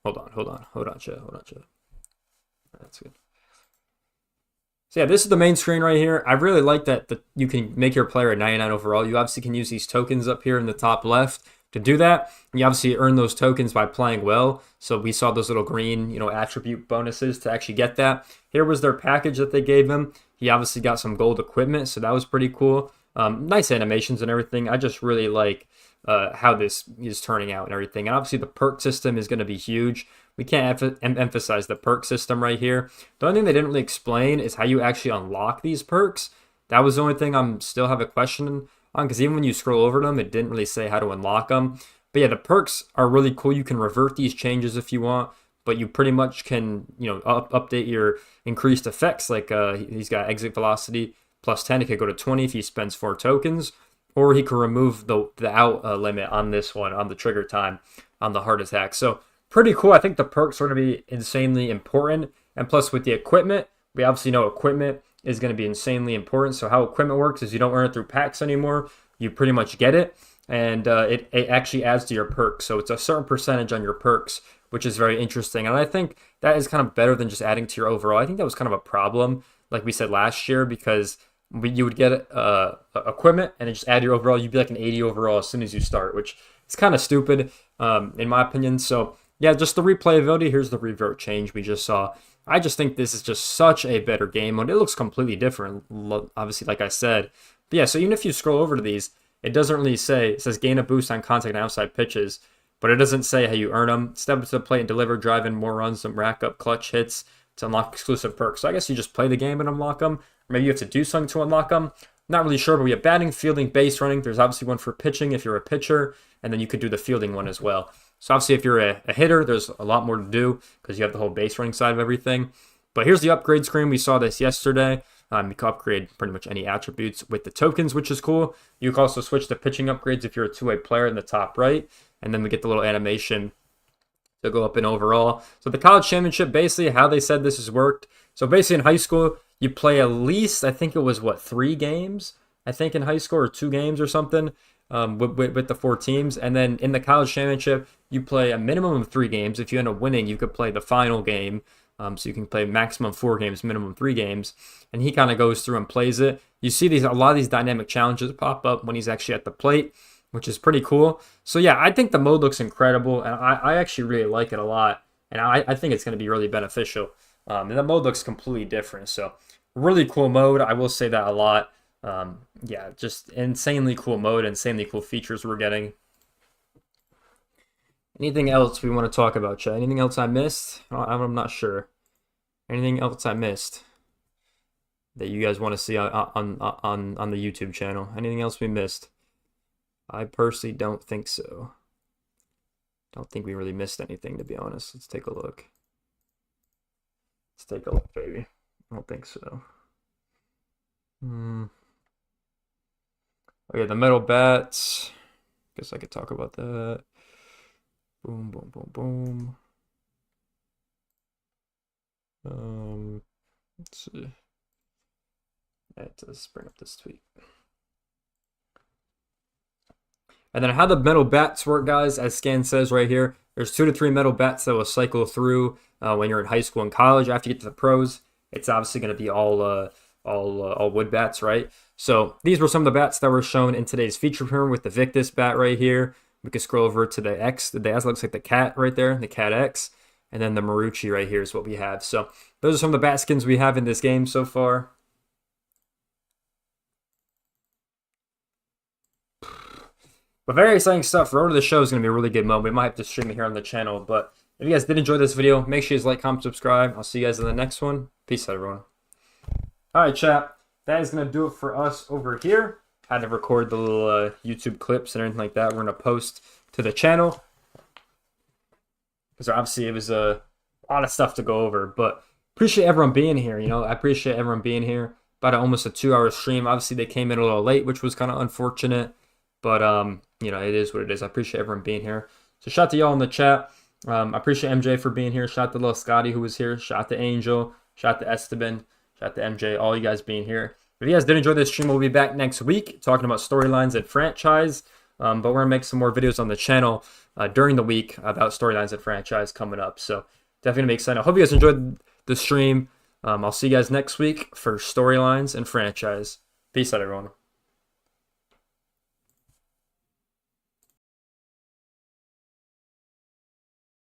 hold on, chat. That's good. So yeah, this is the main screen right here. I really like that you can make your player a 99 overall. You obviously can use these tokens up here in the top left to do that. You obviously earn those tokens by playing well. So we saw those little green, attribute bonuses to actually get that. Here was their package that they gave him. He obviously got some gold equipment, so that was pretty cool. Nice animations and everything. I just really like how this is turning out and everything. And obviously the perk system is going to be huge. We can't emphasize the perk system right here. The only thing they didn't really explain is how you actually unlock these perks. That was the only thing I'm still have a question on, because even when you scroll over them, it didn't really say how to unlock them. But yeah, the perks are really cool. You can revert these changes if you want, but you pretty much can, update your increased effects. Like he's got exit velocity plus 10. It could go to 20 if he spends 4 tokens, or he can remove the out limit on this one, on the trigger time, on the heart attack. So pretty cool. I think the perks are going to be insanely important. And plus with the equipment, we obviously know equipment is going to be insanely important. So how equipment works is you don't earn it through packs anymore. You pretty much get it, and it actually adds to your perks. So it's a certain percentage on your perks, which is very interesting. And I think that is kind of better than just adding to your overall. I think that was kind of a problem, like we said last year, because you would get equipment and it just add your overall. You'd be like an 80 overall as soon as you start, which is kind of stupid in my opinion. So yeah, just the replayability. Here's the revert change we just saw. I just think this is just such a better game mode. It looks completely different, obviously, like I said. But yeah, so even if you scroll over to these, it doesn't really say, it says gain a boost on contact and outside pitches, but it doesn't say how you earn them. Step up to the plate and deliver, drive in more runs and rack up clutch hits to unlock exclusive perks. So I guess you just play the game and unlock them. Or maybe you have to do something to unlock them. Not really sure, but we have batting, fielding, base running. There's obviously one for pitching if you're a pitcher, and then you could do the fielding one as well. So obviously if you're a hitter, there's a lot more to do because you have the whole base running side of everything. But here's the upgrade screen. We saw this yesterday. You can upgrade pretty much any attributes with the tokens, which is cool. You can also switch to pitching upgrades if you're a two-way player in the top right. And then we get the little animation to go up in overall. So the college championship, basically how they said this has worked. So basically in high school, you play at least, I think it was, 3 games? I think in high school, or 2 games or something with the 4 teams. And then in the college championship, you play a minimum of 3 games. If you end up winning, you could play the final game. So you can play maximum 4 games, minimum 3 games. And he kind of goes through and plays it. You see a lot of these dynamic challenges pop up when he's actually at the plate, which is pretty cool. So yeah, I think the mode looks incredible, and I actually really like it a lot. And I think it's going to be really beneficial. And the mode looks completely different. So really cool mode. I will say that a lot. Yeah, just insanely cool mode, insanely cool features we're getting. Anything else we want to talk about, Chad? Anything else I missed? I'm not sure. Anything else I missed that you guys want to see on the YouTube channel? Anything else we missed? I personally don't think so. Don't think we really missed anything, to be honest. Let's take a look. Let's take a look, baby. I don't think so. Okay, the metal bats. Guess I could talk about that. Boom, boom, boom, boom. Let's see. Let's bring up this tweet. And then how the metal bats work, guys, as Scan says right here, there's 2 to 3 metal bats that will cycle through when you're in high school and college. After you get to the pros, it's obviously going to be all wood bats, right? So these were some of the bats that were shown in today's feature premiere with the Victus bat right here. We can scroll over to the X. The Daz looks like the cat right there, the Cat X. And then the Marucci right here is what we have. So those are some of the bat skins we have in this game so far. But very exciting stuff. Road to the Show is going to be a really good mode. We might have to stream it here on the channel. But if you guys did enjoy this video, make sure you guys like, comment, subscribe. I'll see you guys in the next one. Peace out, everyone. All right, chat. That is going to do it for us over here. Had to record the little YouTube clips and everything like that. We're going to post to the channel. Because obviously it was a lot of stuff to go over. But appreciate everyone being here. You know, I appreciate everyone being here. About almost a 2-hour stream. Obviously they came in a little late, which was kind of unfortunate. But, you know, it is what it is. I appreciate everyone being here. So shout out to y'all in the chat. I appreciate MJ for being here. Shout out to little Scotty who was here. Shout out to Angel. Shout out to Esteban. Shout out to MJ. All you guys being here. If you guys did enjoy this stream, we'll be back next week talking about storylines and franchise. But we're going to make some more videos on the channel during the week about storylines and franchise coming up. So definitely going to be excited. I hope you guys enjoyed the stream. I'll see you guys next week for storylines and franchise. Peace out, everyone.